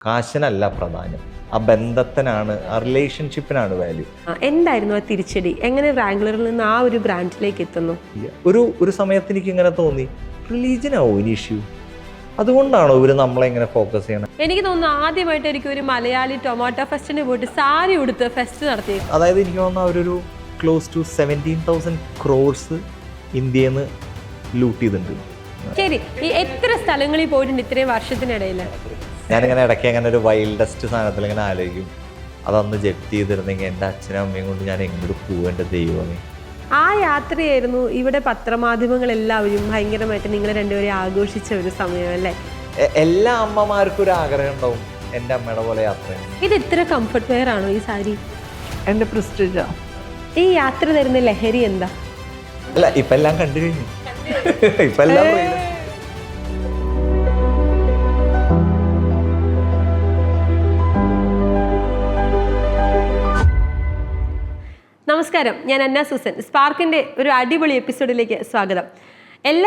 കാശിനല്ല പ്രാധാന്യം, ആ ബന്ധത്തിനാണ്, ആ റിലേഷൻഷിപ്പിനാണ് വാല്യൂ. എന്തായിരുന്നു ആ തിരിച്ചടി? എങ്ങനെ റാംഗ്ലറിൽ നിന്ന് ആ ഒരു ബ്രാൻഡിലേക്ക് എത്തുന്നു? ഒരു സമയത്ത് എനിക്ക് ഇങ്ങനെ തോന്നി, റിലീജിയനാവും ഒരു ഇഷ്യൂ, അതുകൊണ്ടാണോ ഇവർ നമ്മളെ ഇങ്ങനെ ഫോക്കസ് ചെയ്യണം? എനിക്ക് തോന്നുന്നു ആദ്യമായിട്ടായിരിക്കും ഒരു മലയാളി ടൊമാറ്റോ ഫെസ്റ്റിന് പോയിട്ട് സാരി ഉടുത്ത് ഫെസ്റ്റ് നടത്തി. അതായത് എനിക്ക് തോന്നുന്നു അവരൊരു ക്ലോസ് ടു 17,000 crores ഇന്ത്യയിൽ നിന്ന് ലൂട്ട് ചെയ്തിട്ടുണ്ട്. ശരി, ഈ എത്ര സ്ഥലങ്ങളിൽ പോയിട്ടുണ്ട് ഇത്രയും വർഷത്തിനിടയിൽ? ഞാനിങ്ങനെ ഇടയ്ക്ക് അങ്ങനെ ഒരു വൈൽഡസ്റ്റ് സാധനത്തിൽ ഇങ്ങനെ ആലോചിക്കും, അതന്ന് ജപ്തി ചെയ്തിരുന്നെങ്കിൽ എൻ്റെ അച്ഛനും അമ്മയും കൊണ്ട് ഞാൻ എങ്ങോട്ട് പോവേണ്ട ദൈവമേ. ആ യാത്രയായിരുന്നു ഇവിടെ പത്രമാധ്യമങ്ങളെല്ലാവരും ഭയങ്കരമായിട്ട് നിങ്ങൾ രണ്ടുപേരും ആഘോഷിച്ച ഒരു സമയം അല്ലേ? എല്ലാ അമ്മമാർക്കും ഒരു ആഗ്രഹം ഉണ്ടാവും എൻ്റെ അമ്മയുടെ പോലെ യാത്ര. ഇത് ഇത്ര കംഫർട്ട് വെയർ ആണോ ഈ സാരി? എൻ്റെ പ്രസ്റ്റീജാ. ഈ യാത്ര തരുന്ന ലഹരി എന്താ? അല്ല, ഇപ്പം എല്ലാം കണ്ടു കഴിഞ്ഞു, ഇപ്പം എല്ലാം നമസ്കാരം, ഞാൻ അന്ന സൂസൻ. സ്പാർക്കിൻ്റെ ഒരു അടിപൊളി എപ്പിസോഡിലേക്ക് സ്വാഗതം.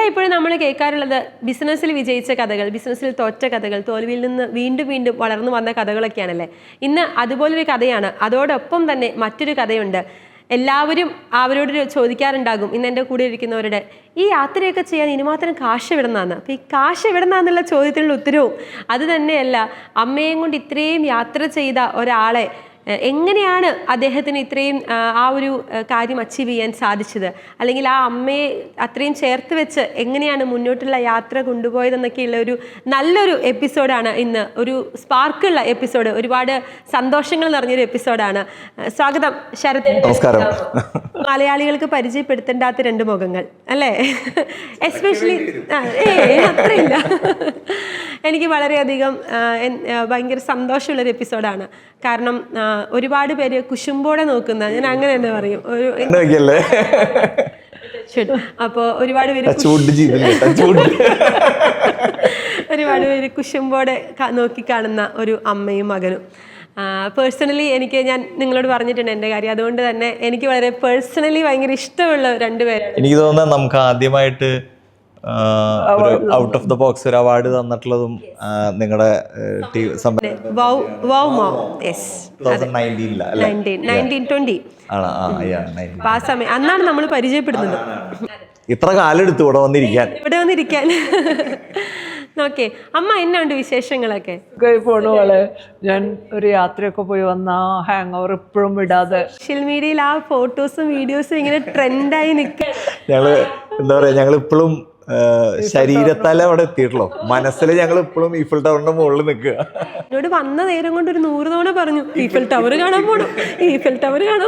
ഇപ്പോഴും നമ്മൾ കേൾക്കാറുള്ളത് ബിസിനസ്സിൽ വിജയിച്ച കഥകൾ, ബിസിനസ്സിൽ തോറ്റ കഥകൾ, തോൽവിയിൽ നിന്ന് വീണ്ടും വീണ്ടും വളർന്നു വന്ന കഥകളൊക്കെയാണല്ലേ. ഇന്ന് അതുപോലൊരു കഥയാണ്. അതോടൊപ്പം തന്നെ മറ്റൊരു കഥയുണ്ട്. എല്ലാവരും അവരോട് ചോദിക്കാറുണ്ടാകും, ഇന്ന് എൻ്റെ കൂടെ ഇരിക്കുന്നവരുടെ, ഈ യാത്രയൊക്കെ ചെയ്യാൻ ഇനി മാത്രം കാശ് എവിടുന്നാന്ന്? അപ്പോൾ ഈ കാശ് എവിടുന്നാന്നുള്ള ചോദ്യത്തിനുള്ള ഉത്തരവും അത് തന്നെയല്ല. അമ്മയും കൊണ്ട് ഇത്രയും യാത്ര ചെയ്ത ഒരാളെ എങ്ങനെയാണ് അദ്ദേഹത്തിന് ഇത്രയും ആ ഒരു കാര്യം അച്ചീവ് ചെയ്യാൻ സാധിച്ചത്, അല്ലെങ്കിൽ ആ അമ്മയെ അത്രയും ചേർത്ത് വെച്ച് എങ്ങനെയാണ് മുന്നോട്ടുള്ള യാത്ര കൊണ്ടുപോയതെന്നൊക്കെയുള്ള ഒരു നല്ലൊരു എപ്പിസോഡാണ് ഇന്ന്. ഒരു സ്പാർക്കുള്ള എപ്പിസോഡ്, ഒരുപാട് സന്തോഷങ്ങൾ നിറഞ്ഞൊരു എപ്പിസോഡാണ്. സ്വാഗതം ശരത്. നമസ്കാരം. മലയാളികൾക്ക് പരിചയപ്പെടുത്തേണ്ടാത്ത രണ്ട് മുഖങ്ങൾ അല്ലേ? എസ്പെഷ്യലി അത്രയില്ല. എനിക്ക് വളരെയധികം ഭയങ്കര സന്തോഷമുള്ളൊരു എപ്പിസോഡാണ്. കാരണം ഒരുപാട് പേര് കുശുമ്പോടെ നോക്കുന്ന, ഞാൻ അങ്ങനെ തന്നെ പറയും, അപ്പോൾ ഒരുപാട് പേര് കുശുമ്പോടെ നോക്കിക്കാണുന്ന ഒരു അമ്മയും മകനും. പേഴ്സണലി ഞാൻ നിങ്ങളോട് പറഞ്ഞിട്ടുണ്ട് എൻ്റെ കാര്യം, അതുകൊണ്ട് തന്നെ എനിക്ക് വളരെ പേഴ്സണലി ഭയങ്കര ഇഷ്ടമുള്ള രണ്ടുപേരാണ്. എനിക്ക് തോന്നുന്നത് നമുക്ക് ആദ്യമായിട്ട് ഔട്ട് ഓഫ് ദ ബോക്സ് ഒരു അവാർഡ് തന്നിട്ടുള്ളതും നിങ്ങളുടെ ആ സമയം അന്നാണ് നമ്മൾ പരിചയപ്പെടുന്നത്. ഇത്ര കാലം എടുത്തു ഇവിടെ വന്നിരിക്കാൻ. ഓക്കെ അമ്മ, എന്നാണ്ട് വിശേഷങ്ങളൊക്കെ? പോണു പോലെ. ഞാൻ ഒരു യാത്രയൊക്കെ പോയി വന്ന ഹാങ് ഓവർ ഇപ്പോഴും വിടാതെ സോഷ്യൽ മീഡിയയിൽ ആ ഫോട്ടോസും വീഡിയോസും ഇങ്ങനെ ട്രെൻഡായി നിൽക്കുക. ഞങ്ങള് എന്താ പറയാ, ഞങ്ങൾ ഇപ്പോഴും ശരീരത്താല അവിടെ എത്തിയിട്ടുള്ളൂ, മനസ്സിൽ ഞങ്ങൾ ഇപ്പോഴും ഈഫൽ ടവറിന്റെ മുകളിൽ നിൽക്കുക. എന്നോട് വന്ന നേരം കൊണ്ട് ഒരു 100 തവണ പറഞ്ഞു, ഈഫൽ ടവർ കാണാൻ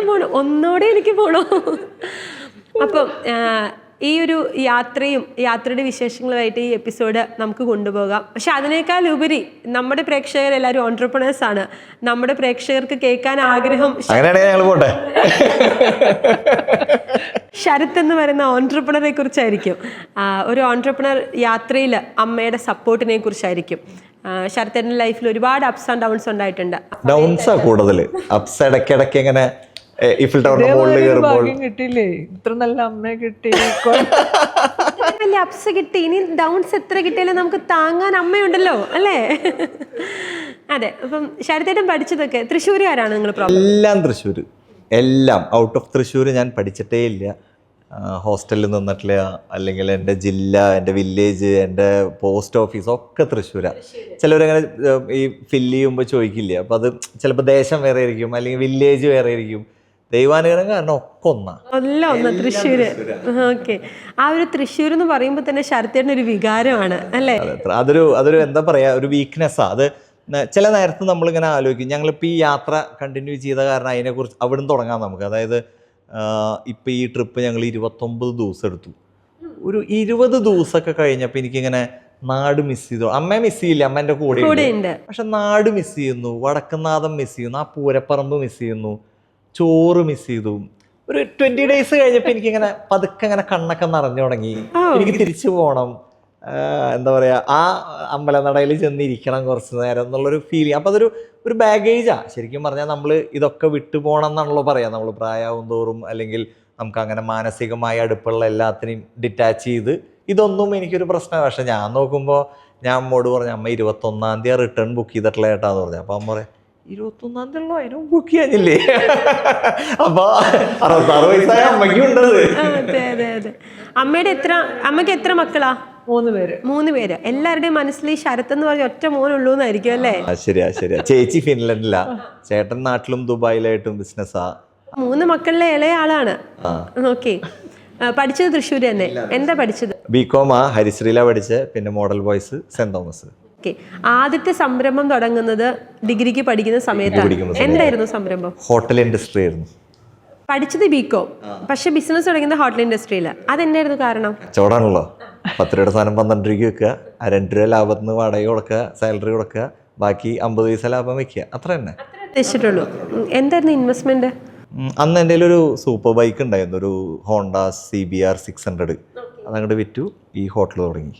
പോണം, ഒന്നോടെ എനിക്ക് പോണോ. അപ്പം ഈ ഒരു യാത്രയുടെ വിശേഷങ്ങളുമായിട്ട് ഈ എപ്പിസോഡ് നമുക്ക് കൊണ്ടുപോകാം. പക്ഷെ അതിനേക്കാൾ ഉപരി നമ്മുടെ പ്രേക്ഷകരെല്ലാവരും ഓൺട്രപ്രണേഴ്സ് ആണ്. നമ്മുടെ പ്രേക്ഷകർക്ക് കേൾക്കാൻ ആഗ്രഹം ശരത് എന്ന് പറയുന്ന ഓൺട്രപ്രണറെ കുറിച്ചായിരിക്കും. ഒരു ഓൺട്രപ്രണർ യാത്രയിൽ അമ്മയുടെ സപ്പോർട്ടിനെ കുറിച്ചായിരിക്കും. ശരത്തിന്റെ ലൈഫിൽ ഒരുപാട് അപ്സ് ആൻഡ് ഡൗൺസ് ഉണ്ടായിട്ടുണ്ട്. ഡൗൺസാ കൂടുതൽ, അപ്സ് ഇടയ്ക്കിടയ്ക്ക് ഇങ്ങനെ ഈഫൽ ടവറിന്റെ മുകളിൽ കയറുമ്പോൾ കിട്ടിയില്ലേ, ഇത്ര നല്ല അമ്മയെ കിട്ടി, വലിയ അപ്സ് കിട്ടി, ഇനി ഡൗൺസ് എത്ര കിട്ടിയാലും നമുക്ക് താങ്ങാൻ അമ്മയുണ്ടല്ലോ അല്ലേ? അതെ. അപ്പം ശരത്തേട്ടൻ പഠിച്ചതൊക്കെ തൃശ്ശൂരുകാരാണ് നിങ്ങൾ? എല്ലാം തൃശ്ശൂർ, എല്ലാം ഔട്ട് ഓഫ് തൃശ്ശൂർ ഞാൻ പഠിച്ചിട്ടേ ഇല്ല. ഹോസ്റ്റലിൽ നിന്നിട്ടില്ല, അല്ലെങ്കിൽ എൻ്റെ ജില്ല, എൻ്റെ വില്ലേജ്, എൻ്റെ പോസ്റ്റ് ഓഫീസ് ഒക്കെ തൃശ്ശൂരാണ്. ചിലവരങ്ങനെ ഈ ഫില്ല് ചെയ്യുമ്പോൾ ചോദിക്കില്ല, അപ്പോൾ അത് ചിലപ്പോൾ ദേശം വേറെ ആയിരിക്കും, അല്ലെങ്കിൽ വില്ലേജ് വേറെ ആയിരിക്കും. ദൈവാനുഗ്രഹം കാരണം ഒക്കെ ഒന്നാ തൃശ്ശൂര്. ഓക്കെ. ആ ഒരു തൃശ്ശൂർ എന്ന് പറയുമ്പോൾ തന്നെ ശരത്തേട്ടൻ ഒരു വികാരമാണ് അല്ലേ? അതൊരു എന്താ പറയാ, ഒരു വീക്ക്നെസ്സാണ് അത്. ചില നേരത്ത് നമ്മളിങ്ങനെ ആലോചിക്കും, ഞങ്ങളിപ്പോൾ ഈ യാത്ര കണ്ടിന്യൂ ചെയ്ത കാരണം അതിനെക്കുറിച്ച് അവിടുന്ന് തുടങ്ങാം നമുക്ക്. അതായത് ഇപ്പം ഈ ട്രിപ്പ് ഞങ്ങൾ 29 ദിവസം എടുത്തു. ഒരു 20 ദിവസമൊക്കെ കഴിഞ്ഞപ്പോൾ എനിക്കിങ്ങനെ നാട് മിസ് ചെയ്തു. അമ്മയെ മിസ് ചെയ്യില്ല, അമ്മ എൻ്റെ കൂടെ ഉണ്ട്, പക്ഷെ നാട് മിസ് ചെയ്യുന്നു, വടക്കുന്നാഥം മിസ് ചെയ്യുന്നു, ആ പൂരപ്പറമ്പ് മിസ് ചെയ്യുന്നു, ചോറ് മിസ് ചെയ്തു. ഒരു 20 days കഴിഞ്ഞപ്പോൾ എനിക്കിങ്ങനെ പതുക്കെ ഇങ്ങനെ കണ്ണൊക്കെ നിറഞ്ഞു തുടങ്ങി. എനിക്ക് തിരിച്ചു പോകണം, എന്താ പറയുക, ആ അമ്പലനടയിൽ ചെന്നിരിക്കണം കുറച്ച് നേരം എന്നുള്ളൊരു ഫീലിംഗ്. അപ്പോൾ ഒരു ബാഗേജാണ് ശരിക്കും പറഞ്ഞാൽ. നമ്മൾ ഇതൊക്കെ വിട്ടു പോകണം എന്നാണല്ലോ പറയാം, നമ്മൾ പ്രായമാവും തോറും, അല്ലെങ്കിൽ നമുക്ക് അങ്ങനെ മാനസികമായ അടുപ്പുള്ള എല്ലാത്തിനെയും ഡിറ്റാച്ച് ചെയ്ത്. ഇതൊന്നും എനിക്കൊരു പ്രശ്നമാണ്. പക്ഷെ ഞാൻ നോക്കുമ്പോൾ ഞാൻ അമ്മോട് പറഞ്ഞു, അമ്മ 21-ാം തീയതി റിട്ടേൺ ബുക്ക് ചെയ്തിട്ടുള്ള ഏട്ടാന്ന് പറഞ്ഞു. അപ്പോൾ അമ്മ പറയാം 21-ാം തീയതി ഉള്ളൂ, അതിനും ബുക്ക് ചെയ്യാനില്ലേ? അപ്പോൾ 66 വയസ്സായ അമ്മയ്ക്കും ഉണ്ടത്. അതെ അതെ അതെ. അമ്മയ്ക്ക് എത്ര മക്കളാ? 3 പേര്. 3 പേര്. എല്ലാവരുടെയും മനസ്സിൽ ഈ ശരത്ത് എന്ന് പറഞ്ഞ ഒറ്റ മോനുള്ളൂ എന്നായിരിക്കും അല്ലേ? ശരിയാ. ചേച്ചി ഫിൻലൻഡിലാ, ചേട്ടൻ നാട്ടിലും ദുബായിലായിട്ടും ബിസിനസ്സാ. 3 മക്കളിലെ ഇളയ ആളാണ്. ഓക്കെ. പഠിച്ചത് തൃശ്ശൂർ തന്നെ. എന്താ പഠിച്ചത്? ബികോമാ, ഹരിശ്രീല പഠിച്ച്, പിന്നെ model boys, saint Thomas. Okay. ആദ്യത്തെ സംരംഭം തുടങ്ങുന്നത് ഡിഗ്രിക്ക് പഠിക്കുന്ന സമയത്താണ്. എന്തായിരുന്നു സംരംഭം? ഹോട്ടൽ ഇൻഡസ്ട്രി ആയിരുന്നു. പഠിച്ചത് ബികോം, പക്ഷെ ബിസിനസ് തുടങ്ങുന്നത് ഹോട്ടൽ ഇൻഡസ്ട്രിയിൽ. അതെന്നായിരുന്നു കാരണം? കച്ചവടമാണല്ലോ. 10 രൂപയുടെ സാധനം 12 രൂപയ്ക്ക് വെക്കുക, 2 രൂപ ലാഭത്തിന് വാടക കൊടുക്കുക, സാലറി കൊടുക്കുക, ബാക്കി 50 പൈസ ലാഭം വെക്കുക, അത്ര തന്നെ ഉദ്ദേശിച്ചിട്ടുള്ളൂ. എന്തായിരുന്നു ഇൻവെസ്റ്റ്മെന്റ്? അന്ന് എൻ്റെ ഒരു സൂപ്പർ ബൈക്ക് ഉണ്ടായിരുന്നു, ഒരു ഹോണ്ട CBR 600. അതങ്ങോട്ട് വിറ്റു, ഈ ഹോട്ടൽ തുടങ്ങി.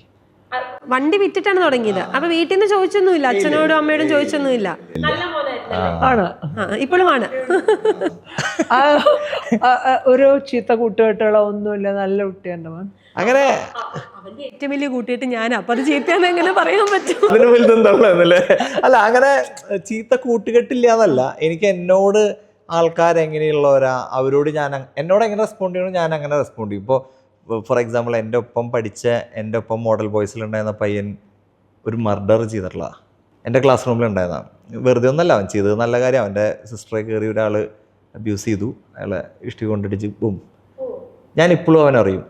വണ്ടി വിറ്റിട്ടാണ് തുടങ്ങിയത്. അപ്പൊ വീട്ടിൽ നിന്ന് ചോദിച്ചൊന്നുമില്ല? അച്ഛനോടും അമ്മയോടും ചോദിച്ചൊന്നുമില്ല? ആണ്, ഇപ്പോഴും ആണ്. ഒരു ചീത്ത കൂട്ടുകെട്ടുകളോ ഒന്നുമില്ല, നല്ല കുട്ടി എൻ്റെ മോൻ. അങ്ങനെ ഏറ്റവും വലിയ കൂട്ടിയിട്ട് ഞാനാ. അപ്പൊ അത് ചീത്തയാന്ന് എങ്ങനെ പറയാൻ പറ്റും? അതിന് വലുതെന്താണല്ലേ? അല്ല, അങ്ങനെ ചീത്ത കൂട്ടുകെട്ടില്ല എന്നല്ല, എനിക്ക് എന്നോട് ആൾക്കാരെങ്ങനെയുള്ളവരാ, അവരോട് എന്നോട് എങ്ങനെ റെസ്പോണ്ട് ചെയ്യണം, ഞാൻ അങ്ങനെ റെസ്പോണ്ട് ചെയ്യും. ഇപ്പോൾ ഫോർ എക്സാമ്പിൾ, എൻ്റെ ഒപ്പം മോഡൽ ബോയ്സിലുണ്ടായിരുന്ന പയ്യൻ ഒരു മർഡർ ചെയ്തിട്ടുള്ള എൻ്റെ ക്ലാസ് റൂമിലുണ്ടായതാണ്. വെറുതെ ഒന്നല്ല അവൻ ചെയ്തത്, നല്ല കാര്യം. അവൻ്റെ സിസ്റ്ററെ കയറി ഒരാൾ അബ്യൂസ് ചെയ്തു, അയാളെ ഇഷ്ടി കൊണ്ടിടിച്ച് ബും. ഞാനിപ്പോഴും അവനറിയും,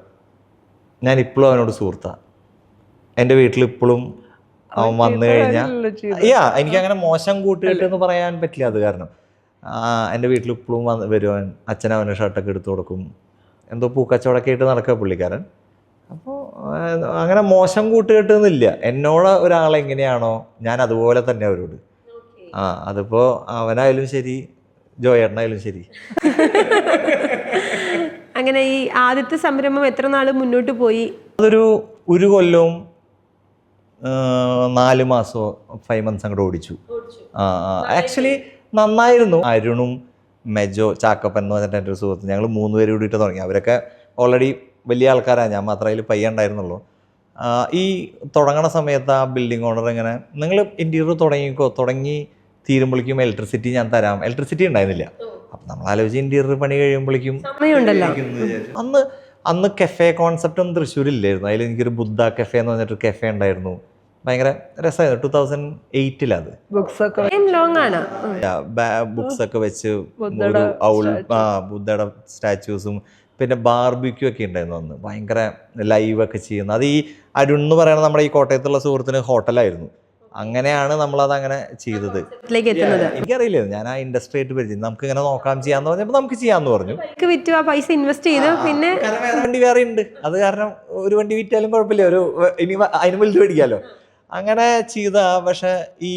ഞാനിപ്പോഴും അവനോട് സുഹൃത്താണ്. എൻ്റെ വീട്ടിൽ ഇപ്പോഴും അവൻ വന്നു കഴിഞ്ഞാൽ എനിക്കങ്ങനെ മോശം കൂട്ടുകെട്ടെന്ന് പറയാൻ പറ്റില്ല. അത് കാരണം എൻ്റെ വീട്ടിൽ ഇപ്പോഴും വരുവാൻ, അച്ഛനവൻ്റെ ഷർട്ടൊക്കെ എടുത്തു കൊടുക്കും, എന്തോ പൂക്കച്ചവടമൊക്കെ ആയിട്ട് നടക്കുക പുള്ളിക്കാരൻ. അപ്പോൾ അങ്ങനെ മോശം കൂട്ടുകെട്ടൊന്നുമില്ല. എന്നോട് ഒരാളെങ്ങനെയാണോ ഞാൻ അതുപോലെ തന്നെ അവരോട്. അതിപ്പോൾ അവനായാലും ശരി, ജോയേട്ടനായാലും ശരി. അങ്ങനെ ഈ ആദ്യത്തെ സംരംഭം എത്ര നാൾ മുന്നോട്ട് പോയി? ഒരു കൊല്ലവും 4 മാസമോ 5 months അങ്ങോട്ട് ഓടിച്ചു. ആക്ച്വലി നന്നായിരുന്നു. അരുണും മെജോ, ചാക്കപ്പൻ എന്ന് പറഞ്ഞിട്ട് എൻ്റെ ഒരു സുഹൃത്ത്, ഞങ്ങൾ 3 പേര് കൂടിയിട്ട് തുടങ്ങി. അവരൊക്കെ ഓൾറെഡി വലിയ ആൾക്കാരാണ്, ഞാൻ മാത്രമേ അതിൽ പയ്യ ഉണ്ടായിരുന്നുള്ളൂ. ഈ തുടങ്ങണ സമയത്ത് ആ ബിൽഡിംഗ് ഓണർ ഇങ്ങനെ, നിങ്ങൾ ഇൻറ്റീരിയർ തുടങ്ങി തീരുമ്പോഴേക്കും ഇലക്ട്രിസിറ്റി ഞാൻ തരാം. ഇലക്ട്രിസിറ്റി ഉണ്ടായിരുന്നില്ല. അപ്പം നമ്മൾ ആലോചിച്ച് ഇൻറ്റീരിയർ പണി കഴിയുമ്പോഴേക്കും അന്ന് കഫേ കോൺസെപ്റ്റ് ഒന്നും തൃശ്ശൂരില്ലായിരുന്നു. അതിൽ എനിക്കൊരു ബുദ്ധ കഫേ എന്ന് പറഞ്ഞിട്ട് കഫേ ഉണ്ടായിരുന്നു. ഭയങ്കര രസമായിരുന്നു. 2008 അത് ബുക്സ് ഒക്കെ വെച്ച് ഒരു ബുദ്ധയുടെ സ്റ്റാച്യൂസും പിന്നെ ബാർബിക്യൂ ഒക്കെ ഉണ്ടായിരുന്നു അന്ന്. ഭയങ്കര ലൈവൊക്കെ ചെയ്യുന്നത്. അത് ഈ അരുൺ എന്ന് പറയുന്നത് നമ്മുടെ ഈ കോട്ടയത്തുള്ള സുഹൃത്തിന് ഹോട്ടലായിരുന്നു. അങ്ങനെയാണ് നമ്മളത് അങ്ങനെ ചെയ്തത്. എനിക്കറിയില്ല, ഞാൻ ആ ഇൻഡസ്ട്രി ആയിട്ട് പരിചയം. നമുക്ക് ഇങ്ങനെ നോക്കാം, ചെയ്യാന്ന് പറഞ്ഞപ്പോൾ നമുക്ക് ചെയ്യാന്ന് പറഞ്ഞു. പൈസ ഇൻവെസ്റ്റ് ചെയ്തു. പിന്നെ വണ്ടി വേറെ ഉണ്ട്. അത് കാരണം ഒരു വണ്ടി വിറ്റാലും കുഴപ്പമില്ല, ഇനി അതിന് വലുത് മേടിക്കാമല്ലോ. അങ്ങനെ ചെയ്ത. പക്ഷെ ഈ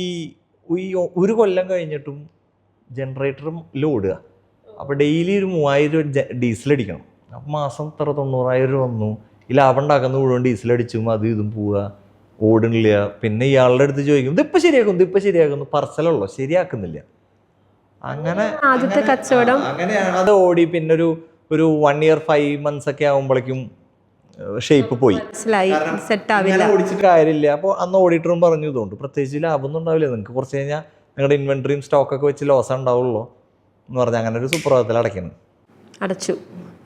ഒരു കൊല്ലം കഴിഞ്ഞിട്ടും ജനറേറ്ററും ലോഡുക. അപ്പോൾ ഡെയിലി ഒരു 3000 രൂപ ഡീസൽ അടിക്കണം. അപ്പം മാസം 90,000 രൂപ വന്നു. ഈ ലാഭം ഉണ്ടാക്കുന്ന മുഴുവൻ ഡീസൽ അടിച്ചും അതും ഇതും പോവുക, ഓടുന്നില്ല. പിന്നെ ഇയാളുടെ അടുത്ത് ചോദിക്കും, ഇതിപ്പോൾ ശരിയാക്കുന്നു, പറസലുള്ളൂ, ശരിയാക്കുന്നില്ല. അങ്ങനെ ആദ്യത്തെ കച്ചവടം അങ്ങനെയാണ് അത് ഓടി. പിന്നെ ഒരു 1 year 5 months ഒക്കെ ആകുമ്പോഴേക്കും ഷേപ്പ് പോയി, ഓടിച്ചിട്ട് കാര്യമില്ല. അപ്പോൾ അന്ന് ഓഡിറ്ററും പറഞ്ഞു, ഇതുകൊണ്ട് പ്രത്യേകിച്ച് ലാഭമൊന്നും ഉണ്ടാവില്ല, നിങ്ങൾക്ക് കുറച്ച് കഴിഞ്ഞാൽ നിങ്ങളുടെ ഇൻവെന്ററിയും സ്റ്റോക്കൊക്കെ വെച്ച് ലോസ് ഉണ്ടാവുള്ളൂ എന്ന് പറഞ്ഞാൽ അങ്ങനെ ഒരു സുപ്രഭാതത്തിൽ അടച്ചു.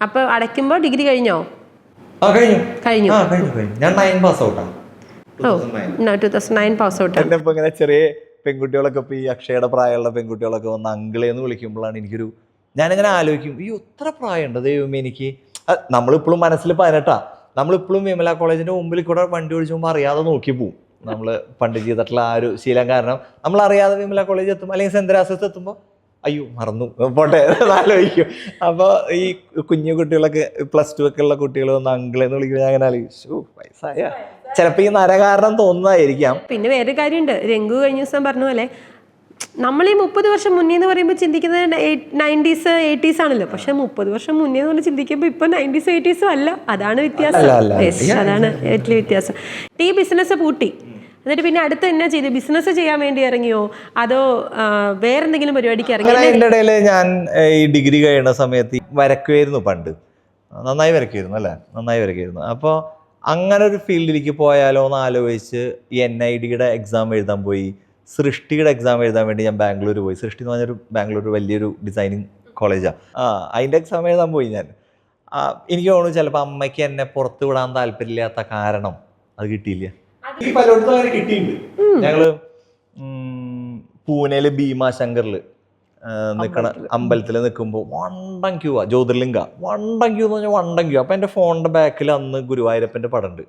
അപ്പോൾ അടയ്ക്കുമ്പോൾ ഡിഗ്രി കഴിഞ്ഞോ? കഴിഞ്ഞു. ഞാൻ 9 പാസ് ഔട്ടാണ്. 2009 pass out. എന്നെ ഇപ്പോൾ ഇങ്ങനെ ചെറിയ പെൺകുട്ടികളൊക്കെ, ഇപ്പോൾ ഈ അക്ഷയുടെ പ്രായമുള്ള പെൺകുട്ടികളൊക്കെ വന്ന് അങ്കിളേന്ന് വിളിക്കുമ്പോഴാണ് ഞാനിങ്ങനെ ആലോചിക്കും, ഈ ഇത്ര പ്രായമുണ്ട് ദൈവമേ എനിക്ക്. നമ്മളിപ്പോഴും മനസ്സിൽ 18. നമ്മളിപ്പോഴും വിമല കോളേജിൻ്റെ മുമ്പിൽ കൂടെ വണ്ടി ഓടിച്ചുമ്പോൾ അറിയാതെ നോക്കി പോവും. നമ്മൾ പണ്ട് ചെയ്തിട്ടുള്ള ആ ഒരു ശീലം കാരണം നമ്മൾ അറിയാതെ വിമല കോളേജ് എത്തുമ്പോൾ അല്ലെങ്കിൽ സെന്തരാസത്ത് എത്തുമ്പോൾ അയ്യോ മറന്നു പോട്ടെ ആലോചിക്കും. അപ്പോൾ ഈ കുഞ്ഞു കുട്ടികളൊക്കെ +2 ഒക്കെ ഉള്ള കുട്ടികൾ വന്ന് അങ്കിളെന്ന് വിളിക്കുമ്പോൾ ഞാൻ അങ്ങനെ ആലോചിച്ചു, വയസ്സായ ചിലപ്പോൾ ഈ നരകാരണം തോന്നുന്നതായിരിക്കാം. പിന്നെ വേറെ കാര്യമുണ്ട്, രംഗു കഴിഞ്ഞ ദിവസം പറഞ്ഞ പോലെ നമ്മൾ ഈ 30 വർഷം മുന്നേ എന്ന് പറയുമ്പോൾ ചിന്തിക്കുന്നത് 90s 80s ആണല്ലോ. പക്ഷെ 30 വർഷം മുന്നേ എന്ന് പറഞ്ഞ് ചിന്തിക്കുമ്പോൾ ഇപ്പൊ 90s 80s അല്ല. അതാണ് വ്യത്യാസം. അതാണ് ഏറ്റവും വ്യത്യാസം. ഈ ബിസിനസ് പൂട്ടി, എന്നിട്ട് പിന്നെ അടുത്ത് എന്നാ ചെയ്തു? ബിസിനസ് ചെയ്യാൻ വേണ്ടി ഇറങ്ങിയോ അതോ വേറെന്തെങ്കിലും പരിപാടിക്ക് ഇറങ്ങിയോ? അതിൻ്റെ ഇടയിൽ ഞാൻ ഈ ഡിഗ്രി കഴിയുന്ന സമയത്ത് വരക്കുമായിരുന്നു. പണ്ട് നന്നായി വരയ്ക്കുമായിരുന്നു. അപ്പോൾ അങ്ങനെ ഒരു ഫീൽഡിലേക്ക് പോയാലോ എന്ന് ആലോചിച്ച് ഈ NIDയുടെ എക്സാം എഴുതാൻ പോയി. സൃഷ്ടിയുടെ എക്സാം എഴുതാൻ വേണ്ടി ഞാൻ ബാംഗ്ലൂർ പോയി. സൃഷ്ടി എന്ന് പറഞ്ഞൊരു ബാംഗ്ലൂർ വലിയൊരു ഡിസൈനിങ് കോളേജാണ്. അതിൻ്റെ എക്സാം എഴുതാൻ പോയി ഞാൻ. എനിക്ക് തോന്നുന്നു ചിലപ്പോൾ അമ്മയ്ക്ക് എന്നെ പുറത്ത് വിടാൻ താല്പര്യമില്ലാത്ത കാരണം അത് കിട്ടിയില്ല. ഈ പലയിടത്തും അങ്ങനെ കിട്ടിയിട്ടുണ്ട്. ഞങ്ങള് പൂനെയില് ഭീമാശങ്കറിൽ നിൽക്കണ അമ്പലത്തിൽ നിൽക്കുമ്പോൾ വണ്ടം ക്യൂ ജ്യോതിർലിംഗ വണ്ടം ക്യൂ എന്ന് പറഞ്ഞാൽ വണ്ടം ക്യൂ. അപ്പം എൻ്റെ ഫോണിൻ്റെ ബാക്കിൽ അന്ന് ഗുരുവായൂരപ്പൻ്റെ പടമുണ്ട്.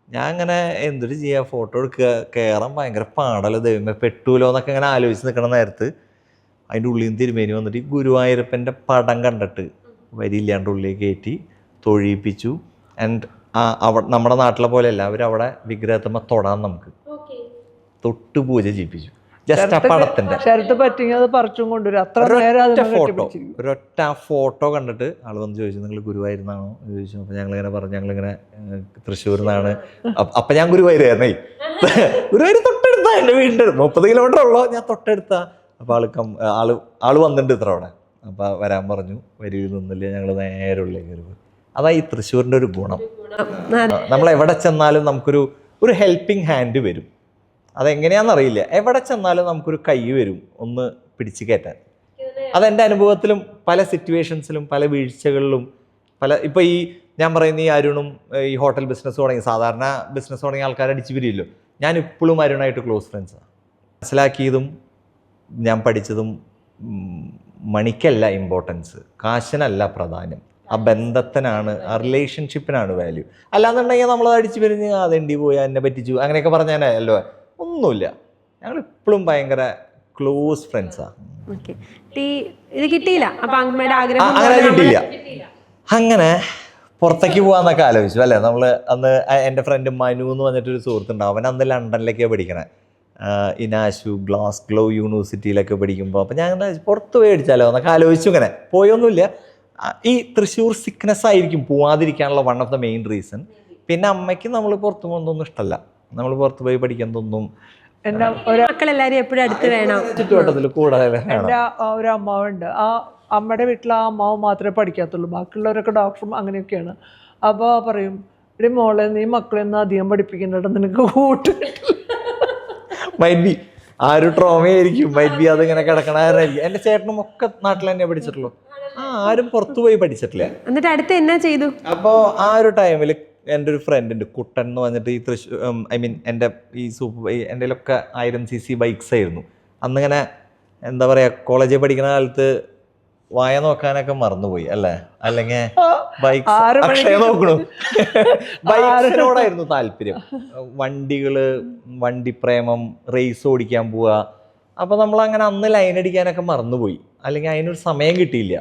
ഞാൻ അങ്ങനെ എന്തൊരു ചെയ്യുക, ഫോട്ടോ എടുക്കുക, കയറാൻ ഭയങ്കര പാടല്ലോ, ദൈവമേ പെട്ടൂലോ എന്നൊക്കെ ഇങ്ങനെ ആലോചിച്ച് നിൽക്കണ നേരത്ത് അതിൻ്റെ ഉള്ളിൽ നിന്ന് തിരുമേനി വന്നിട്ട് ഈ ഗുരുവായൂരപ്പൻ്റെ പടം കണ്ടിട്ട് വരിയില്ലാണ്ട് ഉള്ളിൽ കയറ്റി തൊഴിയിപ്പിച്ചു. ആൻഡ് നമ്മുടെ നാട്ടിലെ പോലെയല്ല, അവരവിടെ വിഗ്രഹത്തമ്മ തൊടാൻ നമുക്ക് തൊട്ട് പൂജ ചെയ്യിപ്പിച്ചു. ജസ്റ്റ് ആ പടത്തിന്റെ ശരത്ത് പറ്റിങ്ങി അത് പറിച്ചും കൊണ്ടുവരും. അത്ര നേരം ഒരൊറ്റ ഫോട്ടോ കണ്ടിട്ട് ആള് വന്ന് ചോദിച്ചു, നിങ്ങൾ ഗുരുവായൂരുന്നാണോ ചോദിച്ചു. അപ്പൊ ഞങ്ങളിങ്ങനെ പറഞ്ഞു, ഞങ്ങളിങ്ങനെ തൃശ്ശൂരിൽ നിന്നാണ്. അപ്പൊ ഞാൻ ഗുരുവായൂരായിരുന്നേ. ഗുരുവായൂർ തൊട്ടടുത്താ, എൻ്റെ വീടിൻ്റെ 30 കിലോമീറ്റർ ഉള്ളോ, ഞാൻ തൊട്ടടുത്താ. അപ്പൊ ആള് വന്നിട്ടുണ്ട് ഇത്ര അവിടെ. അപ്പൊ വരാൻ പറഞ്ഞു, വരിയിൽ നിന്നില്ല, ഞങ്ങൾ നേരെ ഉള്ളിലേക്ക് കയറി. അതാ ഈ തൃശ്ശൂരിന്റെ ഒരു ഗുണം. നമ്മൾ എവിടെ ചെന്നാലും നമുക്കൊരു ഹെൽപ്പിംഗ് ഹാൻഡ് വരും. അതെങ്ങനെയാണെന്നറിയില്ല, എവിടെ ചെന്നാലും നമുക്കൊരു കൈ വരും ഒന്ന് പിടിച്ച് കയറ്റാൻ. അതെൻ്റെ അനുഭവത്തിലും പല സിറ്റുവേഷൻസിലും പല വീഴ്ചകളിലും ഇപ്പോൾ ഈ ഞാൻ പറയുന്ന ഈ അരുണും ഈ ഹോട്ടൽ ബിസിനസ് തുടങ്ങി, സാധാരണ ബിസിനസ് തുടങ്ങിയ ആൾക്കാരെ അടിച്ചു പിരിയില്ലോ. ഞാൻ ഇപ്പോഴും അരുണായിട്ട് ക്ലോസ് ഫ്രണ്ട്സാണ്. മനസ്സിലാക്കിയതും ഞാൻ പഠിച്ചതും മണിക്കല്ല ഇമ്പോർട്ടൻസ്, കാശിനല്ല പ്രാധാന്യം, ആ ബന്ധത്തിനാണ്, ആ റിലേഷൻഷിപ്പിനാണ് വാല്യൂ. അല്ലാന്നുണ്ടെങ്കിൽ നമ്മളത് അടിച്ചു പിരിഞ്ഞ് അതെണ്ടി പോയി എന്നെ പറ്റിച്ചു അങ്ങനെയൊക്കെ പറഞ്ഞാലല്ലോ, ഒന്നുമില്ല. ഞങ്ങൾ ഇപ്പോഴും ഭയങ്കര ക്ലോസ് ഫ്രണ്ട്സാണ്. ഇത് കിട്ടിയില്ല, അങ്ങനെ കിട്ടിയില്ല. അങ്ങനെ പുറത്തേക്ക് പോകാന്നൊക്കെ ആലോചിച്ചു അല്ലേ. നമ്മൾ അന്ന് എൻ്റെ ഫ്രണ്ട് മനു എന്ന് പറഞ്ഞിട്ടൊരു സുഹൃത്തുണ്ട്. അവൻ അന്ന് ലണ്ടനിലേക്കാണ് പഠിക്കണേ, ഇനാശു ഗ്ലാസ്ഗോ യൂണിവേഴ്സിറ്റിയിലൊക്കെ പഠിക്കുമ്പോൾ. അപ്പം ഞാൻ പുറത്ത് പോയി അടിച്ചാലോ എന്നൊക്കെ ആലോചിച്ചു. ഇങ്ങനെ പോയൊന്നുമില്ല. ഈ തൃശ്ശൂർ സിക്നെസ് ആയിരിക്കും പോവാതിരിക്കാനുള്ള one of the main reason. പിന്നെ അമ്മയ്ക്ക് നമ്മൾ പുറത്ത് പോകുന്നതൊന്നും ഇഷ്ടമല്ല, നമ്മൾ പുറത്ത് പോയി പഠിക്കുന്നതൊന്നും. മക്കളെല്ലാരും എപ്പോഴും അടുത്ത് വേണം, ചുറ്റുവട്ടത്തിൽ കൂടെ. എൻ്റെ ഒരു അമ്മാവുണ്ട്, ആ അമ്മയുടെ വീട്ടിൽ ആ അമ്മാവ് മാത്രമേ പഠിക്കാത്തുള്ളൂ, ബാക്കിയുള്ളവരൊക്കെ ഡോക്ടറും അങ്ങനെയൊക്കെയാണ്. അപ്പോൾ പറയും, ഇവിടെ മോളെ നീ മക്കളെയൊന്നും അധികം പഠിപ്പിക്കുന്നുണ്ട്, നിനക്ക് കൂട്ട്. മൈറ്റ് ബി ആ ഒരു ട്രോമയായിരിക്കും, മൈറ്റ് ബി അതിങ്ങനെ കിടക്കണമായിരിക്കും. എൻ്റെ ചേട്ടനും ഒക്കെ നാട്ടിൽ തന്നെ പഠിച്ചിട്ടുള്ളൂ, ആരും പുറത്തു പോയി പഠിച്ചിട്ടില്ല. എന്നിട്ട് അടുത്ത് എന്നാ ചെയ്തു? അപ്പോൾ ആ ഒരു ടൈമിൽ എൻ്റെ ഒരു ഫ്രണ്ട് ഉണ്ട് കുട്ടൻ എന്ന് പറഞ്ഞിട്ട്, ഈ തൃശ്ശൂർ എൻ്റെ ഈ എൻ്റെ ഒക്കെ 1000cc ബൈക്സ് ആയിരുന്നു. അന്നിങ്ങനെ എന്താ പറയുക, കോളേജിൽ പഠിക്കുന്ന കാലത്ത് വായ നോക്കാനൊക്കെ മറന്നുപോയി അല്ലേ, അല്ലെങ്കിൽ ബൈക്സ് അക്ഷയ നോക്കണു. ബൈക്സിനോടായിരുന്നു താല്പര്യം, വണ്ടികള്, വണ്ടിപ്രേമം, റേസ് ഓടിക്കാൻ പോവുക. അപ്പോൾ നമ്മളങ്ങനെ അന്ന് ലൈൻ അടിക്കാനൊക്കെ മറന്നുപോയി, അല്ലെങ്കിൽ അതിനൊരു സമയം കിട്ടിയില്ല.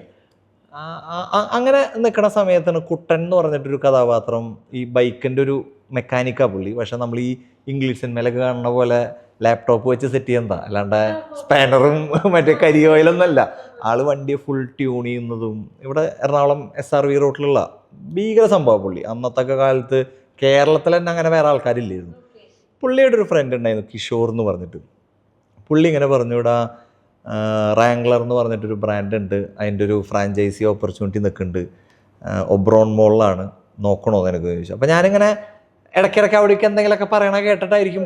അങ്ങനെ നിൽക്കുന്ന സമയത്താണ് കുട്ടൻ എന്ന് പറഞ്ഞിട്ടൊരു കഥാപാത്രം, ഈ ബൈക്കിൻ്റെ ഒരു മെക്കാനിക്കാണ് പുള്ളി. പക്ഷെ നമ്മൾ ഈ ഇംഗ്ലീഷ് സിനിമയിലൊക്കെ കാണുന്ന പോലെ ലാപ്ടോപ്പ് വെച്ച് സെറ്റ് ചെയ്യുന്നതാ, അല്ലാണ്ട് സ്പാനറും മറ്റേ കരി ഓയിലൊന്നുമല്ല. ആള് വണ്ടിയെ ഫുൾ ട്യൂൺ ചെയ്യുന്നതും. ഇവിടെ എറണാകുളം SRV റോട്ടിലുള്ള ഭീകര സംഭവം പുള്ളി. അന്നത്തെ കാലത്ത് കേരളത്തിൽ തന്നെ അങ്ങനെ വേറെ ആൾക്കാരില്ലായിരുന്നു. പുള്ളിയുടെ ഒരു ഫ്രണ്ട് ഉണ്ടായിരുന്നു കിഷോർ എന്ന് പറഞ്ഞിട്ട്. പുള്ളി ഇങ്ങനെ പറഞ്ഞു, ഇവിടെ റാംഗ്ലർ എന്ന് പറഞ്ഞിട്ടൊരു ബ്രാൻഡ് ഉണ്ട്, അതിൻ്റെ ഒരു ഫ്രാഞ്ചൈസി ഓപ്പർച്യൂണിറ്റി നിൽക്കുന്നുണ്ട്, ഒബ്രോൺ മോളിലാണ്, നോക്കണോ എന്നൊക്കെ ചോദിച്ചു. അപ്പം ഞാനിങ്ങനെ ഇടയ്ക്കിടയ്ക്ക് അവിടേക്ക് എന്തെങ്കിലുമൊക്കെ പറയണ കേട്ടിട്ടായിരിക്കും.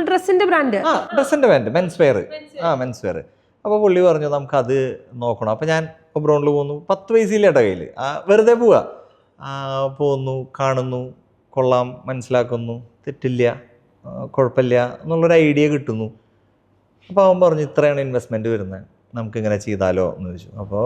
ഡ്രസ്സിന്റെ ബ്രാൻഡ്, ഡ്രസ്സിന്റെ brand, men's wear. Men's wear. അപ്പോൾ പുള്ളി പറഞ്ഞു നമുക്കത് നോക്കണം. അപ്പം ഞാൻ ഒബ്രോണിൽ പോകുന്നു, 10 പൈസയില്ല ഏട്ടാ കയ്യിൽ, വെറുതെ പോവുക. പോകുന്നു, കാണുന്നു, കൊള്ളാം, മനസ്സിലാക്കുന്നു, തെറ്റില്ല, കുഴപ്പമില്ല എന്നുള്ളൊരു ഐഡിയ കിട്ടുന്നു. അപ്പോൾ അവൻ പറഞ്ഞു ഇത്രയാണ് ഇൻവെസ്റ്റ്മെൻറ്റ് വരുന്നത്, നമുക്കിങ്ങനെ ചെയ്താലോ എന്ന് ചോദിച്ചു. അപ്പോൾ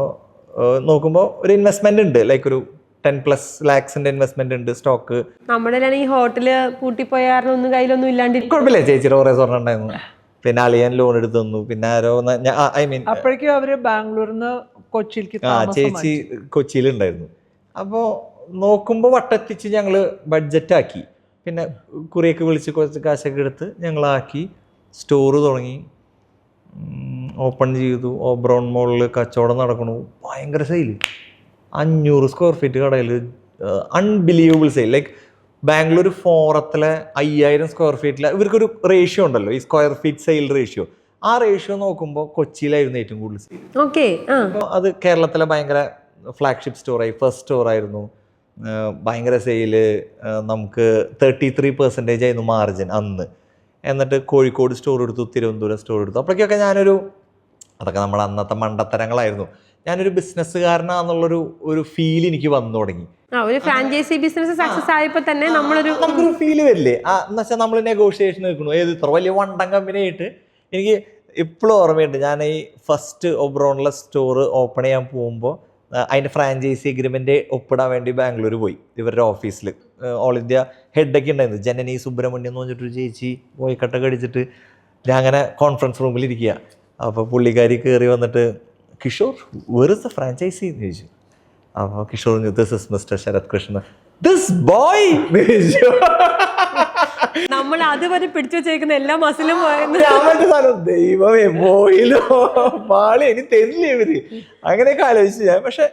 നോക്കുമ്പോൾ ഒരു ഇൻവെസ്റ്റ്മെൻ്റ് ഉണ്ട്, ലൈക്ക് ഒരു 10+ lakhs ഇൻവെസ്റ്റ്മെന്റ് ഉണ്ട്, സ്റ്റോക്ക്. നമ്മുടെ ഈ ഹോട്ടല് പൂട്ടിപ്പോയ കാരണം ഒന്നും കയ്യിലൊന്നും ഇല്ലാണ്ട്. കുഴപ്പമില്ല, ചേച്ചിയുടെ കുറേ സ്വർണ്ണം ഉണ്ടായിരുന്നു. പിന്നെ അളിയൻ ലോൺ എടുത്ത് തന്നു. പിന്നെ ആരോ അപ്പോഴേക്കും അവര് ബാംഗ്ലൂരിൽ നിന്ന് കൊച്ചിയിലേക്ക്, ചേച്ചി കൊച്ചിയിലുണ്ടായിരുന്നു. അപ്പോൾ നോക്കുമ്പോൾ വട്ടെത്തിച്ച് ഞങ്ങൾ ബഡ്ജറ്റാക്കി. പിന്നെ കുറിയൊക്കെ വിളിച്ച് കുറച്ച് കാശൊക്കെ എടുത്ത് ഞങ്ങളാക്കി സ്റ്റോറ് തുടങ്ങി, ഓപ്പൺ ചെയ്തു. ഓബ്രോൺ മോളിൽ കച്ചവടം നടക്കണു, ഭയങ്കര സെയിൽ. 500 സ്ക്വയർ ഫീറ്റ് കടയിൽ അൺബിലീവബിൾ സെയിൽ. ലൈക്ക് ബാംഗ്ലൂർ ഫോറത്തിലെ 5000 സ്ക്വയർ ഫീറ്റിൽ ഇവർക്കൊരു റേഷ്യോ ഉണ്ടല്ലോ, ഈ സ്ക്വയർ ഫീറ്റ് സെയിൽ റേഷ്യോ. ആ റേഷ്യോ നോക്കുമ്പോൾ കൊച്ചിയിലായിരുന്നു ഏറ്റവും കൂടുതൽ സെയിൽ. അപ്പോൾ അത് കേരളത്തിലെ ഭയങ്കര ഫ്ലാഗ്ഷിപ്പ് സ്റ്റോറായി, ഫസ്റ്റ് സ്റ്റോറായിരുന്നു. ഭയങ്കര സെയില്, നമുക്ക് 33% ആയിരുന്നു മാർജിൻ അന്ന്. എന്നിട്ട് കോഴിക്കോട് സ്റ്റോർ എടുത്തു, തിരുവനന്തപുരം സ്റ്റോർ എടുത്തു. അപ്പോഴേക്കൊക്കെ അതൊക്കെ നമ്മുടെ അന്നത്തെ മണ്ടത്തരങ്ങളായിരുന്നു. ഞാനൊരു ബിസിനസ്സുകാരനാന്നുള്ളൊരു ഫീൽ എനിക്ക് വന്നു തുടങ്ങി. ഒരു ഫ്രാഞ്ചൈസി ബിസിനസ് സക്സസ് ആയപ്പോൾ തന്നെ നമുക്കൊരു ഫീല് വരില്ലേ, എന്ന് വെച്ചാൽ നമ്മൾ നെഗോഷിയേഷൻ നിൽക്കണു. ഇത്ര വലിയ വണ്ടൻ കമ്പനി ആയിട്ട് എനിക്ക് ഇപ്പോഴും ഓർമ്മയുണ്ട്. ഞാൻ ഈ ഫസ്റ്റ് ഒബ്രോണിലെ സ്റ്റോർ ഓപ്പൺ ചെയ്യാൻ പോകുമ്പോൾ അതിൻ്റെ ഫ്രാഞ്ചൈസി എഗ്രിമെൻ്റ് ഒപ്പിടാൻ വേണ്ടി ബാംഗ്ലൂർ പോയി. ഇവരുടെ ഓഫീസിൽ ഓൾ ഇന്ത്യ ഹെഡൊക്കെ ഉണ്ടായിരുന്നു. ജനനി സുബ്രഹ്മണ്യം എന്ന് പറഞ്ഞിട്ടൊരു ചേച്ചി പോയിക്കട്ടൊക്കെ അടിച്ചിട്ട് ഞാൻ അങ്ങനെ കോൺഫറൻസ് റൂമിൽ ഇരിക്കുക. അപ്പോൾ പുള്ളിക്കാരി കയറി വന്നിട്ട്, Kishore where is the franchise എന്ന് ചോദിച്ചു. അപ്പോൾ Kishore this is Mister Sarath Krishna. This boy നമ്മൾ അതുവരെ പിടിച്ചു വെച്ചേക്കുന്ന എല്ലാ മസിലും ദൈവമേ പോയില്ലോ പാളി, ഇനി തരില്ലേ ഇവര്, അങ്ങനെയൊക്കെ ആലോചിച്ചു ഞാൻ. പക്ഷെ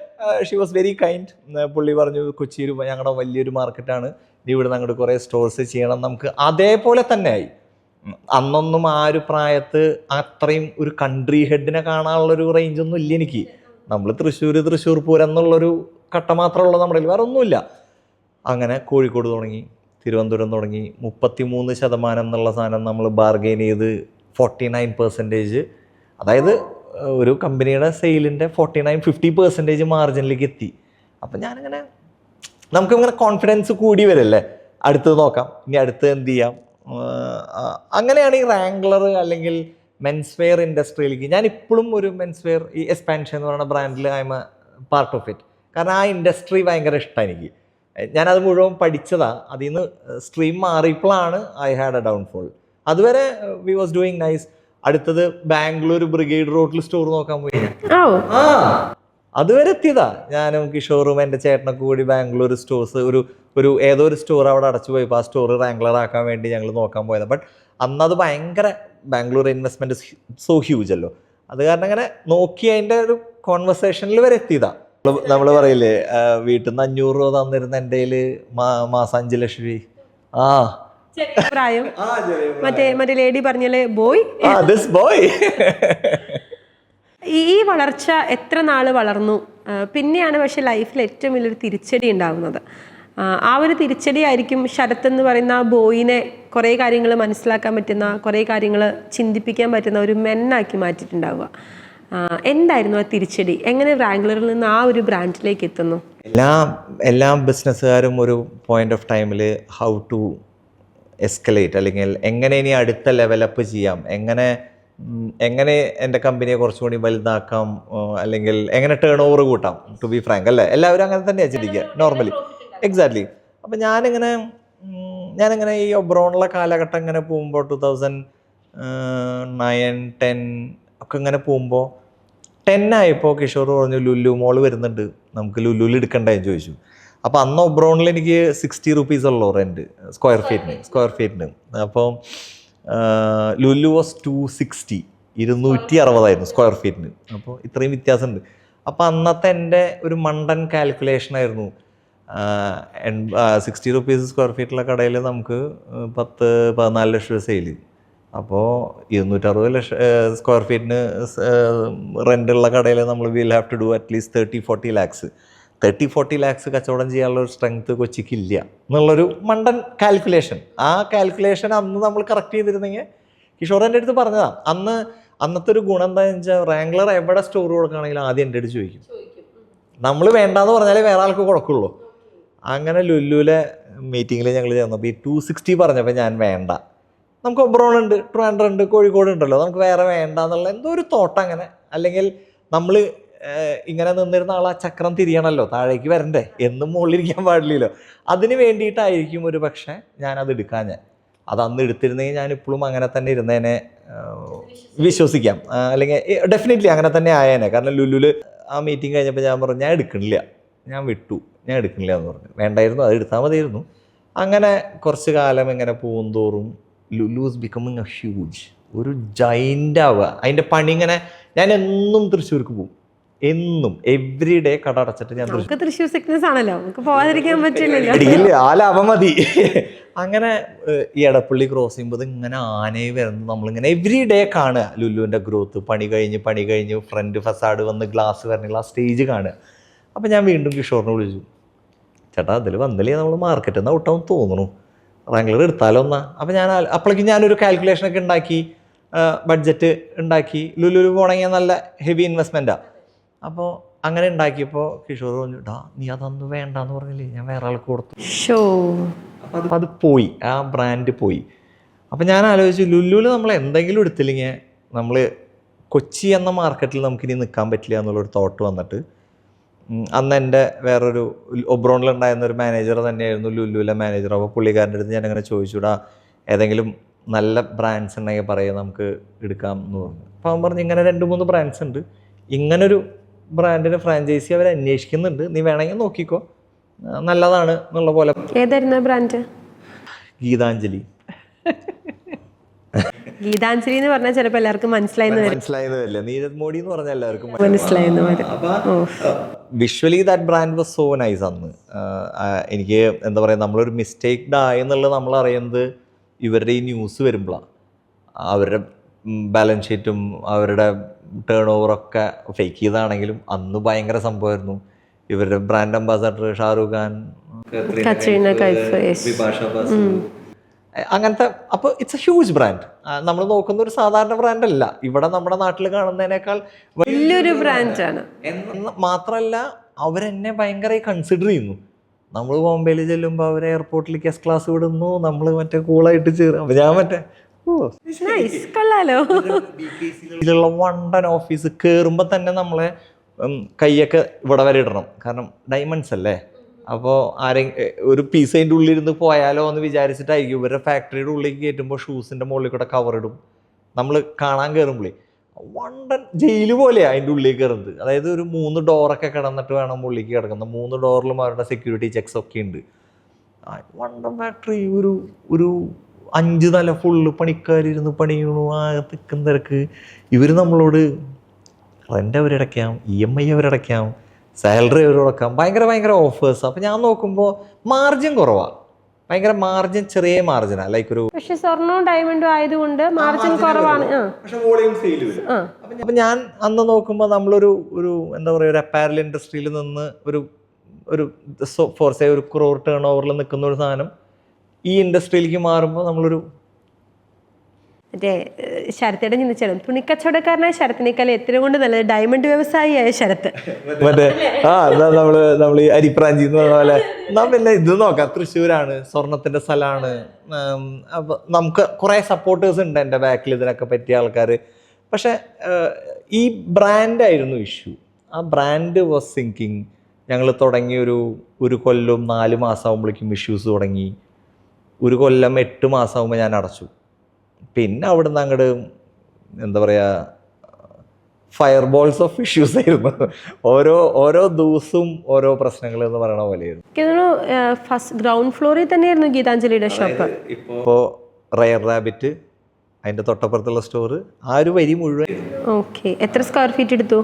ഷി വാസ് വെരി കൈൻഡ്. പുള്ളി പറഞ്ഞു, കൊച്ചിയിൽ ഞങ്ങളുടെ വലിയൊരു മാർക്കറ്റാണ്, ഇവിടെ അങ്ങോട്ട് കുറേ സ്റ്റോഴ്സ് ചെയ്യണം നമുക്ക്. അതേപോലെ തന്നെ ആയി. അന്നൊന്നും ആ ഒരു പ്രായത്ത് അത്രയും ഒരു കൺട്രി ഹെഡിനെ കാണാനുള്ളൊരു റേഞ്ചൊന്നും ഇല്ല എനിക്ക്. നമ്മൾ തൃശ്ശൂർ പൂരം എന്നുള്ളൊരു കട്ട മാത്രമുള്ള നമ്മുടെ വേറെ ഒന്നുമില്ല. അങ്ങനെ കോഴിക്കോട് തുടങ്ങി, തിരുവനന്തപുരം തുടങ്ങി. 33% എന്നുള്ള സാധനം നമ്മൾ ബാർഗെയിൻ ചെയ്ത് 49%, അതായത് ഒരു കമ്പനിയുടെ സെയിലിൻ്റെ 49-50% മാർജിനിലേക്ക് എത്തി. അപ്പം ഞാനിങ്ങനെ നമുക്കിങ്ങനെ കോൺഫിഡൻസ് കൂടി വരല്ലേ, അടുത്തത് നോക്കാം, ഇനി അടുത്ത് എന്ത് ചെയ്യാം. അങ്ങനെയാണ് ഈ റാംഗ്ലർ അല്ലെങ്കിൽ മെൻസ് വെയർ ഇൻഡസ്ട്രിയിലേക്ക് ഞാൻ ഇപ്പോഴും ഒരു മെൻസ് വെയർ ഈ എക്സ്പാൻഷൻ എന്ന് പറയുന്ന ബ്രാൻഡിൽ I M A part of it. കാരണം ആ ഇൻഡസ്ട്രി ഭയങ്കര ഇഷ്ടമാണ് എനിക്ക്. ഞാനത് മുഴുവൻ പഠിച്ചതാണ്. അതിൽ നിന്ന് സ്ട്രീം മാറിയപ്പോഴാണ് ഐ ഹാഡ് എ ഡൗൺഫോൾ. അതുവരെ വി വാസ് ഡൂയിങ് നൈസ്. അടുത്തത് ബാംഗ്ലൂർ ബ്രിഗേഡ് റോഡിൽ സ്റ്റോർ നോക്കാൻ പോയി. അതുവരെ എത്തിയതാ. ഞാനും കിഷോറും എൻ്റെ ചേട്ടനൊക്കെ കൂടി ബാംഗ്ലൂർ സ്റ്റോഴ്സ് ഒരു ഏതോ ഒരു സ്റ്റോർ അവിടെ അടച്ചു പോയപ്പോൾ ആ സ്റ്റോർ റാംഗ്ലർ ആക്കാൻ വേണ്ടി ഞങ്ങൾ നോക്കാൻ പോയത്. ബട്ട് അന്നത് ഭയങ്കര ബാംഗ്ലൂർ ഇൻവെസ്റ്റ്മെൻറ്റ് സോ ഹ്യൂജ് അല്ലോ. അത് കാരണം അങ്ങനെ നോക്കി അതിൻ്റെ ഒരു കോൺവെർസേഷനിൽ വരെ എത്തിയതാ. നമ്മൾ പറയില്ലേ, വീട്ടിൽ നിന്ന് 500 രൂപ തന്നിരുന്ന എൻ്റെ കയ്യിൽ മാസം 5 ലക്ഷം രൂപ. പ്രായം മറ്റേ ലേഡി പറഞ്ഞാലേ ബോയ് ഈ വളർച്ച എത്ര നാൾ വളർന്നു, പിന്നെയാണ് പക്ഷെ ലൈഫിൽ ഏറ്റവും വലിയൊരു തിരിച്ചടി ഉണ്ടാകുന്നത്. ആ ഒരു തിരിച്ചടി ആയിരിക്കും ശരത് എന്ന് പറയുന്ന ആ ബോയിനെ കുറേ കാര്യങ്ങൾ മനസ്സിലാക്കാൻ പറ്റുന്ന, കുറേ കാര്യങ്ങൾ ചിന്തിപ്പിക്കാൻ പറ്റുന്ന ഒരു മെന്നാക്കി മാറ്റിയിട്ടുണ്ടാവുക. എന്തായിരുന്നു ആ തിരിച്ചടി? എങ്ങനെ റാംഗ്ലറിൽ നിന്ന് ആ ഒരു ബ്രാൻഡിലേക്ക് എത്തുന്നു? എല്ലാ ബിസിനസ്സുകാരും ഒരു പോയിന്റ് ഓഫ് ടൈമിൽ ഹൗ ടു എസ്കലേറ്റ്, അല്ലെങ്കിൽ എങ്ങനെ ഇനി അടുത്ത ലെവലപ്പ് ചെയ്യാം, എങ്ങനെ എൻ്റെ കമ്പനിയെ കുറച്ചുകൂടി വലുതാക്കാം, അല്ലെങ്കിൽ എങ്ങനെ ടേൺ ഓവർ കൂട്ടാം. ടു ബി ഫ്രാങ്ക് അല്ലേ, എല്ലാവരും അങ്ങനെ തന്നെയാണ് ചിന്തിക്കുക നോർമലി. എക്സാക്ട്ലി. അപ്പം ഞാനിങ്ങനെ ഈ ഒബ്രോണിലെ കാലഘട്ടം ഇങ്ങനെ പോകുമ്പോൾ 2009-10 ഒക്കെ ഇങ്ങനെ പോകുമ്പോൾ 10 ആയപ്പോൾ കിഷോർ പറഞ്ഞു, ലുലു മോൾ വരുന്നുണ്ട്, നമുക്ക് ലുലുവിൽ എടുക്കണ്ടെന്ന് ചോദിച്ചു. അപ്പോൾ അന്ന് ഒബ്രോണിൽ എനിക്ക് 60 റുപ്പീസ് ഉള്ളൂ റെൻറ്റ് സ്ക്വയർ ഫീറ്റിന്. അപ്പോൾ ലുലു വാസ് 260, 260 സ്ക്വയർ ഫീറ്റിന്. അപ്പോൾ ഇത്രയും വ്യത്യാസമുണ്ട്. അപ്പോൾ അന്നത്തെ എൻ്റെ ഒരു മണ്ടൻ കാൽക്കുലേഷൻ ആയിരുന്നു, 60 റുപ്പീസ് സ്ക്വയർ ഫീറ്റുള്ള കടയിൽ നമുക്ക് 10-14 ലക്ഷം രൂപ സെയിൽ. അപ്പോൾ 260 ലക്ഷം സ്ക്വയർ ഫീറ്റിന് റെൻ്റുള്ള കടയിൽ നമ്മൾ will have to do at least 30-40 lakhs. 30-40 lakhs കച്ചവടം ചെയ്യാനുള്ളൊരു സ്ട്രെങ്ത് കൊച്ചിക്കില്ല എന്നുള്ളൊരു മണ്ടൻ കാൽക്കുലേഷൻ. ആ കാൽക്കുലേഷൻ അന്ന് നമ്മൾ കറക്റ്റ് ചെയ്തിരുന്നെങ്കിൽ, കിഷോർ എൻ്റെ അടുത്ത് പറഞ്ഞതാണ്. അന്നത്തെ ഒരു ഗുണം എന്താണെന്ന് വെച്ചാൽ, റാംഗ്ലർ എവിടെ സ്റ്റോർ കൊടുക്കുകയാണെങ്കിലും ആദ്യം എൻ്റെ അടുത്ത് ചോദിക്കും. നമ്മൾ വേണ്ടാന്ന് പറഞ്ഞാലേ വേറെ ആൾക്ക് കൊടുക്കുള്ളൂ. അങ്ങനെ ലുലുവിലെ മീറ്റിങ്ങിൽ ഞങ്ങൾ ചെന്നപ്പോൾ ഈ 260 പറഞ്ഞപ്പോൾ ഞാൻ വേണ്ട, നമുക്ക് ഒബ്രോൺ ഉണ്ട്, ട്രിവാൻഡ്രം ഉണ്ട്, കോഴിക്കോട് ഉണ്ടല്ലോ, നമുക്ക് വേറെ വേണ്ട എന്നുള്ള എന്തോ ഒരു തോട്ടം അങ്ങനെ. അല്ലെങ്കിൽ നമ്മൾ ഇങ്ങനെ നിന്നിരുന്ന ആൾ ആ ചക്രം തിരിയണമല്ലോ, താഴേക്ക് വരണ്ടേ, എന്നും മുകളിലിരിക്കാൻ പാടില്ലല്ലോ. അതിന് വേണ്ടിയിട്ടായിരിക്കും ഒരു പക്ഷേ ഞാനത് എടുക്കാൻ. അത് അന്ന് എടുത്തിരുന്നെങ്കിൽ ഞാനിപ്പോഴും അങ്ങനെ തന്നെ ഇരുന്നേനെ വിശ്വസിക്കാം. അല്ലെങ്കിൽ ഡെഫിനറ്റ്ലി അങ്ങനെ തന്നെ ആയേനെ. കാരണം ലുലുവിൽ ആ മീറ്റിംഗ് കഴിഞ്ഞപ്പോൾ ഞാൻ പറഞ്ഞു, ഞാൻ എടുക്കണില്ല എന്ന് പറഞ്ഞു. വേണ്ടായിരുന്നു, അത് എടുത്താൽ മതിയായിരുന്നു. അങ്ങനെ കുറച്ച് കാലം ഇങ്ങനെ പോകുന്തോറും ലുലുസ് ബിക്കമിങ് എ ഹ്യൂജ്, ഒരു ജൈൻ്റ് ആവുക. അതിൻ്റെ പണി ഇങ്ങനെ, ഞാൻ എന്നും തൃശ്ശൂർക്ക് പോകും, എന്നും എവ്രി ഡേ കട അടച്ചിട്ട് ഞാൻ തൃശ്ശൂർ സിക്നസ് ആണല്ലോ, നമുക്ക് പോകാതിരിക്കാൻ പറ്റില്ല, ആ ലാഭം മതി. അങ്ങനെ ഈ എടപ്പള്ളി ക്രോസ് ചെയ്യുമ്പോൾ ഇങ്ങനെ ആനയെ വരുന്നത് നമ്മളിങ്ങനെ എവ്രി ഡേ കാണുക. ലുലുവിൻ്റെ ഗ്രോത്ത്, പണി കഴിഞ്ഞ് ഫ്രണ്ട് ഫസാഡ് വന്ന് ഗ്ലാസ് സ്റ്റേജ് കാണുക. അപ്പം ഞാൻ വീണ്ടും കിഷോറിനെ വിളിച്ചു, ചേട്ടാ അതിൽ വന്നില്ലേ നമ്മൾ മാർക്കറ്റിൽ നിന്ന് ഔട്ടാവും തോന്നുന്നു, റാങ്ക്ലർ എടുത്താലോ എന്നാ. അപ്പോൾ ഞാൻ അപ്പോഴേക്കും ഞാനൊരു കാൽക്കുലേഷനൊക്കെ ഉണ്ടാക്കി, ബഡ്ജറ്റ് ഉണ്ടാക്കി. ലുലുവിൽ പോകണമെങ്കിൽ നല്ല ഹെവി ഇൻവെസ്റ്റ്മെൻറ്റാണ്. അപ്പോൾ അങ്ങനെ ഉണ്ടാക്കിയപ്പോൾ കിഷോർ പറഞ്ഞു, ഡാ നീ അതൊന്നും വേണ്ടാന്ന് പറഞ്ഞില്ലേ, ഞാൻ വേറെ ആൾക്ക് കൊടുത്തു. അപ്പോൾ അത് പോയി, ആ ബ്രാൻഡ് പോയി. അപ്പോൾ ഞാൻ ആലോചിച്ചു, ലുലുവിൽ നമ്മൾ എന്തെങ്കിലും എടുത്തില്ലെങ്കിൽ നമ്മൾ കൊച്ചി എന്ന മാർക്കറ്റിൽ നമുക്കിനി നിൽക്കാൻ പറ്റില്ല എന്നുള്ളൊരു തോട്ട് വന്നിട്ട്, അന്ന് എൻ്റെ വേറൊരു ഒബ്രോണിലുണ്ടായിരുന്ന ഒരു മാനേജർ തന്നെയായിരുന്നു ലുലുവിലെ മാനേജർ. അപ്പോൾ പുള്ളിക്കാരൻ്റെ അടുത്ത് ഞാനങ്ങനെ ചോദിച്ചുകൂടാ ഏതെങ്കിലും നല്ല ബ്രാൻഡ്സ് ഉണ്ടെങ്കിൽ പറയുക, നമുക്ക് എടുക്കാം എന്ന് പറഞ്ഞു. അപ്പോൾ അവൻ പറഞ്ഞു ഇങ്ങനെ 2-3 ബ്രാൻഡ്സ് ഉണ്ട്, ഇങ്ങനൊരു ബ്രാൻഡിന് ഫ്രാഞ്ചൈസി അവർ അന്വേഷിക്കുന്നുണ്ട്, നീ വേണമെങ്കിൽ നോക്കിക്കോ, നല്ലതാണ് എന്നുള്ള പോലെ. ഏതായിരുന്നു ബ്രാൻഡ്? ഗീതാഞ്ജലി. ഗീതാഞ്ജലി എന്ന് പറഞ്ഞാൽ ചിലപ്പോൾ എല്ലാവർക്കും മനസ്സിലായെന്ന് വരില്ല, നീരജ് മോഡി എന്ന് പറഞ്ഞാൽ എല്ലാവർക്കും മനസ്സിലായെന്ന് വരും. Visually that brand was so nice. അന്ന് എനിക്ക് എന്താ പറയുക, നമ്മളൊരു മിസ്റ്റേക്ക്ഡ് ആയി എന്നുള്ളത് നമ്മൾ അറിയുന്നത് ഇവരുടെ ഈ ന്യൂസ് വരുമ്പോഴാണ്. അവരുടെ ബാലൻസ് ഷീറ്റും അവരുടെ ടേൺ ഓവറൊക്കെ ഫേക്ക് ചെയ്താണെങ്കിലും അന്ന് ഭയങ്കര സംഭവമായിരുന്നു. ഇവരുടെ ബ്രാൻഡ് അംബാസഡർ ഷാരൂഖ് ഖാൻ, അങ്ങനത്തെ. അപ്പോൾ ഇറ്റ്സ് എ ഹ്യൂജ് ബ്രാൻഡ്. നമ്മൾ നോക്കുന്ന ഒരു സാധാരണ ബ്രാൻഡ് അല്ല, ഇവിടെ നമ്മുടെ നാട്ടിൽ കാണുന്നതിനേക്കാൾ വലിയൊരു ബ്രാൻഡാണ്. മാത്രമല്ല അവരെന്നെ ഭയങ്കരമായി കൺസിഡർ ചെയ്യുന്നു. നമ്മൾ ബോംബെയിൽ ചെല്ലുമ്പോൾ അവർ എയർപോർട്ടിലേക്ക് എസ് ക്ലാസ് വിടുന്നു, നമ്മൾ മറ്റേ കൂളായിട്ട് ചേരും. അപ്പോൾ ഞാൻ മറ്റേ ഇതിലുള്ള വണ്ടൻ ഓഫീസ് കയറുമ്പോൾ തന്നെ നമ്മളെ കൈയൊക്കെ ഇവിടെ വരെ ഇടണം, കാരണം ഡയമണ്ട്സ് അല്ലേ. അപ്പോൾ ഒരു പീസ് അതിൻ്റെ ഉള്ളിലിരുന്ന് പോയാലോ എന്ന് വിചാരിച്ചിട്ടായിരിക്കും ഇവരുടെ ഫാക്ടറിയുടെ ഉള്ളിലേക്ക് കയറ്റുമ്പോൾ ഷൂസിൻ്റെ മുകളിൽ കൂടെ കവറിടും. നമ്മൾ കാണാൻ കയറുമ്പോഴേ വണ്ടൻ ജയിൽ പോലെയാണ് അതിൻ്റെ ഉള്ളിൽ കയറുന്നത്. അതായത് ഒരു 3 ഡോറൊക്കെ കിടന്നിട്ട് വേണം ഉള്ളിലേക്ക് കിടക്കുന്നത്. 3 ഡോറിലും അവരുടെ സെക്യൂരിറ്റി ചെക്സ് ഒക്കെ ഉണ്ട്. വണ്ടൻ ഫാക്ടറി ഒരു 5 നില ഫുള്ള് പണിക്കാരിരുന്ന് പണിയണു, ആ തിക്കും തിരക്ക്. ഇവർ നമ്മളോട് റെൻ്റ് അവരടയ്ക്കാം, EMI അവരടയ്ക്കാം, സാലറി അവരടക്കാം, ഭയങ്കര ഓഫേഴ്സ്. അപ്പം ഞാൻ നോക്കുമ്പോൾ മാർജിൻ കുറവാണ്, ഭയങ്കര മാർജിൻ, ചെറിയ മാർജിനാണ്. ലൈക്ക് ഒരു പക്ഷെ സ്വർണ്ണവും ഡയമണ്ടും ആയതുകൊണ്ട് മാർജിൻ കുറവാണ്. അപ്പം ഞാൻ അന്ന് നോക്കുമ്പോൾ നമ്മളൊരു എന്താ പറയുക, ഒരു അപ്പാരൽ ഇൻഡസ്ട്രിയിൽ നിന്ന് ഒരു ഫോർസേ ഒരു ക്രോർ ടേൺ ഓവറിൽ നിൽക്കുന്ന ഒരു സാധനം ഈ ഇൻഡസ്ട്രിയിലേക്ക് മാറുമ്പോൾ നമ്മളൊരു മറ്റേ ശരത്തേടെ ചിന്തിച്ചാലും തുണിക്കച്ചവടക്കാരനായ ശരത്തിനേക്കാൾ എത്ര കൊണ്ട് നല്ലത് ഡയമണ്ട് വ്യവസായിയായ ശരത്ത്. മറ്റേ നമ്മൾ ഈ അരിപ്രാഞ്ചി എന്ന് പറഞ്ഞ പോലെ പിന്നെ ഇത് നോക്കാം, തൃശ്ശൂരാണ്, സ്വർണത്തിന്റെ സ്ഥലമാണ്. അപ്പോൾ നമുക്ക് കുറേ സപ്പോർട്ടേഴ്സ് ഉണ്ട് എൻ്റെ ബാക്കിൽ ഇതിനൊക്കെ പറ്റിയ ആൾക്കാർ. പക്ഷെ ഈ ബ്രാൻഡായിരുന്നു ഇഷ്യൂ. ആ ബ്രാൻഡ് വാസ് സിങ്കിങ്. ഞങ്ങൾ തുടങ്ങി ഒരു കൊല്ലം 4 മാസം ആകുമ്പോഴേക്കും ഇഷ്യൂസ് തുടങ്ങി. 1 കൊല്ലം 8 മാസം ആകുമ്പോൾ ഞാൻ അടച്ചു. പിന്നെ അവിടെ നിന്ന് അങ്ങോട്ട് എന്താ പറയുക, ഫയർ ബോൾസ് ഓഫ് ഇഷ്യൂസ് ആയിരുന്നു. ഓരോ ദിവസവും ഓരോ പ്രശ്നങ്ങൾ എന്ന് പറയണ പോലെയായിരുന്നു. ഫസ്റ്റ് ഗ്രൗണ്ട് ഫ്ലോറിൽ തന്നെയായിരുന്നു ഗീതാഞ്ജലിയുടെ ഷോപ്പ്. ഇപ്പോൾ റയർ റാബിറ്റ്, അതിൻ്റെ തൊട്ടപ്പുറത്തുള്ള സ്റ്റോറ്, ആ ഒരു വരി മുഴുവൻ. ഓക്കെ, എത്ര സ്ക്വയർ ഫീറ്റ് എടുത്തു?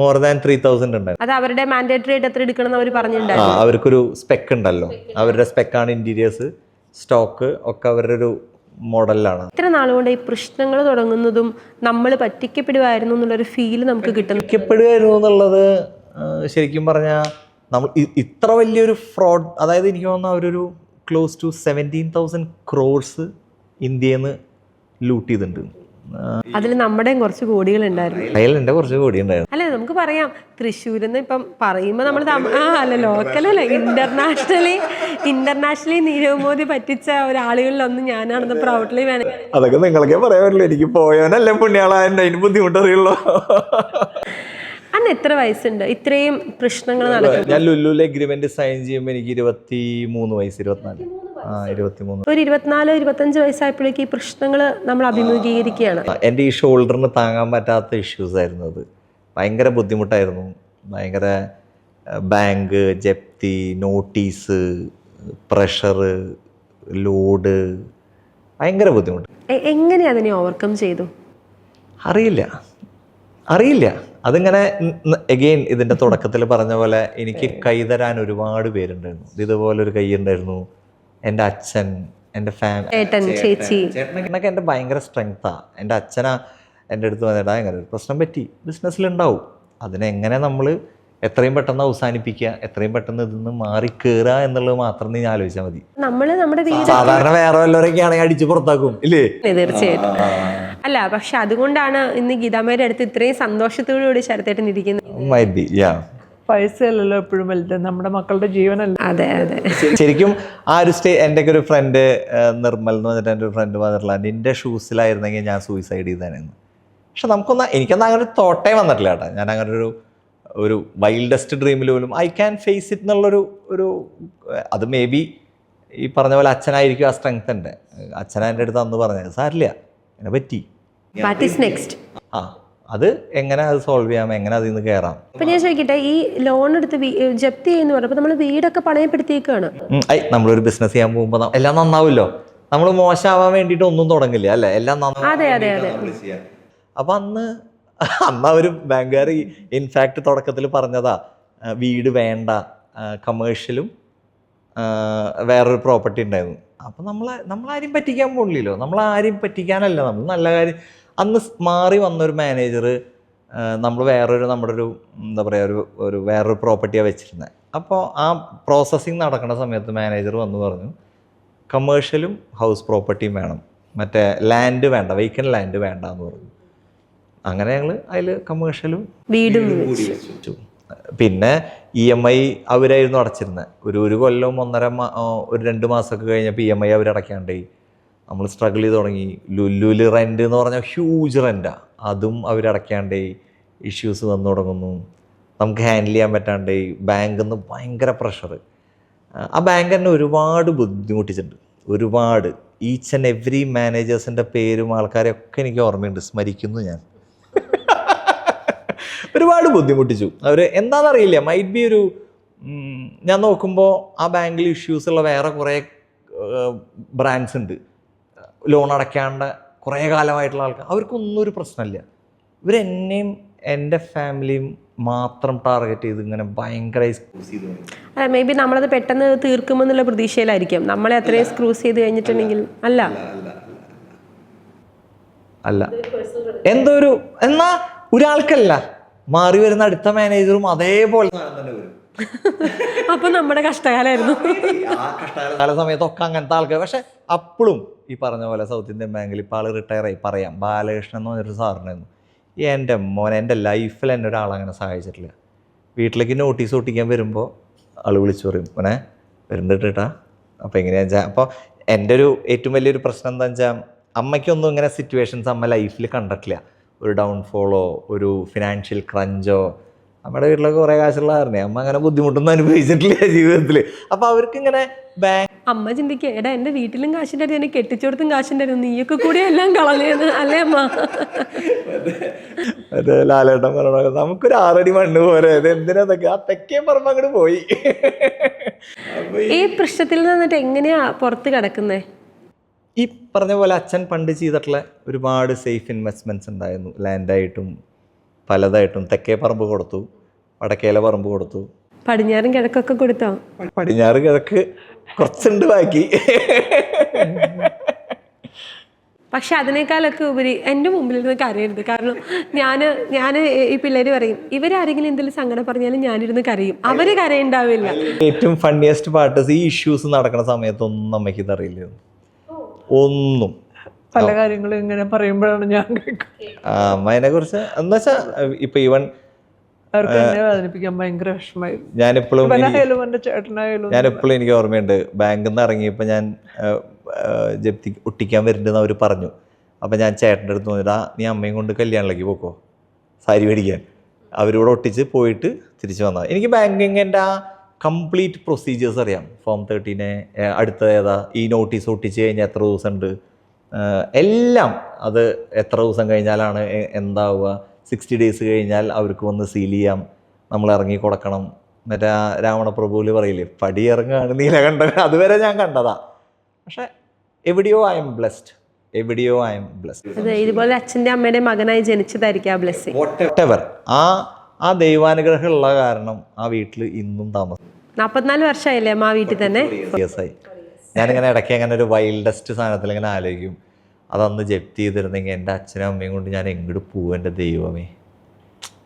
മോർ ദാൻ 3000 ഉണ്ടായിരുന്നു. അത് അവരുടെ മാൻഡേറ്ററി ആയിട്ട് എത്ര എടുക്കണം എന്ന് അവർ പറഞ്ഞിട്ടുണ്ടായിരുന്നു. അവർക്കൊരു സ്പെക്ക് ഉണ്ടല്ലോ, അവരുടെ സ്പെക്കാണ് ഇന്റീരിയേഴ്സ്, സ്റ്റോക്ക് ഒക്കെ അവരുടെ ഒരു മോഡലിലാണ്. ഇത്ര നാളുകൊണ്ട് ഈ പ്രശ്നങ്ങൾ തുടങ്ങുന്നതും നമ്മൾ പറ്റിക്കപ്പെടുമായിരുന്നു എന്നുള്ളൊരു ഫീൽ നമുക്ക് കിട്ടുന്നു. പറ്റിക്കപ്പെടുമായിരുന്നു എന്നുള്ളത് ശരിക്കും പറഞ്ഞാൽ നമ്മൾ ഇത്ര വലിയൊരു ഫ്രോഡ്, അതായത് എനിക്ക് തോന്നുന്നു അവരൊരു ക്ലോസ് ടു 17,000 crores ഇന്ത്യയിൽ നിന്ന് ലൂട്ട് ചെയ്തിട്ടുണ്ട്. അതിൽ നമ്മുടെയും കുറച്ച് കോടികളുണ്ടായിരുന്നു. അതിലെൻ്റെ കുറച്ച് കോടി ഉണ്ടായിരുന്നു. അല്ല, നമുക്ക് പറയാം തൃശ്ശൂരെന്ന് ഇപ്പം പറയുമ്പോൾ നമ്മൾ അല്ല ലോക്കലല്ല, ഇന്റർനാഷണലി നീരവ് മോദി പറ്റിച്ച ഒരാളുകളിലൊന്നും ഞാനാണെന്ന് പ്രൗഡ്ലി വേണം. അതൊക്കെ നിങ്ങളൊക്കെ പറയാൻ പറ്റില്ല, എനിക്ക് പോയവനല്ലേ പുണ്യാളായതിൻ്റെ അതിന് ബുദ്ധിമുട്ടറിയുള്ളൂ. അന്ന് എത്ര വയസ്സുണ്ട് ഇത്രയും പ്രശ്നങ്ങൾ നടക്കുന്നത്? ഞാൻ ലുലുവിലെ എഗ്രിമെന്റ് സൈൻ ചെയ്യുമ്പോൾ എനിക്ക് 23 വയസ്സ്, 24. ഒരു 24-25 വയസ്സായപ്പോഴേക്ക് ഈ പ്രശ്നങ്ങൾ നമ്മൾ അഭിമുഖീകരിക്കുകയാണ്. എൻ്റെ ഈ ഷോൾഡറിന് താങ്ങാൻ പറ്റാത്ത ഇഷ്യൂസ് ആയിരുന്നു അത്. ഭയങ്കര ബുദ്ധിമുട്ടായിരുന്നു. ഭയങ്കര ബാങ്ക് ജപ്തി, നോട്ടീസ്, പ്രഷർ, ലോഡ്, ഭയങ്കര ബുദ്ധിമുട്ട്. എങ്ങനെ അതിനെ ഓവർകം ചെയ്തു? അറിയില്ല. അതിങ്ങനെ എഗെയിൻ ഇതിൻ്റെ തുടക്കത്തിൽ പറഞ്ഞ പോലെ എനിക്ക് കൈതരാൻ ഒരുപാട് പേരുണ്ടായിരുന്നു. ഇതുപോലൊരു കൈ ഉണ്ടായിരുന്നു. എൻ്റെ അച്ഛൻ, എൻ്റെ ചേട്ടനൊക്കെ എൻ്റെ ഭയങ്കര സ്ട്രെങ്താണ്. എൻ്റെ അച്ഛനാ എൻ്റെ അടുത്ത് വന്നിട്ട് അങ്ങനെ ഒരു പ്രശ്നം പറ്റി, ബിസിനസ്സിലുണ്ടാവും, അതിനെങ്ങനെ നമ്മൾ എത്രയും പെട്ടെന്ന് അവസാനിപ്പിക്കുക, എത്രയും പെട്ടെന്ന് ഇതിന്ന് മാറി കയറുക എന്നുള്ളത് മാത്രം നീ ആലോചിച്ചാൽ മതി. നമ്മുടെ വീട് സാധാരണ വേറെ വല്ലവരൊക്കെ ആണെങ്കിൽ അടിച്ചു പുറത്താക്കും ഇല്ലേ? തീർച്ചയായിട്ടും. അല്ല, പക്ഷെ അതുകൊണ്ടാണ് ഇന്ന് ഗീതാമ്മയുടെ അടുത്ത് ഇത്രയും സന്തോഷത്തോടുകൂടി ശരത്തേട്ടൻ ഇരിക്കുന്നത്. പൈസയല്ലല്ലോ എപ്പോഴും വലുത്, നമ്മുടെ മക്കളുടെ ജീവനല്ല. അതെ അതെ. ശരിക്കും ആ ഒരു എൻ്റെ ഒക്കെ ഒരു ഫ്രണ്ട് നിർമ്മൽ എന്ന് പറഞ്ഞിട്ട് എൻ്റെ ഒരു ഫ്രണ്ട് പറഞ്ഞിട്ടുള്ള, നിന്റെ ഷൂസിലായിരുന്നെങ്കിൽ ഞാൻ സൂയിസൈഡ് ചെയ്തേനെന്ന്. പക്ഷെ എനിക്കൊന്നും അങ്ങനെ ഒരു തോട്ടേ വന്നിട്ടില്ല കേട്ടോ. ഞാൻ അങ്ങനെ ഒരു വൈൽഡസ്റ്റ് ഡ്രീമിൽ പോലും ഐ ക്യാൻ ഫേസ് ഇറ്റ് എന്നുള്ളൊരു അത് മേ ബി ഈ പറഞ്ഞ പോലെ അച്ഛനായിരിക്കും ആ സ്ട്രെങ്ത് ഉണ്ട്. അച്ഛനാ എൻ്റെ അടുത്ത് അന്ന് പറഞ്ഞത് സാരില്ല, എന്നെ പറ്റി, അത് എങ്ങനെ അത് സോൾവ് ചെയ്യാം, എങ്ങനെ അതിൽ നിന്ന് കയറാം. അപ്പൊ ഞാൻ ചോദിക്കട്ടെ, ഈ ലോൺ എടുത്ത് ജപ്തി ചെയ്യുന്ന പറഞ്ഞപ്പോ നമ്മൾ വീടൊക്കെ പണയപ്പെടുത്തിയേക്കാണ്. നമ്മളൊരു ബിസിനസ് ചെയ്യാൻ പോകുമ്പോൾ എല്ലാം നന്നാവുമല്ലോ, നമ്മൾ മോശമാവാൻ വേണ്ടിയിട്ട് ഒന്നും തുടങ്ങില്ല അല്ലേ, എല്ലാം നന്നാവും. അപ്പൊ അന്ന് ഒരു ബാങ്കുകാർ ഇൻഫാക്ട് തുടക്കത്തിൽ പറഞ്ഞതാ, വീട് വേണ്ട, കമേഴ്ഷ്യലും വേറൊരു പ്രോപ്പർട്ടി ഉണ്ടായിരുന്നു. അപ്പം നമ്മളാരും പറ്റിക്കാൻ പോകില്ലല്ലോ, നമ്മളാരും പറ്റിക്കാനല്ല, നമ്മൾ നല്ല കാര്യം. അന്ന് മാറി വന്നൊരു മാനേജർ നമ്മൾ നമ്മുടെ ഒരു എന്താ പറയുക ഒരു വേറൊരു പ്രോപ്പർട്ടിയാണ് വെച്ചിരുന്നത്. അപ്പോൾ ആ പ്രോസസ്സിങ് നടക്കുന്ന സമയത്ത് മാനേജർ വന്ന് പറഞ്ഞു, കമേഴ്ഷ്യലും ഹൗസ് പ്രോപ്പർട്ടിയും വേണം, മറ്റേ ലാൻഡ് വേണ്ട, വേക്കൻറ്റ് ലാൻഡ് വേണ്ട എന്ന് പറഞ്ഞു. അങ്ങനെ ഞങ്ങൾ അതിൽ കമേഴ്ഷ്യലും വീടും വെച്ചു. പിന്നെ EMI അവരായിരുന്നു അടച്ചിരുന്നത്. ഒരു കൊല്ലം ഒരു 2 മാസമൊക്കെ കഴിഞ്ഞപ്പോൾ EMI അവരടയ്ക്കാണ്ടായി. നമ്മൾ സ്ട്രഗിൾ ചെയ്ത് തുടങ്ങി. ലുലുവിൽ റെൻ്റ് എന്ന് പറഞ്ഞാൽ ഹ്യൂജ് റെൻ്റാണ്, അതും അവരടയ്ക്കാണ്ടായി. ഇഷ്യൂസ് വന്നു തുടങ്ങുന്നു, നമുക്ക് ഹാൻഡിൽ ചെയ്യാൻ പറ്റാണ്ടായി. ബാങ്കിൽ നിന്ന് ഭയങ്കര പ്രഷർ. ആ ബാങ്ക് തന്നെ ഒരുപാട് ബുദ്ധിമുട്ടിച്ചിട്ടുണ്ട്, ഒരുപാട്. ഈച്ച് ആൻഡ് എവറി മാനേജേഴ്സിൻ്റെ പേരും ആൾക്കാരെയൊക്കെ എനിക്ക് ഓർമ്മയുണ്ട്, സ്മരിക്കുന്നു ഞാൻ. ഒരുപാട് ബുദ്ധിമുട്ടിച്ചു അവർ. എന്താണെന്നറിയില്ല, മൈറ്റ് ബി ഞാൻ നോക്കുമ്പോൾ ആ ബാങ്കിൽ ഇഷ്യൂസ് ഉള്ള വേറെ കുറേ ബ്രാൻഡ്സ് ഉണ്ട്, ലോൺ അടയ്ക്കാണ്ട് കുറേ കാലമായിട്ടുള്ള ആൾക്കാർ. അവർക്കൊന്നും ഒരു പ്രശ്നമില്ല. ഇവരെന്നെയും എൻ്റെ ഫാമിലിയും മാത്രം ടാർഗറ്റ് ചെയ്ത് ഇങ്ങനെ ഭയങ്കരമായി സ്ക്രൂസ് ചെയ്തു. മേ ബി നമ്മളത് പെട്ടെന്ന് തീർക്കുമെന്നുള്ള പ്രതീക്ഷയിലായിരിക്കും നമ്മളെ അത്രയും സ്ക്രൂസ് ചെയ്ത് കഴിഞ്ഞിട്ടുണ്ടെങ്കിൽ. അല്ല എന്തോ എന്നാ ഒരാൾക്കല്ല, മാറി വരുന്ന അടുത്ത മാനേജറും അതേപോലെ തന്നെ വരും. അപ്പൊ നമ്മുടെ കഷ്ടകാലമായിരുന്നു ആ കഷ്ടകാല സമയത്തൊക്കെ അങ്ങനത്തെ ആൾക്കാർ. പക്ഷെ അപ്പോഴും ഈ പറഞ്ഞ പോലെ സൗത്ത് ഇന്ത്യൻ ബാങ്കിൽ ഇപ്പോൾ ആൾ റിട്ടയർ ആയി. പറയാം, ബാലകൃഷ്ണൻ എന്ന് പറഞ്ഞൊരു സാറിനായിരുന്നു. എൻ്റെ മോനെ, എൻ്റെ ലൈഫിൽ എന്നെ ഒരാളങ്ങനെ സഹായിച്ചിട്ടില്ല. വീട്ടിലേക്ക് നോട്ടീസ് ഒട്ടിക്കാൻ വരുമ്പോൾ ആൾ വിളിച്ചു പറയും, മോനെ വരുന്നുണ്ട്. അപ്പോൾ എങ്ങനെയാണെന്ന് വെച്ചാൽ, അപ്പോൾ എൻ്റെ ഏറ്റവും വലിയൊരു പ്രശ്നം എന്താണെന്ന് വെച്ചാൽ, അമ്മയ്ക്കൊന്നും ഇങ്ങനെ സിറ്റുവേഷൻസ് അമ്മ ലൈഫിൽ കണ്ടിട്ടില്ല. ഒരു ഡൗൺഫോളോ, ഒരു ഫിനാൻഷ്യൽ ക്രഞ്ചോ. നമ്മുടെ വീട്ടിലൊക്കെ കുറേ കാശുള്ള കാരണേ അമ്മ അങ്ങനെ ബുദ്ധിമുട്ടൊന്നും അനുഭവിച്ചിട്ടില്ല ജീവിതത്തിൽ. അപ്പോൾ അവർക്കിങ്ങനെ അമ്മ ചിന്തിക്കുക, എടാ എൻ്റെ വീട്ടിലും കാശുണ്ടായിരുന്നു, എന്നെ കെട്ടിച്ചോടത്തും കാശുണ്ടായിരുന്നു, നീയൊക്കെ കൂടി എല്ലാം കളഞ്ഞത് അല്ലേ അമ്മ. അതെ, ലാലേട്ടൻ പറഞ്ഞ നമുക്കൊരു 6 അടി മണ്ണ് പോലെ, എന്തിനാതൊക്കെ ആ തെക്കേ പറമ്പ് അങ്ങോട്ട് പോയി. ഈ പ്രശ്നത്തിൽ നിന്നിട്ട് എങ്ങനെയാ പുറത്ത് കിടക്കുന്നേ? ഈ പറഞ്ഞ പോലെ അച്ഛൻ പണ്ട് ചെയ്തിട്ടുള്ള ഒരുപാട് സേഫ് ഇൻവെസ്റ്റ്മെൻറ്റ്സ് ഉണ്ടായിരുന്നു. ലാൻഡായിട്ടും പലതായിട്ടും. തെക്കേ പറമ്പ് കൊടുത്തു, വടക്കേല പറമ്പ് കൊടുത്തു, പടിഞ്ഞാറും കിഴക്കൊക്കെ കൊടുത്തോ? പടിഞ്ഞാറ് കിഴക്ക് കുറച്ചുണ്ട് ബാക്കി. പക്ഷെ അതിനേക്കാളൊക്കെ ഉപരി എൻ്റെ മുമ്പിൽ ഇരുന്ന് കരയരുത്. കാരണം ഞാൻ ഈ പിള്ളേർ പറയും, ഇവരാരെങ്കിലും എന്തെങ്കിലും സങ്കടം പറഞ്ഞാലും ഞാനിരുന്ന് കരയും, അവര് കരയുണ്ടാവില്ല. ഏറ്റവും ഫണ്ണിയസ്റ്റ് പാർട്ട്, ഈ ഇഷ്യൂസ് നടക്കുന്ന സമയത്തൊന്നും അമ്മയ്ക്ക് ഇതറിയില്ല, ഒന്നും. പല കാര്യങ്ങളും ഇങ്ങനെ പറയുമ്പോഴാണ് ഞാൻ അമ്മേനെ കുറിച്ച് എന്താ വെച്ചാൽ ഇപ്പൊ ഈവൻ വേദനിപ്പിക്കാൻ ഭയങ്കര വിഷമമായി. ഞാനിപ്പോഴും എനിക്ക് ഓർമ്മയുണ്ട്, ബാങ്കിൽ നിന്ന് ഇറങ്ങിയപ്പോൾ ഞാൻ ജപ്തി ഒട്ടിക്കാൻ വരുന്നുണ്ടെന്ന് അവർ പറഞ്ഞു. അപ്പം ഞാൻ ചേട്ടൻ്റെ അടുത്ത് തോന്നിട്ടാ, നീ അമ്മയും കൊണ്ട് കല്യാണിലേക്ക് പോക്കോ, സാരി മേടിക്കാൻ. അവരോട് ഒട്ടിച്ച് പോയിട്ട് തിരിച്ചു വന്നാൽ എനിക്ക് ബാങ്കിങ്ങിൻ്റെ ആ കംപ്ലീറ്റ് പ്രൊസീജിയേഴ്സ് അറിയാം. ഫോം 13 അടുത്ത ഏതാ, ഈ നോട്ടീസ് ഒട്ടിച്ച് കഴിഞ്ഞാൽ എത്ര ദിവസം ഉണ്ട്, എല്ലാം. അത് എത്ര ദിവസം കഴിഞ്ഞാലാണ് എന്താവുക, 60 days കഴിഞ്ഞാൽ അവർക്ക് വന്ന് സീൽ ചെയ്യാം, നമ്മൾ ഇറങ്ങി കൊടുക്കണം. മറ്റേ രാവണപ്രഭുവിൽ പറയില്ലേ, പടി ഇറങ്ങുകയാണ് നീലകണ്ഠൻ, അതുവരെ ഞാൻ കണ്ടതാ. പക്ഷെ എവിടെയോ ഐ എം ബ്ലെസ്ഡ്, എവിടെയോ ഐ എം ബ്ലെസ്ഡ്. ഇതുപോലെ അച്ഛൻ്റെ അമ്മയുടെ മകനായി ജനിച്ചതായിരിക്കും ആ ബ്ലെസ്സിങ്. whatever, ആ ദൈവാനുഗ്രഹം ഉള്ള കാരണം ആ വീട്ടിൽ ഇന്നും താമസം. 44 വർഷമായില്ലേ അമ്മ ആ വീട്ടിൽ തന്നെ? ആയി. ഞാനിങ്ങനെ ഇടയ്ക്ക് അങ്ങനെ ഒരു വൈൽഡസ്റ്റ് സാധനത്തിൽ ഇങ്ങനെ ആലോചിക്കും, അതന്ന് ജപ്തി ചെയ്തിരുന്നെങ്കിൽ എൻ്റെ അച്ഛനും അമ്മയും കൊണ്ട് ഞാൻ എങ്ങോട്ട് പോവും, എൻ്റെ ദൈവമേ.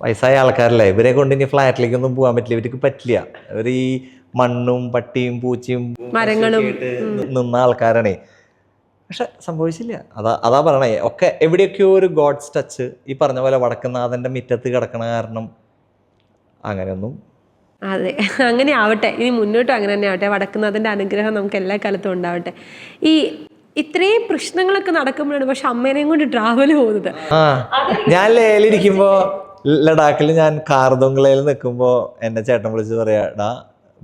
വയസ്സായ ആൾക്കാരല്ലേ, ഇവരെ കൊണ്ട് ഇനി ഫ്ലാറ്റിലേക്കൊന്നും പോകാൻ പറ്റില്ല, ഇവർക്ക് പറ്റില്ല. ഇവർ ഈ മണ്ണും പട്ടിയും പൂച്ചയും മരങ്ങളും നിന്ന ആൾക്കാരാണേ. പക്ഷെ സംഭവിച്ചില്ല. അതാ പറയണേ, ഒക്കെ എവിടെയൊക്കെയോ ഒരു ഗോഡ്സ് ടച്ച്. ഈ പറഞ്ഞ പോലെ വടക്കുന്നാഥൻ്റെ മുറ്റത്ത് കിടക്കണ കാരണം അങ്ങനെയൊന്നും. അതെ, അങ്ങനെ ആവട്ടെ, ഇനി മുന്നോട്ടും അങ്ങനെ തന്നെ ആവട്ടെ. വടക്കുന്നാഥൻ്റെ അനുഗ്രഹം നമുക്ക് എല്ലാ കാലത്തും ഉണ്ടാവട്ടെ. ഈ ഇത്രയും പ്രശ്നങ്ങളൊക്കെ നടക്കുമ്പോഴാണ് പക്ഷെ അമ്മേനെയും കൊണ്ട് ട്രാവൽ പോകുന്നത്. ഞാൻ ലേലിരിക്കുമ്പോ ലഡാക്കിൽ ഞാൻ കാർദോങ്കളയിൽ നിൽക്കുമ്പോൾ എന്നെ ചേട്ടൻ വിളിച്ച് പറയാ, ഡാ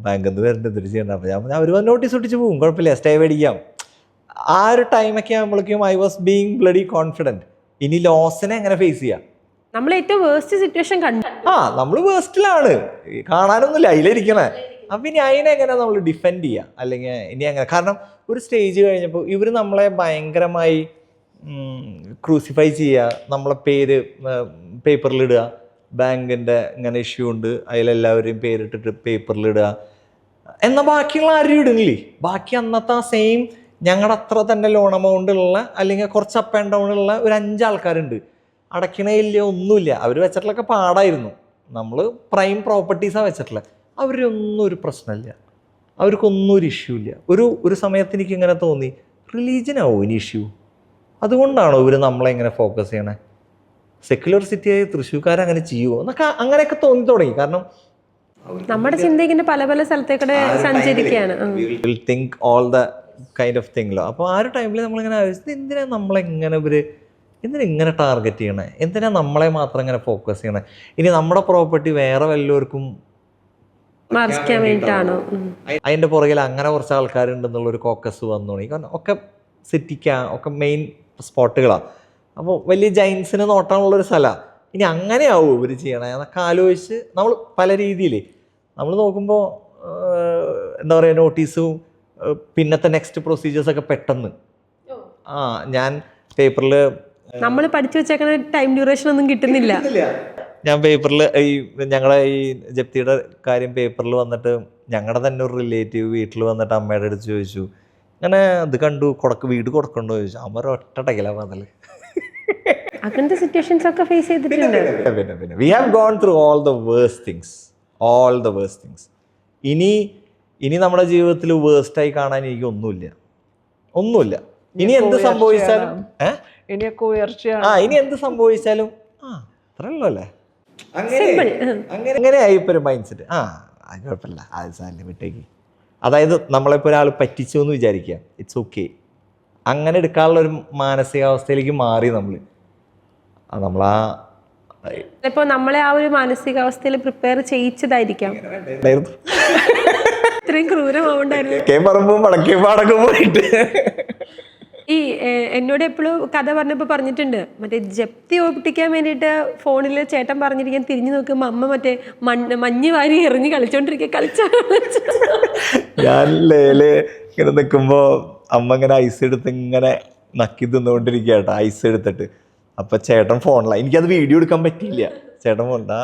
ബാങ്കിൽ നിന്ന് വരുന്നുണ്ട്, എന്തൊരു ചെയ്യണ്ട. അപ്പോൾ ഞാൻ അവർ നോട്ടീസ് ഒട്ടിച്ച് പോകും, കുഴപ്പമില്ല, സ്റ്റേ മേടിക്കാം. ആ ഒരു ടൈമൊക്കെ ആകുമ്പോഴേക്കും I was being bloody confident. ഇനി ലോസിനെ എങ്ങനെ ഫേസ് ചെയ്യാം? നമ്മൾ ഏറ്റവും വേസ്റ്റ് സിറ്റുവേഷൻ കണ്ടു. നമ്മൾ വേസ്റ്റിലാണ്, കാണാനൊന്നുമില്ല, അതിലിരിക്കണേ. അപ്പം ഇനി അതിനെങ്ങനെ നമ്മൾ ഡിഫെൻഡ് ചെയ്യുക? അല്ലെങ്കിൽ ഇനി അങ്ങനെ, കാരണം ഒരു സ്റ്റേജ് കഴിഞ്ഞപ്പോൾ ഇവർ നമ്മളെ ഭയങ്കരമായി ക്രൂസിഫൈ ചെയ്യുക, നമ്മളെ പേര് പേപ്പറിലിടുക, ബാങ്കിൻ്റെ ഇങ്ങനെ ഇഷ്യൂ ഉണ്ട് അതിലെല്ലാവരെയും പേരിട്ടിട്ട് പേപ്പറിലിടുക. എന്നാൽ ബാക്കിയുള്ള ആരും ഇടുന്നില്ലേ? ബാക്കി അന്നത്തെ ആ സെയിം ഞങ്ങളുടെ അത്ര തന്നെ ലോൺ എമൗണ്ട് ഉള്ള അല്ലെങ്കിൽ കുറച്ച് അപ്പ് ആൻഡ് ഡൗൺ ഉള്ള ഒരു 5 ആൾക്കാരുണ്ട്. അടയ്ക്കണേ ഇല്ല, ഒന്നുമില്ല. അവർ വെച്ചിട്ടുള്ളൊക്കെ പാടായിരുന്നു. നമ്മൾ പ്രൈം പ്രോപ്പർട്ടീസാണ് വെച്ചിട്ടുള്ളത്. അവരൊന്നും ഒരു പ്രശ്നമില്ല, അവർക്കൊന്നും ഒരു ഇഷ്യൂ ഇല്ല. ഒരു സമയത്ത് എനിക്ക് ഇങ്ങനെ തോന്നി, റിലീജിയനാവും ഇനി ഇഷ്യൂ? അതുകൊണ്ടാണോ ഇവർ നമ്മളെങ്ങനെ ഫോക്കസ് ചെയ്യണേ? സെക്യുലർ സിറ്റിയായി തൃശ്ശൂർക്കാരങ്ങനെ ചെയ്യുമോ എന്നൊക്കെ അങ്ങനെയൊക്കെ തോന്നി തുടങ്ങി. കാരണം നമ്മുടെ ചിന്തയ്ക്ക് പല പല സ്ഥലത്തേക്കൂടെ സഞ്ചരിക്കുകയാണ്. Think all the kind of തിങ്ങിലോ. അപ്പോൾ ആ ഒരു ടൈമിൽ നമ്മളിങ്ങനെ ആലോചിച്ചത്, എന്തിനാ നമ്മളെങ്ങനെ എന്തിനാ ഇങ്ങനെ ടാർഗറ്റ് ചെയ്യണേ? എന്തിനാ നമ്മളെ മാത്രം ഇങ്ങനെ ഫോക്കസ് ചെയ്യണേ? ഇനി നമ്മുടെ പ്രോപ്പർട്ടി വേറെ വല്ലവർക്കും മറിക്കാൻ വേണ്ടിയിട്ടാണോ? അതിൻ്റെ പുറകിൽ അങ്ങനെ കുറച്ച് ആൾക്കാരുണ്ടെന്നുള്ളൊരു കോക്കസ് വന്നു തുടങ്ങി. കാരണം ഒക്കെ സിറ്റിക്കാണ്, ഒക്കെ മെയിൻ സ്പോട്ടുകളാണ്. അപ്പോൾ വലിയ ജൈൻസിന് നോട്ടാനുള്ളൊരു സ്ഥലമാണ്. ഇനി അങ്ങനെയാവും ഇവർ ചെയ്യണേ എന്നൊക്കെ ആലോചിച്ച് നമ്മൾ പല രീതിയിൽ നമ്മൾ നോക്കുമ്പോൾ എന്താ പറയുക, നോട്ടീസും പിന്നത്തെ നെക്സ്റ്റ് പ്രൊസീജിയേഴ്സൊക്കെ പെട്ടെന്ന്. ഞാൻ പേപ്പറിൽ നമ്മൾ പഠിച്ചു വെച്ചേക്കുന്ന ടൈം ഡ്യൂറേഷൻ ഒന്നും കിട്ടുന്നില്ല. ഞാൻ പേപ്പറിൽ ഈ ഞങ്ങളുടെ ഈ ജപ്തിയുടെ കാര്യം പേപ്പറിൽ വന്നിട്ട് ഞങ്ങളുടെ തന്നെ ഒരു റിലേറ്റീവ് വീട്ടിൽ വന്നിട്ട് അമ്മയുടെ അടുത്ത് ചോദിച്ചു, അങ്ങനെ ഇത് കണ്ടു, വീട് കൊടുക്കണ്ടോ ചോദിച്ചു. അമ്മ ഒറ്റ ടകല വന്നല്. അങ്ങനത്തെ സിറ്റുവേഷൻസ് ഒക്കെ ഫേസ് ചെയ്തിട്ടുണ്ട്. പിന്നെ we have gone through all the worst things. ഇനി നമ്മുടെ ജീവിതത്തിൽ വേഴ്സ്റ്റായി കാണാൻ എനിക്ക് ഒന്നുമില്ല. ഇനി എന്ത് സംഭവിച്ചാലും ഇനി എന്ത് സംഭവിച്ചാലും അത്രയുള്ളൂ അല്ലേ? അങ്ങനെ ആയി ഇപ്പൊ ഒരു മൈൻഡ് സെറ്റ്. അത് കുഴപ്പമില്ല, അത് സാധനം വിട്ടേക്ക്. അതായത് നമ്മളിപ്പോൾ ഒരാൾ പറ്റിച്ചു എന്ന് വിചാരിക്കുക, ഇറ്റ്സ് ഓക്കെ. അങ്ങനെ എടുക്കാനുള്ള ഒരു മാനസികാവസ്ഥയിലേക്ക് മാറി നമ്മളാ ഇപ്പൊ നമ്മളെ ആ ഒരു മാനസികാവസ്ഥയിൽ പ്രിപ്പയർ ചെയ്യിച്ചതായിരിക്കാം. ഇത്രയും ക്രൂരമാവണ്ടായിരുന്നു. ഈ എന്നോട് എപ്പോഴും കഥ പറഞ്ഞപ്പോൾ പറഞ്ഞിട്ടുണ്ട്, മറ്റേ ജപ്തി ഒപ്പിക്കാൻ വേണ്ടിയിട്ട് ഫോണിൽ ചേട്ടൻ പറഞ്ഞിരിക്കാൻ തിരിഞ്ഞു നോക്കുമ്പോൾ അമ്മ മറ്റേ മഞ്ഞ് വാരി എറിഞ്ഞ് കളിച്ചോണ്ടിരിക്കുക. ഞാൻ ലേല് ഇങ്ങനെ നിൽക്കുമ്പോൾ അമ്മ ഇങ്ങനെ ഐസ് എടുത്ത് ഇങ്ങനെ നക്കി തിന്നുകൊണ്ടിരിക്കുക കേട്ടോ, ഐസ് എടുത്തിട്ട്. അപ്പം ചേട്ടൻ ഫോണിലാണ്, എനിക്കത് വീഡിയോ എടുക്കാൻ പറ്റിയില്ല. ചേട്ടൻ ഫോണില്ല,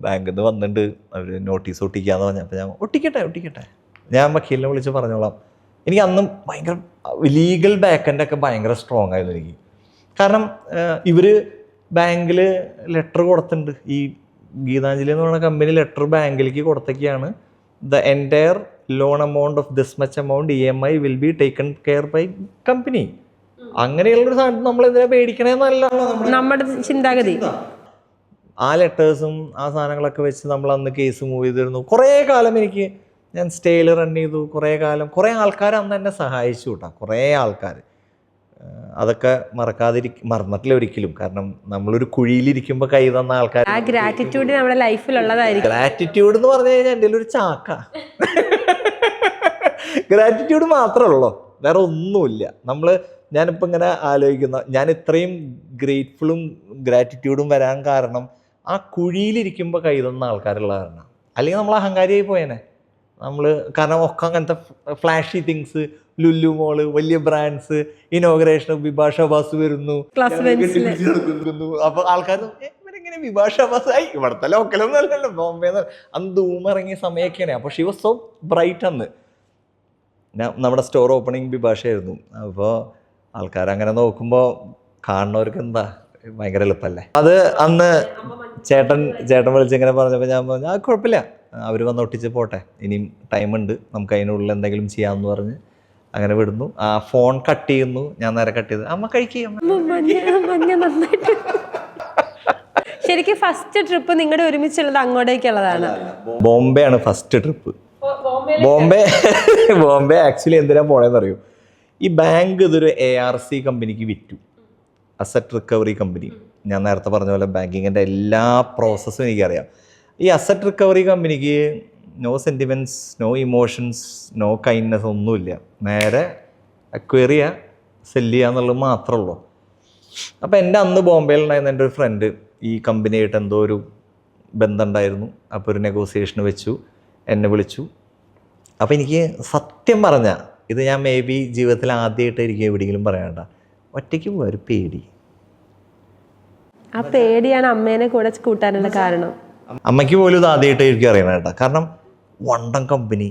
ബാങ്കിൽ നിന്ന് വന്നിട്ട് അവർ നോട്ടീസ് ഒട്ടിക്കാന്ന് പറഞ്ഞു. അപ്പം ഞാൻ ഒട്ടിക്കട്ടെ ഞാൻ വക്കീലിനെ വിളിച്ച് പറഞ്ഞോളാം. എനിക്ക് അന്നും ഭയങ്കര ലീഗൽ ബാക്കെൻഡൊക്കെ ഭയങ്കര സ്ട്രോങ് ആയിരുന്നു എനിക്ക്. കാരണം ഇവർ ബാങ്കിൽ ലെറ്റർ കൊടുത്തിട്ടുണ്ട്. ഈ ഗീതാഞ്ജലി എന്ന് പറയുന്ന കമ്പനി ലെറ്റർ ബാങ്കിലേക്ക് കൊടുത്തൊക്കെയാണ്, the entire loan amount of this much amount EMI will be taken care by company. അങ്ങനെയുള്ളൊരു സാധനം നമ്മളെന്തിനാ പേടിക്കണേന്നല്ല നമ്മുടെ ചിന്താഗതി. ആ ലെറ്റേഴ്സും ആ സാധനങ്ങളൊക്കെ വെച്ച് നമ്മൾ അന്ന് കേസ് മൂവ് ചെയ്തിരുന്നു. കുറേ കാലം ഞാൻ സ്റ്റേയിൽ റൺ ചെയ്തു. കുറേ ആൾക്കാർ അന്ന് എന്നെ സഹായിച്ചു കേട്ടോ, കുറേ ആൾക്കാർ. അതൊക്കെ മറന്നിട്ടില്ല ഒരിക്കലും. കാരണം നമ്മളൊരു കുഴിയിലിരിക്കുമ്പോൾ കൈ തന്ന ആൾക്കാർ. ആ ഗ്രാറ്റിറ്റ്യൂഡ് നമ്മുടെ ലൈഫിലുള്ളതായിരിക്കും. ഗ്രാറ്റിറ്റ്യൂഡ് എന്ന് പറഞ്ഞു കഴിഞ്ഞാൽ എൻ്റെ ഒരു ചാക്ക. ഗ്രാറ്റിറ്റ്യൂഡ് മാത്രമേ ഉള്ളൂ, വേറെ ഒന്നുമില്ല. ഞാനിപ്പോൾ ഇങ്ങനെ ആലോചിക്കുന്ന, ഞാൻ ഇത്രയും ഗ്രേറ്റ്ഫുള്ളും ഗ്രാറ്റിറ്റ്യൂഡും വരാൻ കാരണം ആ കുഴിയിലിരിക്കുമ്പോൾ കൈ തന്ന ആൾക്കാരുള്ള കാരണം. അല്ലെങ്കിൽ നമ്മൾ അഹങ്കാരിയായി പോയേനെ കാരണം ഒക്കെ അങ്ങനത്തെ ഫ്ലാഷി തിങ്സ്, ലുലു മോള്, വലിയ ബ്രാൻഡ്സ്, ഇനോഗ്രേഷൻ, വിഭാഷ ബാസ് വരുന്നു. അപ്പൊ ആൾക്കാർ ഇവരെങ്ങനെ വിഭാഷ ബാസ് ആയി? ഇവിടുത്തെ ലോക്കലൊന്നും അല്ലല്ലോ, ബോംബെ അന്ന് ധൂം ഇറങ്ങിയ സമയമൊക്കെയാണ്. അപ്പോൾ ഷി വാസ് സോ ബ്രൈറ്റ്. അന്ന് നമ്മുടെ സ്റ്റോർ ഓപ്പണിംഗ് വിഭാഷയായിരുന്നു. അപ്പോൾ ആൾക്കാരങ്ങനെ നോക്കുമ്പോൾ കാണുന്നവർക്ക് എന്താ ഭയങ്കര എളുപ്പമല്ലേ. അത് അന്ന് ചേട്ടൻ വിളിച്ചിങ്ങനെ പറഞ്ഞപ്പോൾ ഞാൻ പറഞ്ഞു കുഴപ്പമില്ല, അവർ വന്ന് ഒട്ടിച്ച് പോട്ടെ, ഇനിയും ടൈമുണ്ട്, നമുക്ക് അതിനുള്ളിൽ എന്തെങ്കിലും ചെയ്യാമെന്ന് പറഞ്ഞ് അങ്ങനെ വിടുന്നു. ആ ഫോൺ കട്ട് ചെയ്യുന്നു, ഞാൻ നേരെ കട്ട് ചെയ്ത് അമ്മ കഴിക്കുക. മഞ്ഞ നന്നായിട്ട്. ശരിക്കും ഫസ്റ്റ് ട്രിപ്പ് നിങ്ങളുടെ ഒരുമിച്ചുള്ളത് അങ്ങോട്ടേക്കുള്ളതാണ്? ബോംബെ ആണ് ഫസ്റ്റ് ട്രിപ്പ്. ബോംബെ ആക്ച്വലി എന്തിനാ പോണേന്ന് അറിയൂ, ഈ ബാങ്ക് ഇതൊരു ARC കമ്പനിക്ക് വിറ്റു, അസറ്റ് റിക്കവറി കമ്പനി. ഞാൻ നേരത്തെ പറഞ്ഞ പോലെ ബാങ്കിങ്ങിൻ്റെ എല്ലാ പ്രോസസ്സും എനിക്കറിയാം. ഈ അസറ്റ് റിക്കവറി കമ്പനിക്ക് no sentiments, no emotions, no kindness ഒന്നുമില്ല. നേരെ അക്വയർ ചെയ്യുക, സെല്ല് ചെയ്യുക എന്നുള്ളത് മാത്രമേ ഉള്ളൂ. അപ്പോൾ എൻ്റെ അന്ന് ബോംബെയിലുണ്ടായിരുന്ന എൻ്റെ ഒരു ഫ്രണ്ട് ഈ കമ്പനിയായിട്ട് എന്തോ ഒരു ബന്ധം ഉണ്ടായിരുന്നു. അപ്പോൾ ഒരു നെഗോസിയേഷൻ വെച്ചു, എന്നെ വിളിച്ചു. അപ്പോൾ എനിക്ക് സത്യം പറഞ്ഞാൽ ഇത് ഞാൻ മേ ബി ജീവിതത്തിൽ ആദ്യമായിട്ടായിരിക്കും എവിടെയെങ്കിലും പറയണ്ട, ഒറ്റയ്ക്ക് പോയ ഒരു പേടി. ആ പേടിയാണ് അമ്മേനെ കൂടെ കൂട്ടാനുള്ള കാരണം. അമ്മയ്ക്ക് പോലും ഇത് ആദ്യമായിട്ടായിരിക്കും അറിയണം കേട്ടോ. കാരണം വണ്ടൻ കമ്പനി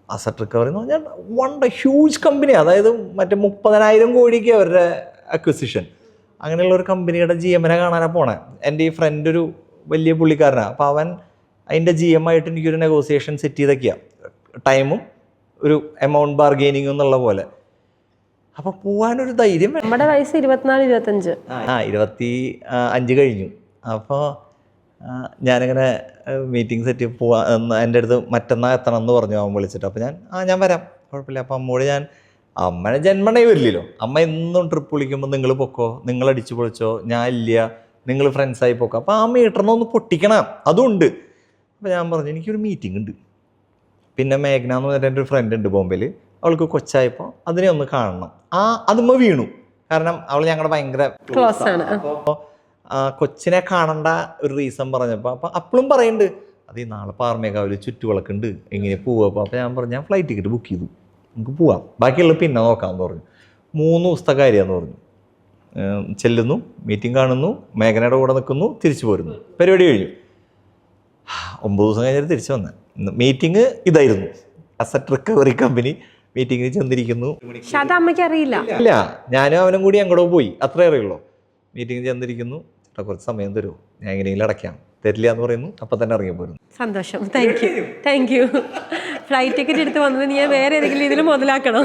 അസറ്റ് റിക്കവറി എന്ന് പറഞ്ഞാൽ ഹ്യൂജ് കമ്പനി. അതായത് മറ്റേ 30,000 കോടിക്ക് അവരുടെ അക്വിസിഷൻ. അങ്ങനെയുള്ള ഒരു കമ്പനിയുടെ GM കാണാനാണ് പോണേ. എൻ്റെ ഈ ഫ്രണ്ട് ഒരു വലിയ പുള്ളിക്കാരനാണ്. അപ്പോൾ അവൻ അതിൻ്റെ GM ആയിട്ട് എനിക്കൊരു നെഗോസിയേഷൻ സെറ്റ് ചെയ്തൊക്കെയാണ്, ടൈമും ഒരു എമൗണ്ട് ബാർഗെയിനിങ്ങും എന്നുള്ള പോലെ. അപ്പോൾ പോകാനൊരു ധൈര്യം. നമ്മുടെ വയസ്സ് 24-25. 25 കഴിഞ്ഞു. അപ്പോൾ ഞാനിങ്ങനെ മീറ്റിംഗ് സെറ്റ് പോവാ, എൻ്റെ അടുത്ത് മറ്റന്നാൾ എത്തണം എന്ന് പറഞ്ഞു അവൻ വിളിച്ചിട്ട്. അപ്പോൾ ഞാൻ വരാം, കുഴപ്പമില്ല. അപ്പോൾ അമ്മോട് അമ്മനെ ജന്മണേ വരില്ലല്ലോ. അമ്മ എന്നും ട്രിപ്പ് വിളിക്കുമ്പോൾ നിങ്ങൾ പൊക്കോ, നിങ്ങൾ അടിച്ചു പൊളിച്ചോ, ഞാൻ ഇല്ല, നിങ്ങൾ ഫ്രണ്ട്സായി പോക്കോ. അപ്പോൾ ആ മീറ്ററിനൊന്ന് പൊട്ടിക്കണം, അതുണ്ട്. അപ്പോൾ ഞാൻ പറഞ്ഞു എനിക്കൊരു മീറ്റിംഗ് ഉണ്ട്. പിന്നെ മേഘ്ന എന്ന് പറഞ്ഞിട്ട് എൻ്റെ ഒരു ഫ്രണ്ട് ഉണ്ട് ബോംബെയിൽ, അവൾക്ക് കൊച്ചായപ്പോൾ അതിനെ ഒന്ന് കാണണം. അതുമ്മ വീണു. കാരണം അവൾ ഞങ്ങളുടെ ഭയങ്കര ക്ലോസ് ആണ്. അപ്പോൾ കൊച്ചിനെ കാണേണ്ട ഒരു റീസൺ പറഞ്ഞപ്പോൾ അപ്പോഴും പറയുന്നുണ്ട് അത് ഈ നാളെ പാർമേക്കാവിൽ ചുറ്റുവിളക്കുണ്ട്, എങ്ങനെ പോവുക. അപ്പോൾ ഞാൻ പറഞ്ഞു ഞാൻ ഫ്ലൈറ്റ് ടിക്കറ്റ് ബുക്ക് ചെയ്തു, നമുക്ക് പോവാം, ബാക്കിയുള്ള പിന്നെ നോക്കാമെന്ന് പറഞ്ഞു. 3 ദിവസത്തെ കാര്യമാണെന്ന് പറഞ്ഞു. ചെല്ലുന്നു, മീറ്റിംഗ് കാണുന്നു, മേഘനയുടെ കൂടെ നിൽക്കുന്നു, തിരിച്ചു പോരുന്നു, പരിപാടി കഴിഞ്ഞു. 9 ദിവസം കഴിഞ്ഞിട്ട് തിരിച്ചു വന്നത്. മീറ്റിംഗ് ഇതായിരുന്നു, അസറ്റ് റിക്കവറി കമ്പനി മീറ്റിങ്ങിന് ചെന്നിരിക്കുന്നു. പക്ഷെ അത് അമ്മയ്ക്ക് അറിയില്ല. ഇല്ല, ഞാനും അവനും കൂടി അങ്ങോട്ട് പോയി, അത്രേ അറിയുള്ളൂ. മീറ്റിംഗ് ചെന്നിരിക്കുന്നു, കുറച്ച് സമയം തരുമോ, ഞാൻ എങ്ങനെയെങ്കിലും അടയ്ക്കാം. തരില്ല എന്ന് പറയുന്നു, അപ്പം തന്നെ ഇറങ്ങി പോരുന്നു. സന്തോഷം, താങ്ക് യു. ഫ്ലൈറ്റ് ടിക്കറ്റ് എടുത്ത് വന്നത് നീ വേറെ ഏതെങ്കിലും ഇതിൽ മുതലാക്കണം.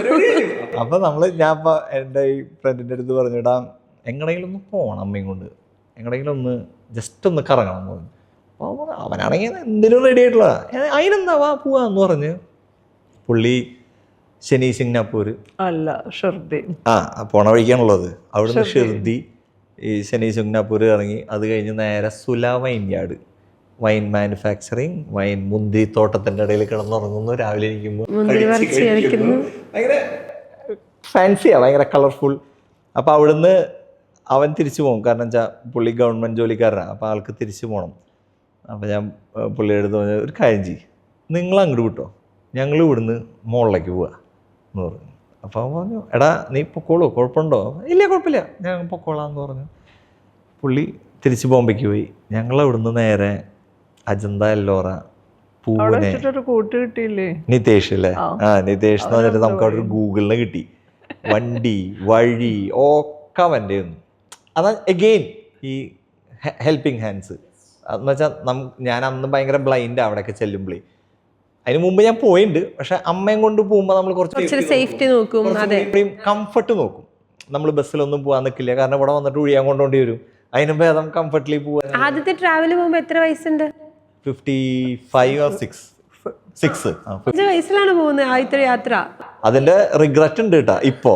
അപ്പം ഞാൻ എൻ്റെ ഈ ഫ്രണ്ടിൻ്റെ അടുത്ത് പറഞ്ഞിടാ എങ്ങടെയെങ്കിലും ഒന്ന് പോകണം, അമ്മയും കൊണ്ട് എങ്ങടെയെങ്കിലും ഒന്ന് ജസ്റ്റ് ഒന്ന് കറങ്ങണം എന്ന് പറഞ്ഞു. അപ്പോൾ അവനാണെങ്കിൽ എന്തിനും റെഡി ആയിട്ടുള്ള അതിനെന്താ വാ പോവാന്ന് പറഞ്ഞ് പുള്ളി ശനി സിംഗ്നാപ്പൂർ അല്ല ഷിർദി പോണ വഴിക്കാണുള്ളത്. അവിടുന്ന് ഷിർദി ഈ ശനി സിംഗ്നാപ്പൂർ ഇറങ്ങി. അത് കഴിഞ്ഞ് നേരെ സുല വൈൻയാർഡ്, വൈൻ മാനുഫാക്ചറിങ്, വൈൻ മുന്തിരിത്തോട്ടത്തിൻ്റെ ഇടയിൽ കിടന്നുറങ്ങുന്നു. രാവിലെ ഇരിക്കുമ്പോൾ ഭയങ്കര ഫാൻസിയാണ്, ഭയങ്കര കളർഫുൾ. അപ്പോൾ അവിടുന്ന് അവൻ തിരിച്ചു പോകും, കാരണം വെച്ചാൽ പുള്ളി ഗവൺമെൻറ് ജോലിക്കാരനാണ്. അപ്പോൾ ആൾക്ക് തിരിച്ചു പോകണം. അപ്പോൾ ഞാൻ പുള്ളിയുടെ അടുത്ത് പറഞ്ഞ ഒരു കാര്യം ചെയ്യും, നിങ്ങൾ അങ്ങോട്ട് വിട്ടോ, ഞങ്ങൾ ഇവിടുന്ന് മുകളിലേക്ക് പോവുക എന്ന് പറഞ്ഞു. അപ്പോൾ അവൻ പറഞ്ഞു എടാ നീ പൊക്കോളൂ, കുഴപ്പമുണ്ടോ? ഇല്ല കുഴപ്പമില്ല, ഞാൻ പൊക്കോളാം എന്ന് പറഞ്ഞു. പുള്ളി തിരിച്ച് ബോംബെക്ക് പോയി. ഞങ്ങളവിടുന്ന് നേരെ അജന്ത, എല്ലോറ, പൂനെ. നിതേഷ് അല്ലേ? നിതേഷ് എന്ന് പറഞ്ഞിട്ട് നമുക്ക് അവിടെ ഒരു ഗൂഗിളിന് കിട്ടി. വണ്ടി വഴി ഒക്കെ അവൻ്റെ ഒന്നും. അതാ എഗെയിൻ ഈ ഹെൽപ്പിംഗ് ഹാൻഡ്സ് എന്ന് വെച്ചാൽ ഞാൻ അന്ന് ഭയങ്കര ബ്ലൈൻഡ് അവിടെയൊക്കെ ചെല്ലുമ്പോഴേ. അതിന് മുമ്പ് ഞാൻ പോയിട്ടുണ്ട്, പക്ഷെ അമ്മയും കൊണ്ട് പോകുമ്പോൾ നമ്മൾ കുറച്ച് സേഫ്റ്റി നോക്കും, കംഫർട്ട് നോക്കും. നമ്മൾ ബസ്സിലൊന്നും പോകാൻ നിൽക്കില്ല, കാരണം ഇവിടെ വന്നിട്ട് ഒഴിയാൻ കൊണ്ടുകൊണ്ടി വരും. അതിന് ഭേദം കംഫർട്ടിലി പോവാൻ. ആദ്യത്തെ ട്രാവൽ പോകുമ്പോൾ എത്ര വയസ്സുണ്ട്? 55 or 6 വയസ്സിലാണ് പോകുന്നത് ആദ്യത്തെ യാത്ര. അതിന്റെ റിഗ്രറ്റ് ഉണ്ട് കേട്ടാ. ഇപ്പോ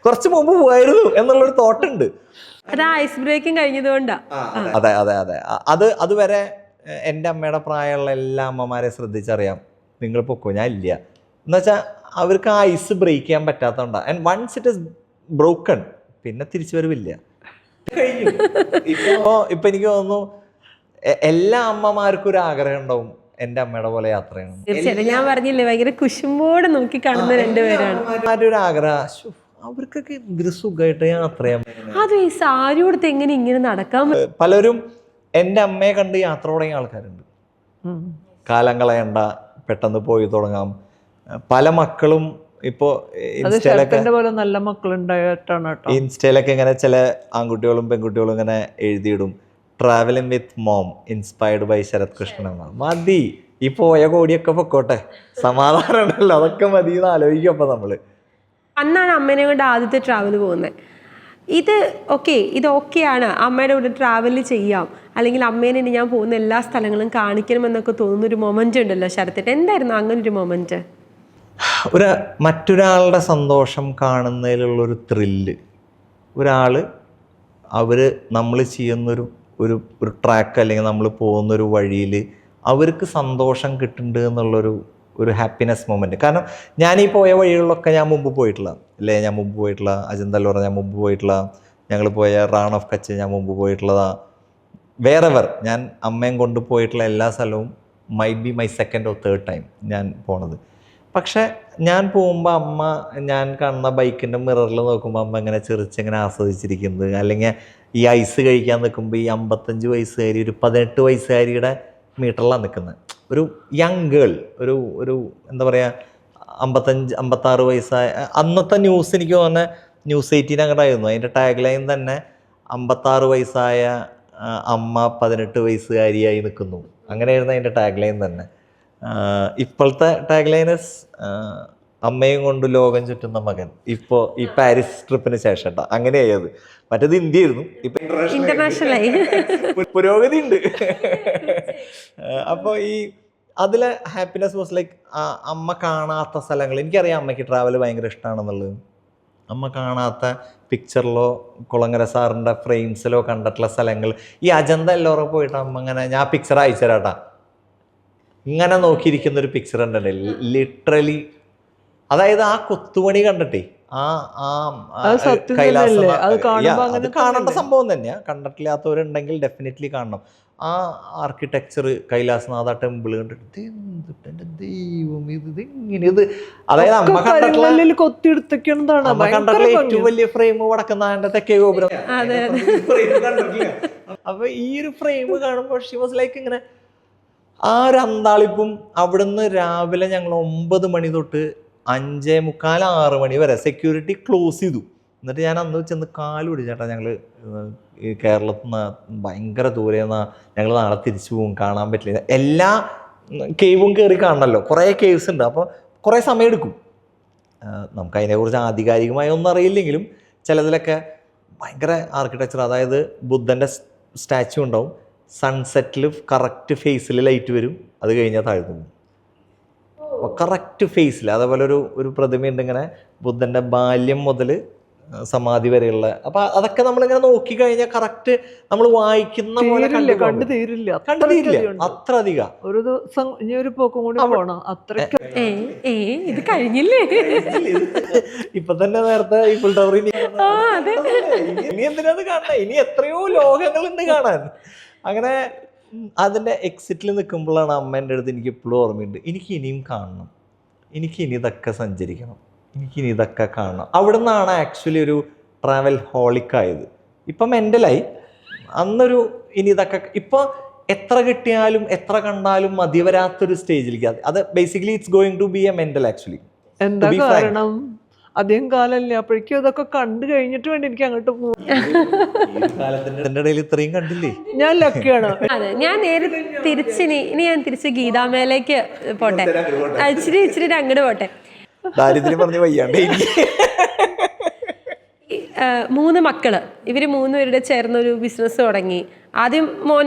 കുറച്ച് മുമ്പ് പോയായിരുന്നു എന്നുള്ളൊരു തോട്ടുണ്ട്. അത് ഐസ് ബ്രേക്കിംഗ് കഴിഞ്ഞതുകൊണ്ടാ. അതെ അതെ അതെ. അതുവരെ എൻ്റെ അമ്മയുടെ പ്രായമുള്ള എല്ലാ അമ്മമാരെ ശ്രദ്ധിച്ചറിയാം, നിങ്ങൾ പൊക്കോ ഞാൻ ഇല്ല എന്നുവെച്ചാൽ അവർക്ക് ആ ഐസ് ബ്രേക്ക് ചെയ്യാൻ പറ്റാത്തതുകൊണ്ടാണ്. And once it is broken പിന്നെ തിരിച്ചു വരവില്ല. ഇപ്പൊ എനിക്ക് തോന്നുന്നു എല്ലാ അമ്മമാർക്കും ഒരു ആഗ്രഹം ഉണ്ടാവും എൻ്റെ അമ്മയുടെ പോലെ യാത്ര ചെയ്യണം. തീർച്ചയായിട്ടും ഞാൻ പറഞ്ഞില്ലേ ഭയങ്കര കുശുമ്പോടെ നോക്കി കാണുന്ന രണ്ടുപേരാണ്. ഒരു ആഗ്രഹം, അവർക്കൊക്കെ എന്തൊരു സുഖമായിട്ട് യാത്ര ചെയ്യാൻ. അത് ഈ സാരി കൊടുത്ത് എങ്ങനെ ഇങ്ങനെ നടക്കാൻ. പലരും എൻ്റെ അമ്മയെ കണ്ട് യാത്ര തുടങ്ങിയ ആൾക്കാരുണ്ട്. കാലം കളയണ്ട, പെട്ടെന്ന് പോയി തുടങ്ങാം. പല മക്കളും ഇപ്പോൾ നല്ല മക്കളുണ്ടായിട്ടാണ് ഇൻസ്റ്റയിലൊക്കെ ഇങ്ങനെ ചില ആൺകുട്ടികളും പെൺകുട്ടികളും ഇങ്ങനെ എഴുതിയിടും, travelling with mom inspired by Sarath Krishnan. മതി, ഈ പോയ കോടിയൊക്കെ പൊക്കോട്ടെ, സമാധാനം ഉണ്ടല്ലോ, അതൊക്കെ മതി എന്ന് ആലോചിക്കും. അപ്പം നമ്മൾ അന്നാണ് അമ്മേനെ കൊണ്ട് ആദ്യത്തെ ട്രാവൽ പോകുന്നത്. ഇത് ഓക്കെയാണ്, അമ്മയുടെ കൂടെ ട്രാവൽ ചെയ്യാം, അല്ലെങ്കിൽ അമ്മേനെ ഇനി ഞാൻ പോകുന്ന എല്ലാ സ്ഥലങ്ങളും കാണിക്കണമെന്നൊക്കെ തോന്നുന്നൊരു മൊമെന്റ് ഉണ്ടല്ലോ ശരത്തേട്ടൻ, എന്തായിരുന്നു അങ്ങനെ ഒരു മൊമെന്റ്? മറ്റൊരാളുടെ സന്തോഷം കാണുന്നതിലുള്ളൊരു ത്രില്ല്, നമ്മൾ ചെയ്യുന്നൊരു ഒരു ട്രാക്ക് അല്ലെങ്കിൽ നമ്മൾ പോകുന്നൊരു വഴിയിൽ അവർക്ക് സന്തോഷം കിട്ടുന്നുണ്ട് എന്നുള്ളൊരു ഹാപ്പിനെസ് മൊമെൻറ്റ്. കാരണം ഞാനീ പോയ വഴികളിലൊക്കെ ഞാൻ മുമ്പ് പോയിട്ടുള്ള അജന്ത എല്ലോറ ഞാൻ മുമ്പ് പോയിട്ടുള്ള, ഞങ്ങൾ പോയ റാൺ ഓഫ് കച്ച് ഞാൻ മുമ്പ് പോയിട്ടുള്ളതാണ്. വേറെവർ ഞാൻ അമ്മയും കൊണ്ട് പോയിട്ടുള്ള എല്ലാ സ്ഥലവും might be my second or third time ഞാൻ പോണത്. പക്ഷെ ഞാൻ പോകുമ്പോൾ ഞാൻ കാണുന്ന ബൈക്കിൻ്റെ മിററിൽ നോക്കുമ്പോൾ അമ്മ ഇങ്ങനെ ചെറിച്ചിങ്ങനെ ആസ്വദിച്ചിരിക്കുന്നത്, അല്ലെങ്കിൽ ഈ ഐസ് കഴിക്കാൻ നിൽക്കുമ്പോൾ ഈ 55 വയസ്സുകാരി ഒരു 18 വയസ്സുകാരിയുടെ മീറ്ററിലാണ് നിൽക്കുന്നത്. ഒരു യങ് ഗേൾ, ഒരു എന്താ പറയുക, 55-56 വയസ്സായ അന്നത്തെ ന്യൂസ്, എനിക്ക് തോന്നുന്ന ന്യൂസ് 18 അങ്ങോട്ടായിരുന്നു. അതിൻ്റെ ടാഗ് ലൈൻ തന്നെ 56 വയസ്സായ അമ്മ 18 വയസ്സുകാരിയായി നിൽക്കുന്നു, അങ്ങനെയായിരുന്നു അതിൻ്റെ ടാഗ് ലൈൻ തന്നെ. ഇപ്പോഴത്തെ ടാഗ് ലൈനസ് അമ്മയും കൊണ്ട് ലോകം ചുറ്റുന്ന മകൻ. ഇപ്പോൾ ഈ പാരീസ് ട്രിപ്പിന് ശേഷം അങ്ങനെയായത്. മറ്റേത് ഇന്ത്യയായിരുന്നു, ഇപ്പൊ ഇന്റർനാഷണലായി, പുരോഗതി ഉണ്ട്. അപ്പോൾ ഈ അതിലെ ഹാപ്പിനെസ് വാസ് ലൈക്ക് അമ്മ കാണാത്ത സ്ഥലങ്ങൾ. എനിക്കറിയാം അമ്മയ്ക്ക് ട്രാവൽ ഭയങ്കര ഇഷ്ടമാണെന്നുള്ളത്. അമ്മ കാണാത്ത പിക്ചറിലോ കുളങ്ങര സാറിൻ്റെ ഫ്രെയിംസിലോ കണ്ടിട്ടുള്ള സ്ഥലങ്ങൾ, ഈ അജന്ത എല്ലോറെ പോയിട്ട് അമ്മ ഇങ്ങനെ, ഞാൻ പിക്ചർ അയച്ചു തരാട്ടാ, ഇങ്ങനെ നോക്കിയിരിക്കുന്നൊരു പിക്ചർ ഉണ്ടല്ലേ, ലിറ്ററലി. അതായത് ആ കൊത്തുപണി കണ്ടിട്ടേ കൈലാസം, അത് കാണേണ്ട സംഭവം തന്നെയാണ്. കണ്ടിട്ടില്ലാത്തവരുണ്ടെങ്കിൽ ഡെഫിനറ്റ്ലി കാണണം. ആ ആർക്കിടെക്ചർ, കൈലാസനാഥ ടെമ്പിൾ കണ്ടിട്ട് എൻ്റെ ദൈവം, ഇത് അതായത് അമ്മ കണ്ടിട്ടുള്ള ഏറ്റവും വലിയ ഫ്രെയിം വടക്കുന്നാഥന്റെ തെക്കേ ഗോപുരം. അപ്പൊ ഈ ഒരു ഫ്രെയിം കാണുമ്പോൾ ഷി വാസ് ലൈക്ക് ഇങ്ങനെ ആ ഒരു അന്താളിപ്പും. അവിടുന്ന് രാവിലെ ഞങ്ങൾ 9 മണി തൊട്ട് 5:45-6 മണി വരെ സെക്യൂരിറ്റി ക്ലോസ് ചെയ്തു. എന്നിട്ട് ഞാൻ അന്ന് ചെന്ന് കാലുപിടി, ചേട്ടാ ഞങ്ങൾ ഈ കേരളത്തിൽ നിന്ന് ഭയങ്കര ദൂരെ നിന്നാ, ഞങ്ങൾ നാളെ തിരിച്ചു പോകും, കാണാൻ പറ്റില്ല. എല്ലാ കേവും കയറി കാണണമല്ലോ, കുറേ കേവ്സ് ഉണ്ട്, അപ്പോൾ കുറേ സമയം എടുക്കും. നമുക്ക് അതിനെക്കുറിച്ച് ആധികാരികമായി ഒന്നും അറിയില്ലെങ്കിലും ചിലതിലൊക്കെ ഭയങ്കര ആർക്കിടെക്ചർ. അതായത് ബുദ്ധൻ്റെ സ്റ്റാച്യു ഉണ്ടാവും, സൺസെറ്റിൽ കറക്റ്റ് ഫേസിൽ ലൈറ്റ് വരും, അത് കഴിഞ്ഞാൽ താഴ്ന്നു പോകും കറക്റ്റ് ഫേസിൽ. അതേപോലെ ഒരു പ്രതിമയുണ്ട് ഇങ്ങനെ, ബുദ്ധൻ്റെ ബാല്യം മുതൽ സമാധി വരെയുള്ള. അപ്പം അതൊക്കെ നമ്മളിങ്ങനെ നോക്കിക്കഴിഞ്ഞാൽ കറക്റ്റ് നമ്മൾ വായിക്കുന്ന പോലെ കണ്ടു തീരില്ല, അത്ര അധികം. ഒരു ദിവസം ഇനി ഒരു പോക്കും കൂടി പോകണം, അത്രയ്ക്ക്. ഇത് കഴിഞ്ഞില്ലേ? ഇപ്പൊ തന്നെ നേരത്തെ ഈഫിൾ ടവർ, ഇനി എന്തിനാണ് കാണാൻ, ഇനി എത്രയോ ലോകങ്ങളുണ്ട് കാണാൻ. അങ്ങനെ അതിൻ്റെ എക്സിറ്റിൽ നിൽക്കുമ്പോഴാണ് അമ്മേൻ്റെ അടുത്ത് എനിക്ക് ഇപ്പോഴും ഓർമ്മയുണ്ട്, എനിക്ക് ഇനിയും കാണണം, എനിക്കിനി ഇതൊക്കെ സഞ്ചരിക്കണം, എനിക്കിനി ഇതൊക്കെ കാണണം. അവിടെ നിന്നാണ് ആക്ച്വലി ഒരു ട്രാവൽ ഹോളിക്കായത്. ഇപ്പം മെൻ്റലായി. അന്നൊരു ഇനി ഇതൊക്കെ ഇപ്പോൾ എത്ര കിട്ടിയാലും എത്ര കണ്ടാലും മതി വരാത്തൊരു സ്റ്റേജിലേക്ക്. അത് basically it's going to be a mental actually. എന്താ കാരണം? അധികം കാലല്ലേ, അപ്പോഴേക്കും അതൊക്കെ കണ്ടു കഴിഞ്ഞിട്ട് വേണ്ടി എനിക്ക് അങ്ങോട്ട് പോകും. ഇത്രയും കണ്ടില്ലേ, ഞാൻ ലക്കിയാണ്. അതെ, ഞാൻ നേരെ തിരിച്ച് ഗീതാമേലേക്ക് പോട്ടെ, ഇച്ചിരി അങ്ങോട്ട് പോട്ടെ. ദാരിദ്ര്യം പറഞ്ഞ് വയ്യാണ്ടേ. 3 മക്കള്, ഇവർ 3 പേരുടെ ചേർന്നൊരു ബിസിനസ് തുടങ്ങി. ആദ്യം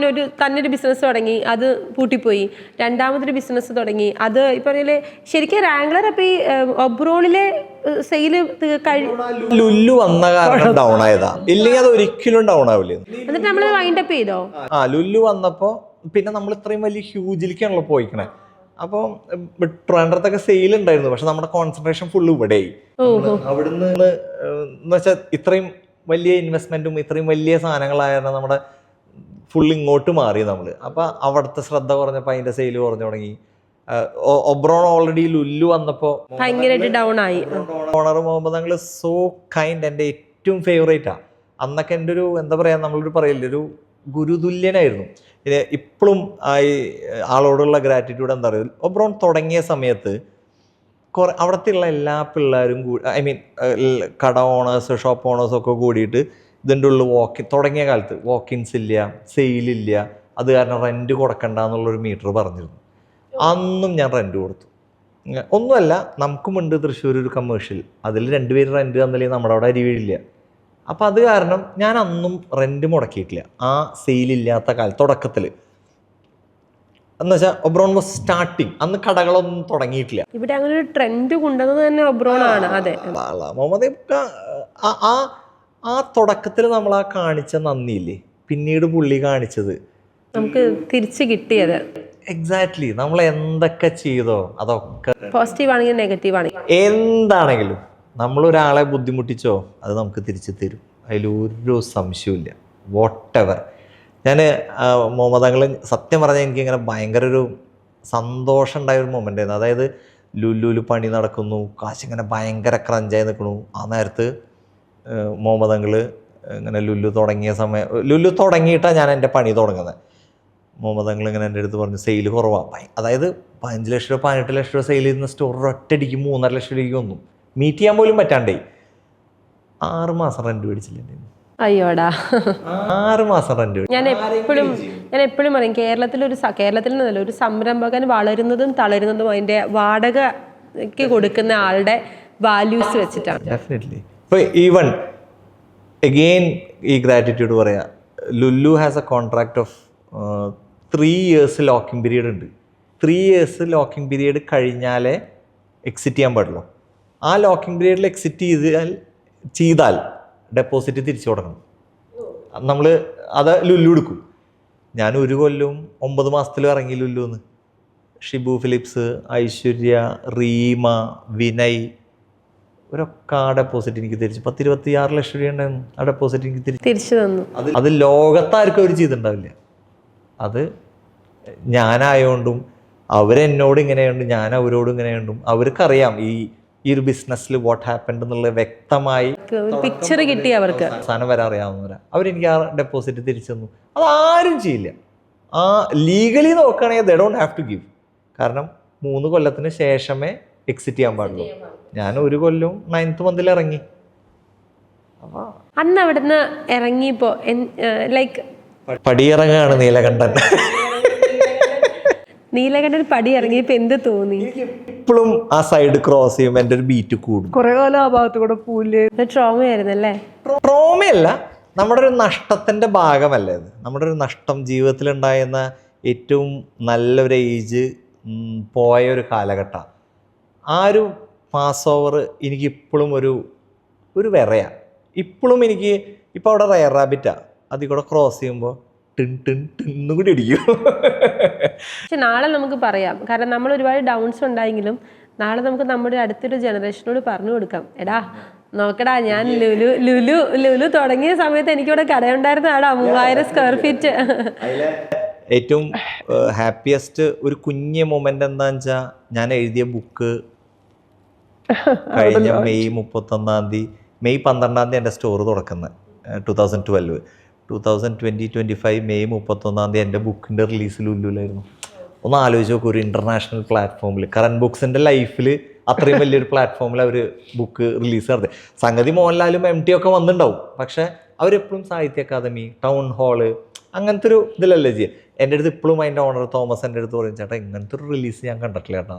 തന്നൊരു ബിസിനസ് തുടങ്ങി, അത് പൂട്ടിപ്പോയി. രണ്ടാമതൊരു ബിസിനസ് തുടങ്ങി, അത് ഇപ്പൊ പറയലേ ശരിക്കും റാംഗ്ലർ. അപ്പൊ ഈ ഒബ്രോണിലെ സെയില് ലുല്ലു വന്ന കാരണം ഡൗൺ ആയതാ, ഇല്ലെങ്കിൽ അത് ഒരിക്കലും ഡൗൺ ആവില്ല. എന്നിട്ട് നമ്മള് വൈൻഡപ്പ് ചെയ്തോ? ലുല്ലു വന്നപ്പോ പിന്നെ നമ്മൾ ഇത്രയും വലിയ ഹ്യൂജിലേക്കാണല്ലോ പോയിക്കണേ. അപ്പോൾ ട്രിവാൻഡ്രത്തൊക്കെ സെയിൽ ഉണ്ടായിരുന്നു, പക്ഷെ നമ്മുടെ കോൺസെൻട്രേഷൻ ഫുള്ള് ഇവിടെയായി. അവിടുന്ന് എന്ന് വെച്ചാൽ ഇത്രയും വലിയ ഇൻവെസ്റ്റ്മെന്റും ഇത്രയും വലിയ സാധനങ്ങളായിരുന്നു നമ്മുടെ ഫുൾ ഇങ്ങോട്ട് മാറി നമ്മൾ. അപ്പോൾ അവിടുത്തെ ശ്രദ്ധ കുറഞ്ഞപ്പോൾ അതിന്റെ സെയിൽ കുറഞ്ഞു തുടങ്ങി. ഒബ്രോൺ ഓൾറെഡി ലുല്ലു വന്നപ്പോൾ ഭയങ്കരമായിട്ട് ഡൗൺ ആയി. ഓണർ മുഹമ്മദ് ഞങ്ങൾ സോ കൈൻഡ്, എൻ്റെ ഏറ്റവും ഫേവറേറ്റാ. അന്നൊക്കെ എൻ്റെ ഒരു എന്താ പറയാ, നമ്മളൊരു പറയില്ലേ, ഒരു ഗുരുതുല്യനായിരുന്നു. ഇപ്പോഴും ആളോടുള്ള ഗ്രാറ്റിറ്റ്യൂഡ് എന്താ പറയുക, ഒബ്രോൺ തുടങ്ങിയ സമയത്ത് അവിടത്തെ ഉള്ള എല്ലാ പിള്ളേരും കട ഓണേഴ്സ്, ഷോപ്പ് ഓണേഴ്സും ഒക്കെ കൂടിയിട്ട് ഇതിൻ്റെ ഉള്ളിൽ തുടങ്ങിയ കാലത്ത് വാക്കിൻസ് ഇല്ല, സെയിലില്ല, അത് കാരണം റെൻറ്റ് കൊടുക്കണ്ട എന്നുള്ളൊരു മീറ്റർ പറഞ്ഞിരുന്നു. അന്നും ഞാൻ റെൻറ്റ് കൊടുത്തു. ഒന്നുമല്ല, നമുക്കുമുണ്ട് തൃശ്ശൂർ ഒരു കമേഴ്ഷ്യൽ, അതിൽ 2 പേര് റെൻറ്റ് തന്നില്ലെങ്കിൽ നമ്മുടെ അവിടെ അരി വീഴില്ല. അപ്പോൾ അത് കാരണം ഞാൻ അന്നും റെൻറ്റ് മുടക്കിയിട്ടില്ല ആ സെയിലില്ലാത്ത കാലത്ത്. തുടക്കത്തിൽ എന്ന് വെച്ചാൽ ഒബ്രോൺ വാസ് സ്റ്റാർട്ടിങ്, അന്ന് കടകളൊന്നും തുടങ്ങിയിട്ടില്ല. ഇവിടെ അങ്ങനെ ഒരു ട്രെൻഡ് കൊണ്ടുവന്നത് തന്നെ ഒബ്രോൺ ആണ്. അതെ, മുഹമ്മദ് ആ തുടക്കത്തിൽ നമ്മൾ ആ കാണിച്ച നന്ദിയില്ലേ, പിന്നീട് പുള്ളി കാണിച്ചത് നമുക്ക് തിരിച്ചു കിട്ടിയത്. എക്സാക്ട്ലി. നമ്മൾ എന്തൊക്കെ ചെയ്തോ അതൊക്കെ, പോസിറ്റീവ് ആണെങ്കിലും നെഗറ്റീവ് ആണെങ്കിലും, എന്താണെങ്കിലും നമ്മളൊരാളെ ബുദ്ധിമുട്ടിച്ചോ അത് നമുക്ക് തിരിച്ചു തരും, അതിലൊരു സംശയമില്ല. What ever. ഞാൻ മുഹമ്മദ് അങ്കിൾ സത്യം പറഞ്ഞാൽ എനിക്കിങ്ങനെ ഭയങ്കര ഒരു സന്തോഷം ഉണ്ടായൊരു മൊമെൻ്റ് ആയിരുന്നു. അതായത് ലുലുവിൽ പണി നടക്കുന്നു, കാശിങ്ങനെ ഭയങ്കര ക്രഞ്ചായി നിൽക്കണു. ആ നേരത്ത് മുഹമ്മദ് അങ്കിൾ ഇങ്ങനെ ലുലു തുടങ്ങിയിട്ടാണ് ഞാൻ എൻ്റെ പണി തുടങ്ങുന്നത്. മുഹമ്മദ് അങ്കിൾ ഇങ്ങനെ എൻ്റെ അടുത്ത് പറഞ്ഞു സെയിൽ കുറവാണ്. അതായത് 15 ലക്ഷം രൂപ 18 ലക്ഷം രൂപ സെയിൽ ചെയ്യുന്ന സ്റ്റോർ ഒറ്റയടിക്ക് 3.5 ലക്ഷം രൂപയ്ക്ക് വന്നു. മീറ്റ് ചെയ്യാൻ പോലും പറ്റാണ്ടേ. 6 മാസം റെൻറ്റ് മേടിച്ചില്ല. അയ്യോടാ, 6 മാസം റെൻറ്റ്. ഞാൻ എപ്പോഴും പറയും, കേരളത്തിൽ നിന്നല്ല, ഒരു സംരംഭകൻ വളരുന്നതും തളരുന്നതും അതിൻ്റെ വാടകയ്ക്ക് കൊടുക്കുന്ന ആളുടെ വാല്യൂസ് വെച്ചിട്ടാണ്. ഡെഫിനറ്റ്ലി. ഇപ്പോൾ ഈവൻ അഗെയിൻ ഈ ഗ്രാറ്റിറ്റ്യൂഡ് പറയാം. Lulu has A contract of 3 years locking period ഉണ്ട്. 3 years ലോക്കിംഗ് പീരീഡ് കഴിഞ്ഞാലേ എക്സിറ്റ് ചെയ്യാൻ പാടുള്ളൂ. ആ ലോക്കിംഗ് പീരീഡിൽ എക്സിറ്റ് ചെയ്താൽ ഡെപ്പോസിറ്റ് തിരിച്ചു കൊടുക്കണം. നമ്മൾ അത് ലുലു എടുക്കും. ഞാൻ 1 കൊല്ലവും 9 മാസത്തിലും ഇറങ്ങി ലുലുന്ന്. ഷിബു ഫിലിപ്സ്, ഐശ്വര്യ, റീമ, വിനയ് ഇവരൊക്കെ ആ ഡെപ്പോസിറ്റ് എനിക്ക് തിരിച്ചു 10-26 ലക്ഷം രൂപ ഉണ്ടായിരുന്നു. ആ ഡെപ്പോസിറ്റ് എനിക്ക് തിരിച്ചു തന്നു. അത് ലോകത്താർക്കും അവർ ചെയ്തിട്ടുണ്ടാവില്ല. അത് ഞാനായോണ്ടും അവരെന്നോട് ഇങ്ങനെയുണ്ട്, ഞാൻ അവരോട് ഇങ്ങനെയുണ്ടും അവർക്കറിയാം ഈ ഒരു ബിസിനസ്സിൽ വാട്ട് ഹാപ്പൻഡ് എന്നുള്ള വ്യക്തമായി പിക്ചർ കിട്ടി. അവർക്ക് അവസാനം വരെ അറിയാവുന്നവരാ. അവരെനിക്ക് ആ ഡെപ്പോസിറ്റ് തിരിച്ചു തന്നു. അതാരും ചെയ്യില്ല. ആ ലീഗലി നോക്കുകയാണെങ്കിൽ they don't have to give. കാരണം 3 കൊല്ലത്തിന് ശേഷമേ എക്സിറ്റ് ചെയ്യാൻ പാടുള്ളൂ. ഞാൻ 1 കൊല്ലവും 9th month ഇറങ്ങി. അന്ന് അവിടുന്ന് ഇറങ്ങിയപ്പോ ലൈക്ക് പടിയിറങ്ങാണ് നീലകണ്ഠൻ പടി ഇറങ്ങിയപ്പോ എന്ത് തോന്നി? ഇപ്പോഴും ആ സൈഡ് ക്രോസ് ചെയ്യുമ്പോൾ എൻ്റെ ഒരു ബീറ്റ് കൂടും. കുറെ കാലം ആ ഭാഗത്ത് കൂടെ പോയില്ലേ? ട്രോമയായിരുന്നല്ലേ? ട്രോമയല്ല, നമ്മുടെ ഒരു നഷ്ടത്തിൻ്റെ ഭാഗമല്ലേ അത്. നമ്മുടെ ഒരു നഷ്ടം, ജീവിതത്തിലുണ്ടായിരുന്ന ഏറ്റവും നല്ലൊരു ഏജ് പോയ ഒരു കാലഘട്ടം. ആ ഒരു പാസ് ഓവർ എനിക്കിപ്പോഴും ഒരു വിറയാണ്. ഇപ്പോഴും എനിക്ക് ഇപ്പോൾ അവിടെ റയർ റാബിറ്റാണ്, അതിൽ കൂടെ ക്രോസ് ചെയ്യുമ്പോൾ ടിന്നും കൂടി അടിക്കും. പക്ഷെ നാളെ നമുക്ക് പറയാം, കാരണം നമ്മൾ ഒരുപാട് ഡൗൺസ് ഉണ്ടായെങ്കിലും നാളെ നമുക്ക് നമ്മുടെ അടുത്തൊരു ജനറേഷനോട് പറഞ്ഞു കൊടുക്കാം, എടാ നോക്കടാ, ഞാൻ ലുലു തുടങ്ങിയ സമയത്ത് എനിക്കിവിടെ കടയുണ്ടായിരുന്ന ആടാ 3000 സ്ക്വയർ ഫീറ്റ്. ഏറ്റവും ഹാപ്പിയസ്റ്റ് ഒരു കുഞ്ഞ് മൊമെന്റ് എന്താന്ന് വെച്ചാൽ, ഞാൻ എഴുതിയ ബുക്ക് കഴിഞ്ഞ മെയ് 31 മെയ് 12 എൻ്റെ സ്റ്റോർ തുറക്കുന്നത് 2012. 2020-25 മെയ് 31 എൻ്റെ ബുക്കിൻ്റെ റിലീസ് ലുലുലായിരുന്നു. ഒന്ന് ആലോചിച്ച് നോക്കും, ഒരു ഇൻ്റർനാഷണൽ പ്ലാറ്റ്ഫോമിൽ കറന്റ് ബുക്സിൻ്റെ ലൈഫിൽ അത്രയും വലിയൊരു പ്ലാറ്റ്ഫോമിൽ അവർ ബുക്ക് റിലീസ് നടത്തി. സംഗതി മോഹൻലാലും MT ഒക്കെ വന്നിട്ടുണ്ടാവും, പക്ഷേ അവരെപ്പോഴും സാഹിത്യ അക്കാദമി, ടൗൺ ഹാള് അങ്ങനത്തെ ഒരു ഇതിലല്ലേ ചെയ്യുക. എൻ്റെ അടുത്ത് ഇപ്പോഴും അതിൻ്റെ ഓണർ തോമസ് എൻ്റെ അടുത്ത് പറയും, ചേട്ടാ ഇങ്ങനത്തെ ഒരു റിലീസ് ഞാൻ കണ്ടിട്ടില്ല കേട്ടോ.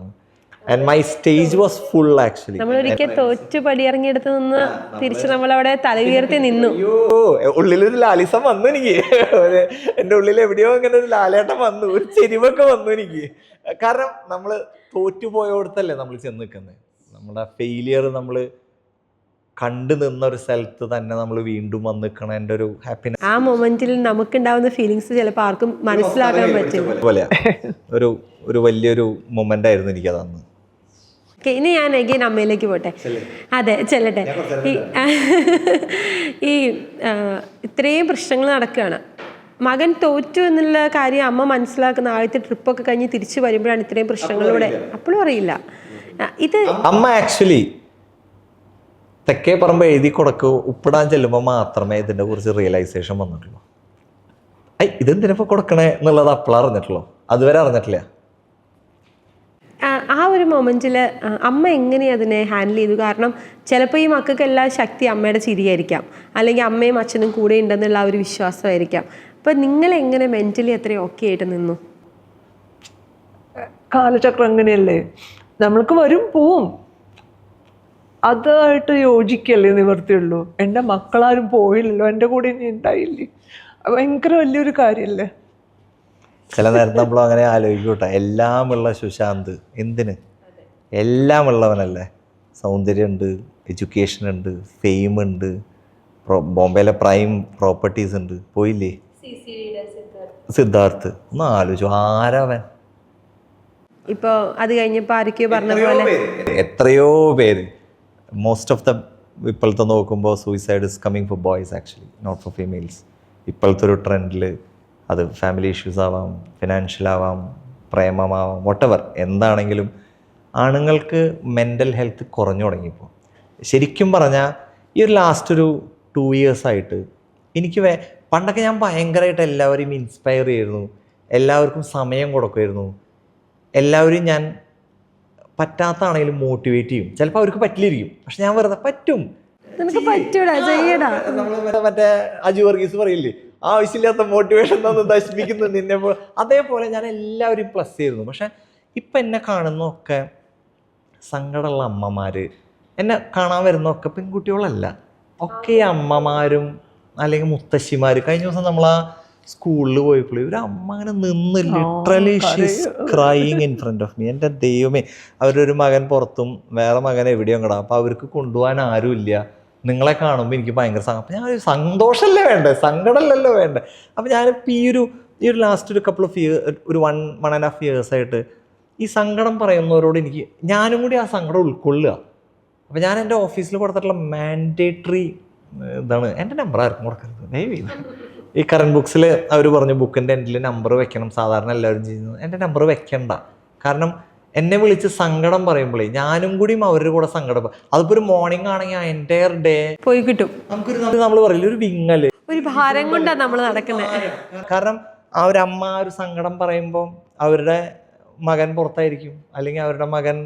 And my stage was full actually. നമ്മളൊരിക്കൽ തോറ്റു പടിയിറങ്ങിയെടുത്ത് നിന്ന് തിരിച്ച് നമ്മളവിടെ തല ഉയർത്തി നിന്നു. അയ്യോ, ഉള്ളിലൊരു ലാലിസം വന്നു എനിക്ക്. എൻ്റെ ഉള്ളിൽ എവിടെയോ ഇങ്ങനെ ഒരു ലാലേട്ടം വന്നു, ഒരു ചെരിവൊക്കെ വന്നു എനിക്ക്. കാരണം നമ്മൾ തോറ്റുപോയോടത്തല്ലേ നമ്മൾ ചെന്ന് നിൽക്കുന്നത്. നമ്മുടെ ഫെയിലിയർ നമ്മൾ കണ്ടു നിന്ന ഒരു സ്ഥലത്ത് തന്നെ നമ്മൾ വീണ്ടും വന്ന് നിൽക്കണം. എൻ്റെ ഒരു ഹാപ്പിനെസ്, ആ മൊമെന്റിൽ നമുക്കുണ്ടാവുന്ന ഫീലിങ്സ് ചിലപ്പോൾ ആർക്കും മനസ്സിലാക്കാൻ പറ്റും പോലെ ഒരു വലിയൊരു മൊമെന്റ് ആയിരുന്നു എനിക്കത് അന്ന്. ഇനി ഞാൻ അഗൈൻ അമ്മയിലേക്ക് പോട്ടെ. അതെ, ചെല്ലട്ടെ. ഈ ഇത്രയും പ്രശ്നങ്ങൾ നടക്കുകയാണ്. മകൻ തോറ്റു എന്നുള്ള കാര്യം അമ്മ മനസ്സിലാക്കുന്ന ആദ്യത്തെ ട്രിപ്പൊക്കെ കഴിഞ്ഞ് തിരിച്ചു വരുമ്പോഴാണ് ഇത്രയും പ്രശ്നങ്ങളിലൂടെ. അപ്പോഴും അറിയില്ല ഇത്. അമ്മ ആക്ച്വലി തെക്കേ പറമ്പ് എഴുതി കൊടുക്കൂ ഉപ്പിടാൻ ചെല്ലുമ്പോൾ മാത്രമേ ഇതിനെ കുറിച്ച് റിയലൈസേഷൻ വന്നിട്ടുള്ളൂ. ഇതെന്തിനപ്പോൾ കൊടുക്കണേ എന്നുള്ളത് അപ്പോഴാണ് അറിഞ്ഞിട്ടുള്ളൂ, അതുവരെ അറിഞ്ഞിട്ടില്ല. ആ ഒരു ഒരു മൊമെന്റിൽ അമ്മ എങ്ങനെ അതിനെ ഹാൻഡിൽ ചെയ്തു? കാരണം ചിലപ്പോൾ ഈ മക്കൾക്കെല്ലാം ശക്തി അമ്മയുടെ ചിരിയായിരിക്കാം, അല്ലെങ്കിൽ അമ്മയും അച്ഛനും കൂടെ ഉണ്ടെന്നുള്ള ആ ഒരു വിശ്വാസമായിരിക്കാം. അപ്പം നിങ്ങൾ എങ്ങനെ മെന്റലി അത്രയും ഓക്കെ ആയിട്ട് നിന്നു? കാലചക്രം അങ്ങനെയല്ലേ, നമ്മൾക്ക് വരും പോവും, അതായിട്ട് യോജിക്കല്ലേ നിവർത്തിയുള്ളൂ. എൻ്റെ മക്കളാരും പോയില്ലല്ലോ, എൻ്റെ കൂടെ ഇനി ഉണ്ടായില്ലേ, ഭയങ്കര വലിയൊരു കാര്യമല്ലേ. ചില നേരത്തെ നമ്മൾ അങ്ങനെ ആലോചിക്കൂട്ടെ, എല്ലാമുള്ള സുശാന്ത് എന്തിന്, എല്ലാം ഉള്ളവനല്ലേ. സൗന്ദര്യമുണ്ട്, എഡ്യൂക്കേഷൻ ഉണ്ട്, ഫെയിം ഉണ്ട്, ബോംബെയിലെ പ്രൈം പ്രോപ്പർട്ടീസ് ഉണ്ട്, പോയില്ലേ സിദ്ധാർത്ഥ്. ഒന്ന് ആലോചിച്ചു, ആരവൻ. ഇപ്പോൾ അത് കഴിഞ്ഞപ്പോൾ ആരൊക്കെയോ പറഞ്ഞ പോലെ എത്രയോ പേര്, മോസ്റ്റ് ഓഫ് ദ ഇപ്പോഴത്തെ നോക്കുമ്പോൾ suicide is coming for boys actually, not for females. ഇപ്പോഴത്തെ ഒരു ട്രെൻഡിൽ അത് ഫാമിലി ഇഷ്യൂസ് ആവാം, ഫിനാൻഷ്യൽ ആവാം, പ്രേമമാവാം, വോട്ടെവർ എന്താണെങ്കിലും ആണുങ്ങൾക്ക് മെൻ്റൽ ഹെൽത്ത് കുറഞ്ഞു തുടങ്ങിയപ്പോൾ. ശരിക്കും പറഞ്ഞാൽ ഈ ഒരു ലാസ്റ്റ് ഒരു 2 years ആയിട്ട് എനിക്ക് പണ്ടൊക്കെ ഞാൻ ഭയങ്കരമായിട്ട് എല്ലാവരെയും ഇൻസ്പയർ ചെയ്യുന്നു, എല്ലാവർക്കും സമയം കൊടുക്കുമായിരുന്നു, എല്ലാവരും ഞാൻ പറ്റാത്താണെങ്കിലും മോട്ടിവേറ്റ് ചെയ്യും. ചിലപ്പോൾ അവർക്ക് പറ്റില്ലിരിക്കും, പക്ഷെ ഞാൻ വെറുതെ പറ്റും, നിനക്ക് പറ്റൂടാ ചെയ്യടാ. നമ്മൾ മറ്റേ അജു വർഗീസ് പറയില്ലേ, ആവശ്യമില്ലാത്ത മോട്ടിവേഷൻ തന്ന് നശിപ്പിക്കുന്നു നിന്നെ. അതേപോലെ ഞാൻ എല്ലാവരും പ്ലസ് ചെയ്തിരുന്നു. പക്ഷെ ഇപ്പം എന്നെ കാണുന്നതൊക്കെ സങ്കടമുള്ള അമ്മമാർ, എന്നെ കാണാൻ വരുന്നതൊക്കെ പെൺകുട്ടികളല്ല, ഒക്കെ അമ്മമാരും അല്ലെങ്കിൽ മുത്തശ്ശിമാർ. കഴിഞ്ഞ ദിവസം നമ്മൾ ആ സ്കൂളിൽ പോയപ്പോൾ ഒരു അമ്മ അങ്ങനെ നിന്ന് literally she's crying in front of me. എൻ്റെ ദൈവമേ, അവരൊരു മകൻ പുറത്തും വേറെ മകൻ എവിടെയും കിടാം, അപ്പോൾ അവർക്ക് കൊണ്ടുപോകാൻ ആരുമില്ല. നിങ്ങളെ കാണുമ്പോൾ എനിക്ക് ഭയങ്കര അപ്പം ഞാൻ സന്തോഷമല്ലേ വേണ്ടേ, സങ്കടമല്ലല്ലോ വേണ്ടേ. അപ്പോൾ ഞാനിപ്പോൾ ഈ ഒരു ലാസ്റ്റ് ഒരു കപ്പിൾ ഓഫ് ഒരു 1.5 years ആയിട്ട് ഈ സങ്കടം പറയുന്നവരോട് ഞാനും കൂടി ആ സങ്കടം ഉൾക്കൊള്ളുക. അപ്പോൾ ഞാൻ എൻ്റെ ഓഫീസിൽ കൊടുത്തിട്ടുള്ള മാൻഡേറ്ററി ഇതാണ്, എൻ്റെ നമ്പർ ആർക്കും കൊടുക്കരുത് ദയവ്. ഈ കറണ്ട് ബുക്സിൽ അവർ പറഞ്ഞു ബുക്കിൻ്റെ എൻഡിൽ നമ്പർ വെക്കണം, സാധാരണ എല്ലാവരും ചെയ്യുന്നത്. എൻ്റെ നമ്പർ വെക്കണ്ട, കാരണം എന്നെ വിളിച്ച് സങ്കടം പറയുമ്പോഴേ ഞാനും കൂടിയും അവരുടെ കൂടെ സങ്കടം. അതിപ്പോൾ ഒരു മോർണിംഗ് ആണെങ്കിൽ എൻ്റയർ ഡേ പോയി കിട്ടും. നമ്മൾ പറയില്ല ഒരു വിങ്ങല്, ഒരു ഭാരം കൊണ്ടാണ് നമ്മൾ നടക്കുന്നത്. കാരണം ആ ഒരു അമ്മ ഒരു സങ്കടം പറയുമ്പോൾ അവരുടെ മകൻ പുറത്തായിരിക്കും, അല്ലെങ്കിൽ അവരുടെ മകൻ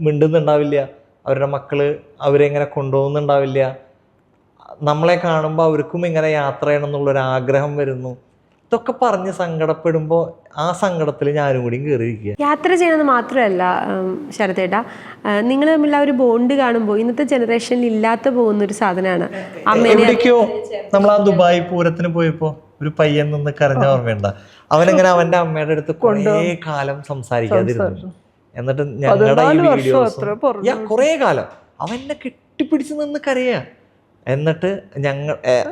മിണ്ടുന്നുണ്ടാവില്ല, അവരുടെ മക്കള് അവരെങ്ങനെ കൊണ്ടുപോകുന്നുണ്ടാവില്ല. നമ്മളെ കാണുമ്പോൾ അവർക്കും ഇങ്ങനെ യാത്ര ചെയ്യണം എന്നുള്ളൊരാഗ്രഹം വരുന്നു. ഇതൊക്കെ പറഞ്ഞ് സങ്കടപ്പെടുമ്പോൾ ആ സങ്കടത്തിൽ ഞാനും കൂടിയും കയറിയിരിക്കുക. യാത്ര ചെയ്യണമെന്ന് മാത്രമല്ല ശരത്തേട്ടാ, നിങ്ങൾ തമ്മിലുള്ള ഒരു ബോണ്ട് കാണുമ്പോൾ ഇന്നത്തെ ജനറേഷനിൽ ഇല്ലാത്ത പോകുന്നൊരു സാധനമാണ്. എവിടേക്കോ നമ്മൾ ആ ദുബായ് പൂരത്തിന് പോയപ്പോൾ ഒരു പയ്യൻ നിന്ന് കരഞ്ഞ ഓർമ്മയുണ്ട, അവനെങ്ങനെ അവൻ്റെ അമ്മയുടെ അടുത്ത് കുറേ കാലം സംസാരിക്കാതിരുന്നു. എന്നിട്ട് ഞങ്ങളുടെ ഈ വീഡിയോസ് കുറേ കാലം അവനെ കെട്ടിപ്പിടിച്ച് നിന്ന് കരയാ. എന്നിട്ട്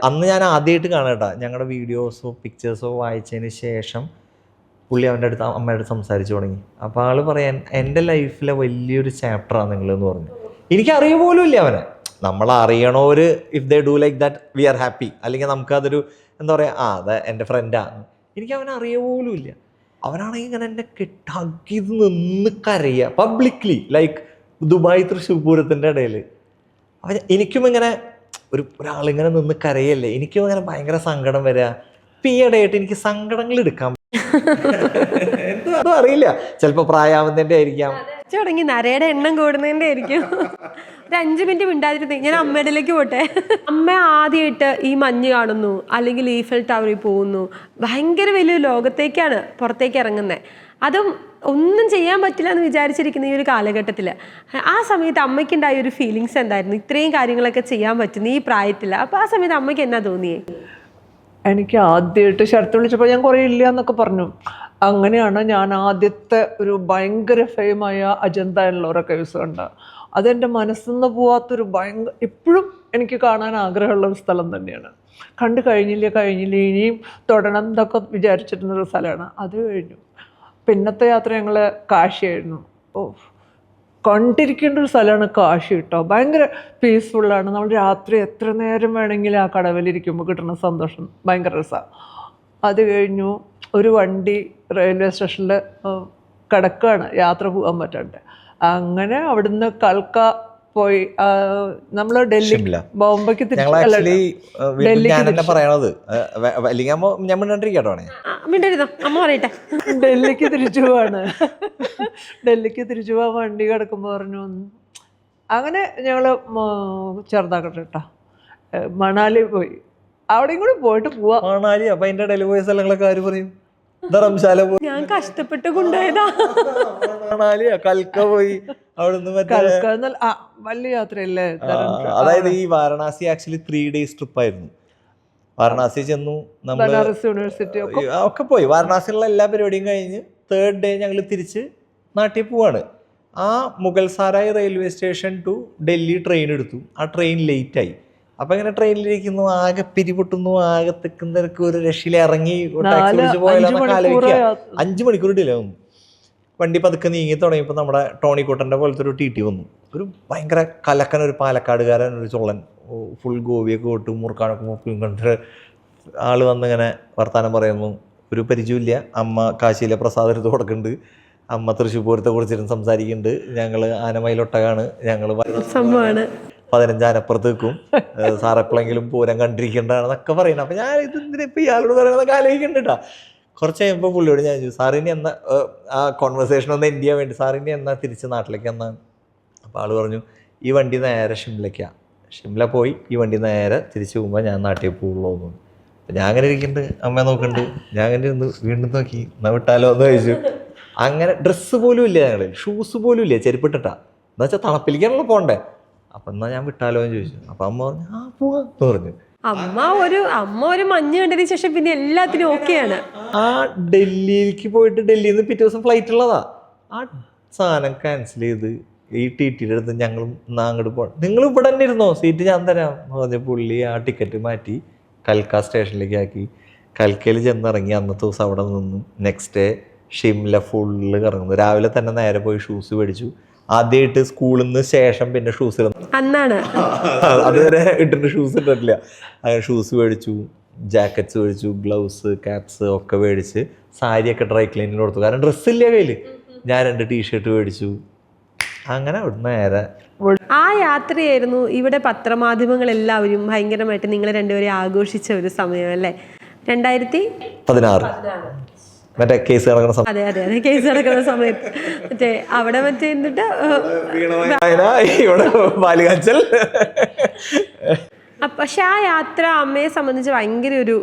അന്ന് ഞാൻ ആദ്യമായിട്ട് കാണാട്ടാ, ഞങ്ങളുടെ വീഡിയോസോ പിക്ചേഴ്സോ വായിച്ചതിന് ശേഷം പുള്ളി അവൻ്റെ അടുത്ത് അമ്മയുടെ അടുത്ത് സംസാരിച്ചു തുടങ്ങി. അപ്പോൾ ആൾ പറയാൻ എൻ്റെ ലൈഫിലെ വലിയൊരു ചാപ്റ്ററാണ് നിങ്ങളെന്ന് പറഞ്ഞു. എനിക്കറിയ പോലും ഇല്ല അവനെ. നമ്മൾ അറിയണവർ if they do like that we are happy, അല്ലെങ്കിൽ നമുക്കതൊരു എന്താ പറയുക, അത് എൻ്റെ ഫ്രണ്ടാണ്. എനിക്ക് അവനെ അറിയ പോലും ഇല്ല. അവനാണെങ്കിൽ ഇങ്ങനെ എന്നെ ഹഗ്ഗിത് നിന്ന് കരയുക പബ്ലിക്ലി, ലൈക്ക് ദുബായ് തൃശ്ശൂർ പൂരത്തിൻ്റെ ഇടയിൽ. അവൻ എനിക്കും ഇങ്ങനെ ഒരാളിങ്ങനെ നിന്ന് കരയല്ലേ, എനിക്കും അങ്ങനെ ഭയങ്കര സങ്കടം വരിക. ഇപ്പം ഈ ഇടയായിട്ട് എനിക്ക് സങ്കടങ്ങൾ എടുക്കാൻ എന്തോ അറിയില്ല, ചിലപ്പോൾ പ്രായാവുന്നതിൻ്റെ ആയിരിക്കാം, തുടങ്ങി നരയുടെ എണ്ണം കൂടുന്നതിൻ്റെ ആയിരിക്കും. ഒരു 5 മിനിറ്റ് മിണ്ടാതിരുന്നേ, ഞാൻ അമ്മയിലേക്ക് പോട്ടെ. അമ്മ ആദ്യമായിട്ട് ഈ മഞ്ഞ് കാണുന്നു, അല്ലെങ്കിൽ ഈഫൽ ടവറിൽ പോകുന്നു, ഭയങ്കര വലിയ ലോകത്തേക്കാണ് പുറത്തേക്ക് ഇറങ്ങുന്നത്. അതും ഒന്നും ചെയ്യാൻ പറ്റില്ല എന്ന് വിചാരിച്ചിരിക്കുന്ന ഈ ഒരു കാലഘട്ടത്തിൽ ആ സമയത്ത് അമ്മയ്ക്കുണ്ടായ ഒരു ഫീലിങ്സ് എന്തായിരുന്നു? ഇത്രയും കാര്യങ്ങളൊക്കെ ചെയ്യാൻ പറ്റുന്ന ഈ പ്രായത്തിൽ. അപ്പോൾ ആ സമയത്ത് അമ്മയ്ക്ക് എന്നാ തോന്നിയേ? എനിക്ക് ആദ്യമായിട്ട് ശരത്ത് വിളിച്ചപ്പോൾ ഞാൻ കുറേ ഇല്ല എന്നൊക്കെ പറഞ്ഞു. അങ്ങനെയാണ് ഞാൻ ആദ്യത്തെ ഒരു ഭയങ്കര ഫെയിമായ അജന്ത എല്ലോറ കേവ്സ് കണ്ട. അതെൻ്റെ മനസ്സിൽ നിന്ന് പോവാത്തൊരു ഇപ്പോഴും എനിക്ക് കാണാൻ ആഗ്രഹമുള്ള ഒരു സ്ഥലം തന്നെയാണ്. കണ്ടു കഴിഞ്ഞില്ല ഇനിയും തുടരണം എന്നൊക്കെ വിചാരിച്ചിരുന്നൊരു സ്ഥലമാണ്. അത് കഴിഞ്ഞു. പിന്നത്തെ യാത്ര ഞങ്ങൾ കാശിയായിരുന്നു. കണ്ടിരിക്കേണ്ട ഒരു സ്ഥലമാണ് കാശി കേട്ടോ. ഭയങ്കര പീസ്ഫുള്ളാണ്. നമ്മൾ രാത്രി എത്ര നേരം വേണമെങ്കിലും ആ കടവിലിരിക്കുമ്പോൾ കിട്ടുന്ന സന്തോഷം ഭയങ്കര രസമാണ്. അത് കഴിഞ്ഞു ഒരു വണ്ടി റെയിൽവേ സ്റ്റേഷനിൽ കിടക്കുകയാണ്, യാത്ര പോകാൻ പറ്റാണ്ട്. അങ്ങനെ അവിടുന്ന് കൽക്ക പോയി. നമ്മൾ ഡൽഹി ഷിംല. ബോംബെക്ക് ഞങ്ങൾ ആക്ച്വലി ഞാൻ തന്നെ പറയണത് അല്ലെങ്കിൽ ഞാൻ മിണ്ടാണ്ടിരിക്കട്ടോ. മിണ്ടരുതോ, അമ്മ പറയട്ടെ. ഡൽഹിക്ക് തിരിച്ചു പോവാണ്. ഡൽഹിക്ക് തിരിച്ചു പോവാൻ വണ്ടി കിടക്കുമ്പോൾ പറഞ്ഞു. അങ്ങനെ ഞങ്ങൾ ചെറുതാക്കട്ടെ കേട്ടോ, മണാലി പോയി. അവിടെയും കൂടി പോയിട്ട് പോവാ. മണാലി. അപ്പൊ അതിന്റെ ഇടയിൽ പോയ സ്ഥലങ്ങളൊക്കെ ആര് പറയും? ധർമ്മശാല പോയി, ഞാൻ കഷ്ടപ്പെട്ട് കൊണ്ടുപോയതാ. മണാലി, കൽക്ക പോയി. അവിടുന്ന് വലിയ യാത്രയല്ലേ. അതായത് ഈ വാരണാസി ആക്ച്വലി 3 days ട്രിപ്പ് ആയിരുന്നു. വാരണാസി ചെന്നു, നമ്മൾ ബനാറസ് യൂണിവേഴ്സിറ്റി ഒക്കെ പോയി. വാരണാസിയിലുള്ള എല്ലാ പരിപാടിയും കഴിഞ്ഞ് 3rd day ഞങ്ങൾ തിരിച്ച് നാട്ടിൽ പോവാണ്. ആ Mughal Sarai railway station to Delhi train എടുത്തു. ആ ട്രെയിൻ ലേറ്റായി. അപ്പം ഇങ്ങനെ ട്രെയിനിലിരിക്കുന്നു, ആകെ പിരിപൊട്ടുന്നു, ആകെ തെക്കും തിരക്ക്, ഒരു രക്ഷയിൽ ഇറങ്ങി ടാക്സി വിളിച്ച് പോയാലൊക്കെ ആലോചിക്കുക. 5 മണിക്കൂർ ഡിലേ വന്നു. വണ്ടി പതുക്കെ നീങ്ങി തുടങ്ങിയപ്പോൾ നമ്മുടെ ടോണിക്കുട്ടൻ്റെ പോലത്തെ ഒരു TT വന്നു. ഒരു ഭയങ്കര കലക്കൻ, ഒരു പാലക്കാടുകാരൻ, ഒരു ചുള്ളൻ, ഫുൾ ഗോപിയൊക്കെ തൊട്ട് മുറുക്കാനൊക്കെ മുക്കും കണ്ടിട്ട് ആൾ വന്നിങ്ങനെ വർത്താനം പറയുന്നു. ഒരു പരിചയമില്ല. അമ്മ കാശിയിലെ പ്രസാദം എടുത്ത് കൊടുക്കുന്നുണ്ട്, അമ്മ തൃശ്ശൂർ പൂരത്തെ കുറിച്ചിട്ട് സംസാരിക്കുന്നുണ്ട്. ഞങ്ങൾ ആനമയിലൊട്ടകാണ്, ഞങ്ങൾ 15 ആനപ്പുറത്ത് വെക്കും, സാറെപ്പോഴെങ്കിലും പൂരം കണ്ടിരിക്കേണ്ടതാണെന്നൊക്കെ പറയുന്നത്. അപ്പം ഞാൻ ഇതെന്തിനാ ഇപ്പം ഇയാളോട് പറയണതൊക്കെ ആലോചിക്കുന്നുണ്ട് കേട്ടോ. കുറച്ച് കഴിയുമ്പോൾ പുള്ളിയോട് ഞാൻ ചോദിച്ചു, സാറിനി എന്നാ ആ കോൺവെർസേഷൻ ഒന്ന് എൻഡ് ചെയ്യാൻ വേണ്ടി, സാറിനി എന്നാ തിരിച്ച് നാട്ടിലേക്ക് എന്നാണ്? അപ്പോൾ ആൾ പറഞ്ഞു, ഈ വണ്ടി നേരെ ഷിംലയ്ക്കാണ്, ഷിംല പോയി ഈ വണ്ടി നേരെ തിരിച്ചു പോകുമ്പോൾ ഞാൻ നാട്ടിൽ പോകുള്ളൂ എന്ന്. അപ്പം ഞാൻ അങ്ങനെ ഇരിക്കുന്നുണ്ട്, അമ്മ നോക്കുന്നുണ്ട്, ഞാൻ അങ്ങനെ ഇരുന്ന് വീണ്ടും നോക്കി, എന്നാ വിട്ടാലോ എന്ന് ചോദിച്ചു. അങ്ങനെ ഡ്രസ്സ് പോലും ഇല്ല, ഞങ്ങൾ ഷൂസ് പോലും ഇല്ല, ചെരുപ്പിട്ടിട്ടാ. എന്താ വെച്ചാൽ തണുപ്പിലേക്കാണല്ലോ പോകണ്ടേ. അപ്പം എന്നാൽ ഞാൻ വിട്ടാലോ എന്ന് ചോദിച്ചു. അപ്പം അമ്മ പറഞ്ഞു, ആ പോവാന്ന് പറഞ്ഞു. അമ്മ ഒരു മഞ്ഞ് കണ്ടതിന് ശേഷം പിന്നെ എല്ലാത്തിനും ഓക്കെയാണ്. ആ ഡൽഹിയിലേക്ക് പോയിട്ട് ഡൽഹിയിൽ നിന്ന് പിറ്റേ ദിവസം ഫ്ലൈറ്റ് ഉള്ളതാ. ആ സാധനം ക്യാൻസൽ ചെയ്ത് ഈ TTയുടെ അടുത്ത് ഞങ്ങൾ അങ്ങോട്ട് പോകണം, നിങ്ങൾ ഇവിടെ തന്നെ ഇരുന്നോ, സീറ്റ് ഞാൻ തരാം പറഞ്ഞ പുള്ളി ആ ടിക്കറ്റ് മാറ്റി കൽക്ക സ്റ്റേഷനിലേക്ക് ആക്കി. കൽക്കയിൽ ചെന്നിറങ്ങി. അന്നത്തെ ദിവസം അവിടെ നിന്നു. നെക്സ്റ്റ് ഡേ ഷിംല ഫുള്ള് കറങ്ങുന്നു. രാവിലെ തന്നെ നേരെ പോയി ഷൂസ് മേടിച്ചു. ആദ്യമായിട്ട് സ്കൂളിൽ നിന്ന് ശേഷം പിന്നെ ഷൂസ് അന്നാണ്, അതുവരെ ഇട്ടിട്ട് ഷൂസ് ഇട്ടിട്ടില്ല. അങ്ങനെ ഷൂസ് മേടിച്ചു, ജാക്കറ്റ്സ് മേടിച്ചു, ഗ്ലൗസ്, ക്യാപ്സ് ഒക്കെ മേടിച്ച്, സാരിയൊക്കെ ഡ്രൈ ക്ലീനിൽ കൊടുത്തു. കാരണം ഡ്രസ്സില്ല കയ്യിൽ. ഞാൻ 2 ടീഷർട്ട് മേടിച്ചു. അങ്ങനെ അവിടെ നേരെ ആ യാത്രയായിരുന്നു. ഇവിടെ പത്രമാധ്യമങ്ങൾ എല്ലാവരും ഭയങ്കരമായിട്ട് നിങ്ങളെ രണ്ടുപേരെ ആഘോഷിച്ച ഒരു സമയം അല്ലേ? 2016 മറ്റേ കേസ് നടക്കുന്ന സമയം. അതെ അതെ അതെ, കേസ് നടക്കുന്ന സമയത്ത് മറ്റേ അവിടെ മറ്റേ എന്നിട്ട് ഇവിടെ ബാലികാച്ചൽ. പക്ഷെ ആ യാത്ര അമ്മയെ സംബന്ധിച്ച് ഭയങ്കര ഒരു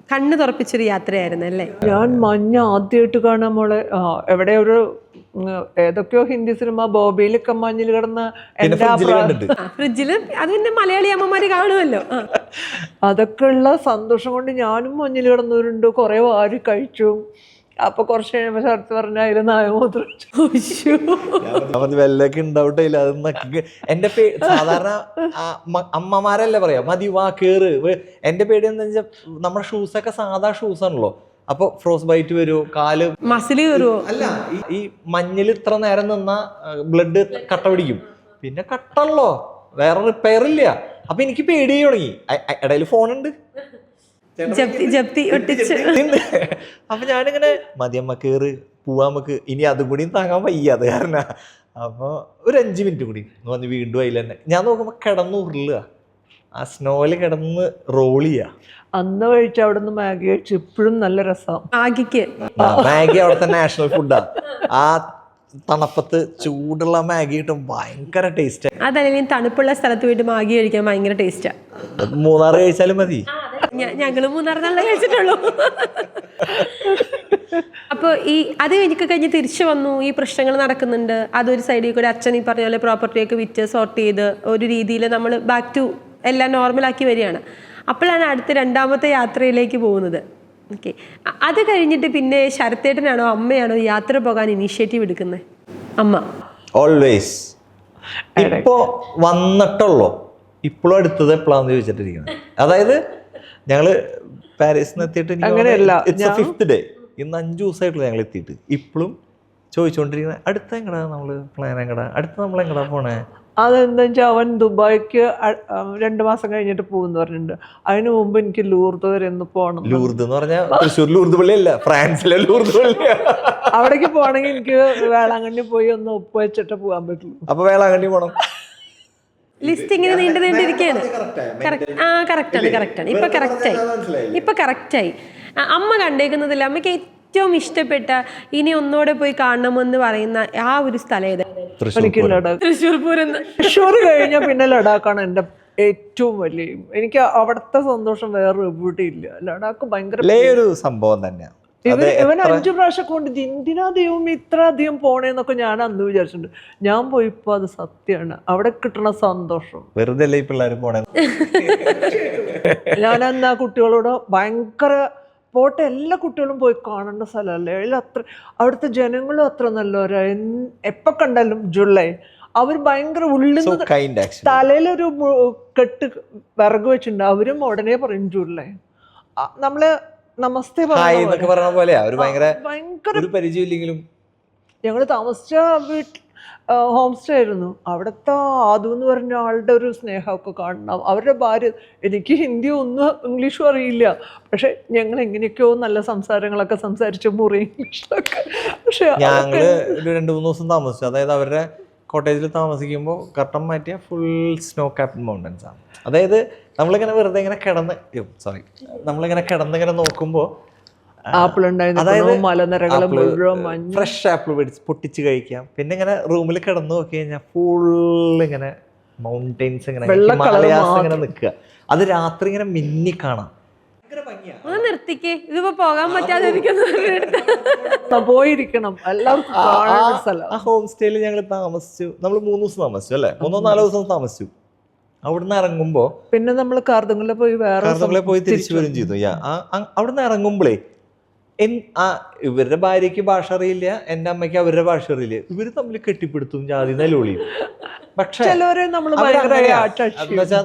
കണ്ണ് തുറപ്പിച്ചൊരു യാത്രയായിരുന്നു അല്ലേ? ഞാൻ മഞ്ഞ ആദ്യമായിട്ട് കാണാൻ മോളെ. എവിടെ ഒരു ഏതൊക്കെയോ ഹിന്ദി സിനിമ ബോബിയിലൊക്കെ മഞ്ഞിൽ കിടന്ന ഫ്രിഡ്ജില് അത് പിന്നെ മലയാളി അമ്മമാര് കാണുമല്ലോ. അതൊക്കെ ഉള്ള സന്തോഷം കൊണ്ട് ഞാനും മഞ്ഞിൽ കിടന്നവരുണ്ട്, കുറെ വാരി കഴിച്ചു. അപ്പൊ കുറച്ച് കഴിയുമ്പോ ശരത്ത് പറഞ്ഞ അതിൽ നായമൂത്രം വെല്ലൊക്കെ ഉണ്ടാവട്ടെ. അത് എന്റെ സാധാരണ അമ്മമാരല്ലേ പറയാ, മതി വാ കേറ്. എന്റെ പേടി എന്താ വെച്ചാൽ നമ്മുടെ ഷൂസൊക്കെ സാധാ ഷൂസാണല്ലോ. അപ്പൊ ഫ്രോസ് ബൈറ്റ് വരുമോ, കാല് മസില് കയറുമോ? അല്ല, ഈ മഞ്ഞിൽ ഇത്ര നേരം നിന്നാ ബ്ലഡ് കട്ട പിടിക്കും. പിന്നെ കട്ടല്ലോ, വേറെ റിപ്പയർ ഇല്ല. അപ്പൊ എനിക്ക് പേടി തുടങ്ങി. ഇടയിൽ ഫോണുണ്ട്, അപ്പൊ ഞാനിങ്ങനെ മതിയമ്മ കേറ് പോവാ, നമുക്ക് ഇനി അതും കൂടി താങ്ങാൻ വയ്യ. അത് കാരണം അപ്പൊ ഒരു 5 മിനിറ്റ് കൂടി വന്ന് വീണ്ടും അതിൽ തന്നെ. ഞാൻ നോക്കുമ്പോ കിടന്ന് ഉരുളുക, ആ സ്നോയില് കിടന്ന് റോൾ ചെയ്യുക. അന്ന് കഴിച്ച അവിടെ നിന്ന് മാഗി കഴിച്ച് ഇപ്പോഴും നല്ല രസം. മാഗി അവിടുത്തെ നാഷണൽ ഫുഡാ. ആ തണുപ്പത്ത് ചൂടുള്ള മാഗി കിട്ടും, ഭയങ്കര ടേസ്റ്റ്. അതല്ലെങ്കിൽ തണുപ്പുള്ള സ്ഥലത്ത് പോയിട്ട് മാഗി കഴിക്കാൻ ഭയങ്കര ടേസ്റ്റാ. മൂന്നാർ കഴിച്ചാലും മതി. ഞങ്ങള് 3 നല്ല കഴിച്ചിട്ടുള്ളൂ. അപ്പോൾ ഈ അത് കഴിഞ്ഞ് തിരിച്ചു വന്നു, ഈ പ്രശ്നങ്ങൾ നടക്കുന്നുണ്ട്. അതൊരു സൈഡിൽ കൂടെ അച്ഛൻ ഈ പറഞ്ഞ പോലെ പ്രോപ്പർട്ടിയൊക്കെ വിറ്റ് സോർട്ട് ചെയ്ത് ഒരു രീതിയിൽ നമ്മൾ ബാക്ക് ടു എല്ലാം നോർമലാക്കി വരികയാണ്. അപ്പോഴാണ് അടുത്ത 2ാമത്തെ യാത്രയിലേക്ക് പോകുന്നത്. ഓക്കെ, അത് കഴിഞ്ഞിട്ട് പിന്നെ ശരത്തേട്ടനാണോ അമ്മയാണോ യാത്ര പോകാൻ ഇനീഷ്യേറ്റീവ് എടുക്കുന്നത്? അമ്മ ഓൾവേസ്. ഇപ്പോ വന്നിട്ടുള്ളോ, ഇപ്പോഴും അടുത്തത് എപ്പോഴാന്ന് ചോദിച്ചിട്ടിരിക്കുന്നത്. അതായത് ഞങ്ങള് പാരീസിൽ നിന്ന് എത്തിയിട്ട് 5th ഡേ, ഇന്ന് 5 ദിവസമായിട്ടുള്ള ഞങ്ങൾ എത്തിയിട്ട്. ഇപ്പോഴും ചോദിച്ചുകൊണ്ടിരിക്കുന്നത് അടുത്ത എങ്ങടാ നമ്മള് പ്ലാൻ, എങ്ങടാ അടുത്ത നമ്മൾ എങ്ങടാ പോണേ. അതെന്താ വെച്ചാൽ അവൻ ദുബായിക്ക് 2 മാസം കഴിഞ്ഞിട്ട് പോകുമെന്ന് പറഞ്ഞിട്ടുണ്ട്. അതിന് മുമ്പ് എനിക്ക് ലൂർദ് വരെ ഒന്ന് പോകണം. ലൂർദ് എന്ന് പറഞ്ഞാൽ തൃശ്ശൂർ ലൂർദ് പള്ളി അല്ല, ഫ്രാൻസിലെ ലൂർദ് പള്ളി. അവിടേക്ക് പോകണമെങ്കിൽ എനിക്ക് വേളാങ്കണ്ണി പോയി ഒന്ന് ഒപ്പ് വെച്ചിട്ട് പോകാൻ പറ്റുള്ളൂ. അപ്പൊ വേളാങ്കണ്ണി പോണം. ലിസ്റ്റ് ഇങ്ങനെ നീണ്ടിരിക്കുകയാണ്. കറക്റ്റാണ്. ഇപ്പൊ കറക്റ്റായി. അമ്മ കണ്ടേക്കുന്നതിൽ അമ്മയ്ക്ക് ഏറ്റവും ഇഷ്ടപ്പെട്ട ഇനി ഒന്നുകൂടെ പോയി കാണണമെന്ന് പറയുന്ന ആ ഒരു സ്ഥലം ഏതാ? എനിക്ക് ലഡാക്ക്. തൃശ്ശൂർ പൂരം. തൃശ്ശൂർ കഴിഞ്ഞാൽ പിന്നെ ലഡാക്കാണ് എൻ്റെ ഏറ്റവും വലിയ. എനിക്ക് അവിടുത്തെ സന്തോഷം വേറെ എവിടെയില്ല. ലഡാക്ക് ഭയങ്കര ഒരു സംഭവം തന്നെയാണ്. ഇവൻ 5 പ്രാവശ്യം കൊണ്ട് എന്തിനാ ദൈവം ഇത്ര അധികം പോണേന്നൊക്കെ ഞാൻ അന്ന് വിചാരിച്ചിട്ടുണ്ട്. ഞാൻ പോയിപ്പോ അത് സത്യമാണ്. അവിടെ കിട്ടണ സന്തോഷം വെറുതെ അല്ലേ ഈ പിള്ളേർ പോണേ. ഞാൻ അന്ന് ആ കുട്ടികളോട് ഭയങ്കര പോട്ടെ, എല്ലാ കുട്ടികളും പോയി കാണേണ്ട സ്ഥലമല്ലേ. അവിടുത്തെ ജനങ്ങളും അത്ര നല്ലവരാ. എപ്പോൾ കണ്ടാലും ജൂലൈ അവർ ഭയങ്കര ഉള്ളിൽ നിന്ന് തലയിലൊരു കെട്ട് വിറക് വെച്ചിട്ടുണ്ട്. അവരും ഉടനെ പറയും ജൂലൈ. നമ്മള് നമസ്തേ പറഞ്ഞ പോലെ ഭയങ്കര പരിചയമില്ലെങ്കിലും ഞങ്ങൾ താമസിച്ച ഹോം സ്റ്റേ ആയിരുന്നു. അവിടുത്തെ ആദു എന്ന് പറഞ്ഞ ആളുടെ ഒരു സ്നേഹമൊക്കെ കാണണം. അവരുടെ ഭാര്യ, എനിക്ക് ഹിന്ദി ഒന്നും ഇംഗ്ലീഷും അറിയില്ല, പക്ഷെ ഞങ്ങൾ എങ്ങനെയൊക്കെയോ നല്ല സംസാരങ്ങളൊക്കെ സംസാരിച്ചു മുറി ഇംഗ്ലീഷിലൊക്കെ. പക്ഷെ ഞങ്ങള് 2-3 ദിവസം താമസിച്ചു. അതായത് അവരുടെ കോട്ടേജിൽ താമസിക്കുമ്പോൾ കർട്ടൻ മാറ്റിയ ഫുൾ സ്നോ ക്യാപ്ഡ് മൗണ്ടൻസ് ആണ്. അതായത് നമ്മളിങ്ങനെ വെറുതെ ഇങ്ങനെ നമ്മളിങ്ങനെ കിടന്നിങ്ങനെ നോക്കുമ്പോൾ ആപ്പിൾ ഉണ്ടായിരുന്നു, മലനിരകൾ മുഴുവൻ മഞ്ഞ്, ഫ്രഷ് ആപ്പിൾ പൊട്ടിച്ച് കഴിക്കാം. പിന്നെ ഇങ്ങനെ റൂമിൽ കിടന്നു നോക്കി കഴിഞ്ഞാൽ ഫുൾ ഇങ്ങനെ മൗണ്ടെയിൻസ് ഇങ്ങനെ ഹിമാലയാസ് ഇങ്ങനെ നിൽക്കുക. അത് രാത്രി ഇങ്ങനെ മിന്നി കാണാം. നിർത്തിക്കേ, ഇതിപ്പോ പോകാൻ പറ്റാതെ പോയിരിക്കണം. എല്ലാവർക്കും ആ ഹോം സ്റ്റേയിൽ ഞങ്ങൾ താമസിച്ചു. നമ്മൾ 3 ദിവസം താമസിച്ചു അല്ലേ, 3-4 ദിവസം താമസിച്ചു. അവിടുന്ന് ഇറങ്ങുമ്പോ പിന്നെ നമ്മൾ കാർദുങ്ങിലെ പോയി തിരിച്ചു വരും ചെയ്തു. അവിടുന്ന് ഇറങ്ങുമ്പോഴേ ഇവരുടെ ഭാര്യയ്ക്ക് ഭാഷ അറിയില്ല, എൻ്റെ അമ്മയ്ക്ക് അവരുടെ ഭാഷ അറിയില്ല. ഇവര് തമ്മിൽ കെട്ടിപ്പിടുത്തും ജാതി നിലവിളിയും. പക്ഷെ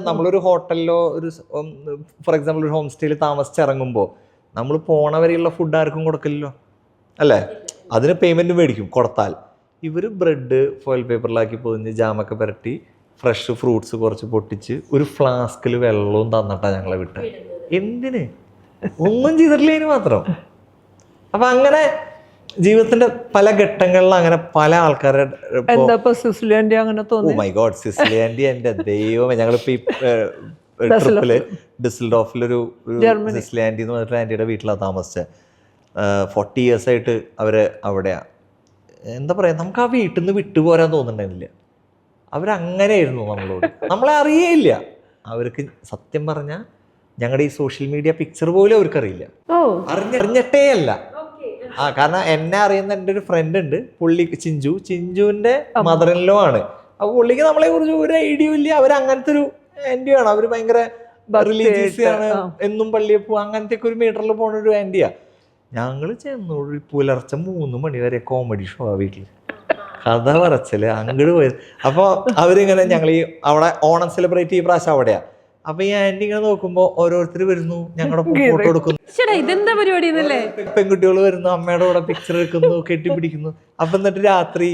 നമ്മളൊരു ഹോട്ടലിലോ ഒരു ഫോർ എക്സാമ്പിൾ ഒരു ഹോം സ്റ്റേയിൽ താമസിച്ചിറങ്ങുമ്പോ നമ്മൾ പോണവരെയുള്ള ഫുഡ് ആർക്കും കൊടുക്കില്ലല്ലോ അല്ലേ, അതിന് പേയ്മെന്റ് മേടിക്കും കൊടുത്താൽ. ഇവര് ബ്രെഡ് ഫോയിൽ പേപ്പറിലാക്കി പൊതിഞ്ഞ് ജാമൊക്കെ പുരട്ടി ഫ്രഷ് ഫ്രൂട്ട്സ് കുറച്ച് പൊട്ടിച്ച് ഒരു ഫ്ലാസ്കിൽ വെള്ളവും തന്നിട്ടാ ഞങ്ങളെ വിട്ട്. എന്തിന്? ഒന്നും ചെയ്തിട്ടില്ല മാത്രം. അപ്പൊ അങ്ങനെ ജീവിതത്തിന്റെ പല ഘട്ടങ്ങളിലും അങ്ങനെ പല ആൾക്കാരുടെ സിസിലി അങ്ങനെ തോന്നി. Oh my God, Cecily aunty എൻ്റെ ദൈവമേ. ഞങ്ങളിപ്പോ ഈ ട്രിപ്പില് ഡിസൽഡോഫിലൊരു സിസിലി ആൻറ്റി എന്ന് പറഞ്ഞിട്ട് ആൻറ്റിയുടെ വീട്ടിലാണ് താമസിച്ചത്. 40 years ആയിട്ട് അവര് അവിടെയാ. എന്താ പറയാ, നമുക്ക് ആ വീട്ടിൽ നിന്ന് വിട്ടുപോരാൻ തോന്നുന്നുണ്ടായിരുന്നില്ല. അവരങ്ങനെയായിരുന്നു നമ്മളോട്. നമ്മളെ അറിയേയില്ല. അവർക്ക് സത്യം പറഞ്ഞാൽ ഞങ്ങളുടെ ഈ സോഷ്യൽ മീഡിയ പിക്ചർ പോലും അവർക്കറിയില്ല. അറിഞ്ഞിട്ടേ അല്ല. കാരണം എന്നെ അറിയുന്ന എൻ്റെ ഒരു ഫ്രണ്ട് ഉണ്ട്, പുള്ളി ചിഞ്ചുവിന്റെ മദർ ഇൻ ലോ ആണ്. അപ്പൊ പുള്ളിക്ക് നമ്മളെ കുറിച്ച് ഒരു ഐഡിയ ഇല്ല. അവർ അങ്ങനത്തെ ഒരു ആന്റിയാണ്. അവര് ഭയങ്കര റിലീജിയസ് ആണ്, എന്നും പള്ളിയിൽ പോവാ, അങ്ങനത്തെ ഒക്കെ ഒരു മീറ്ററിൽ പോണ ഒരു ആന്റിയാ. ഞങ്ങള് ചെന്നു പുലർച്ചെ 3 മണി വരെ കോമഡി ഷോ ആ വീട്ടില്, കഥ പറച്ചില് അങ്ങോട്ട് പോയത്. അപ്പൊ അവരിങ്ങനെ ഞങ്ങൾ ഈ അവിടെ ഓണം സെലിബ്രേറ്റ് ഈ പ്രാവശ്യം അവിടെയാ. അപ്പൊ ഈ ആന്റി ഇങ്ങനെ നോക്കുമ്പോ ഓരോരുത്തർ വരുന്നു, ഞങ്ങളുടെ ഫോട്ടോ എടുക്കുന്നു. ഇതെന്താ പരിപാടി? പെൺകുട്ടികൾ വരുന്നു, അമ്മയുടെ കൂടെ പിക്ചർ എടുക്കുന്നു, കെട്ടിപ്പിടിക്കുന്നു. അപ്പൊ എന്നിട്ട് രാത്രി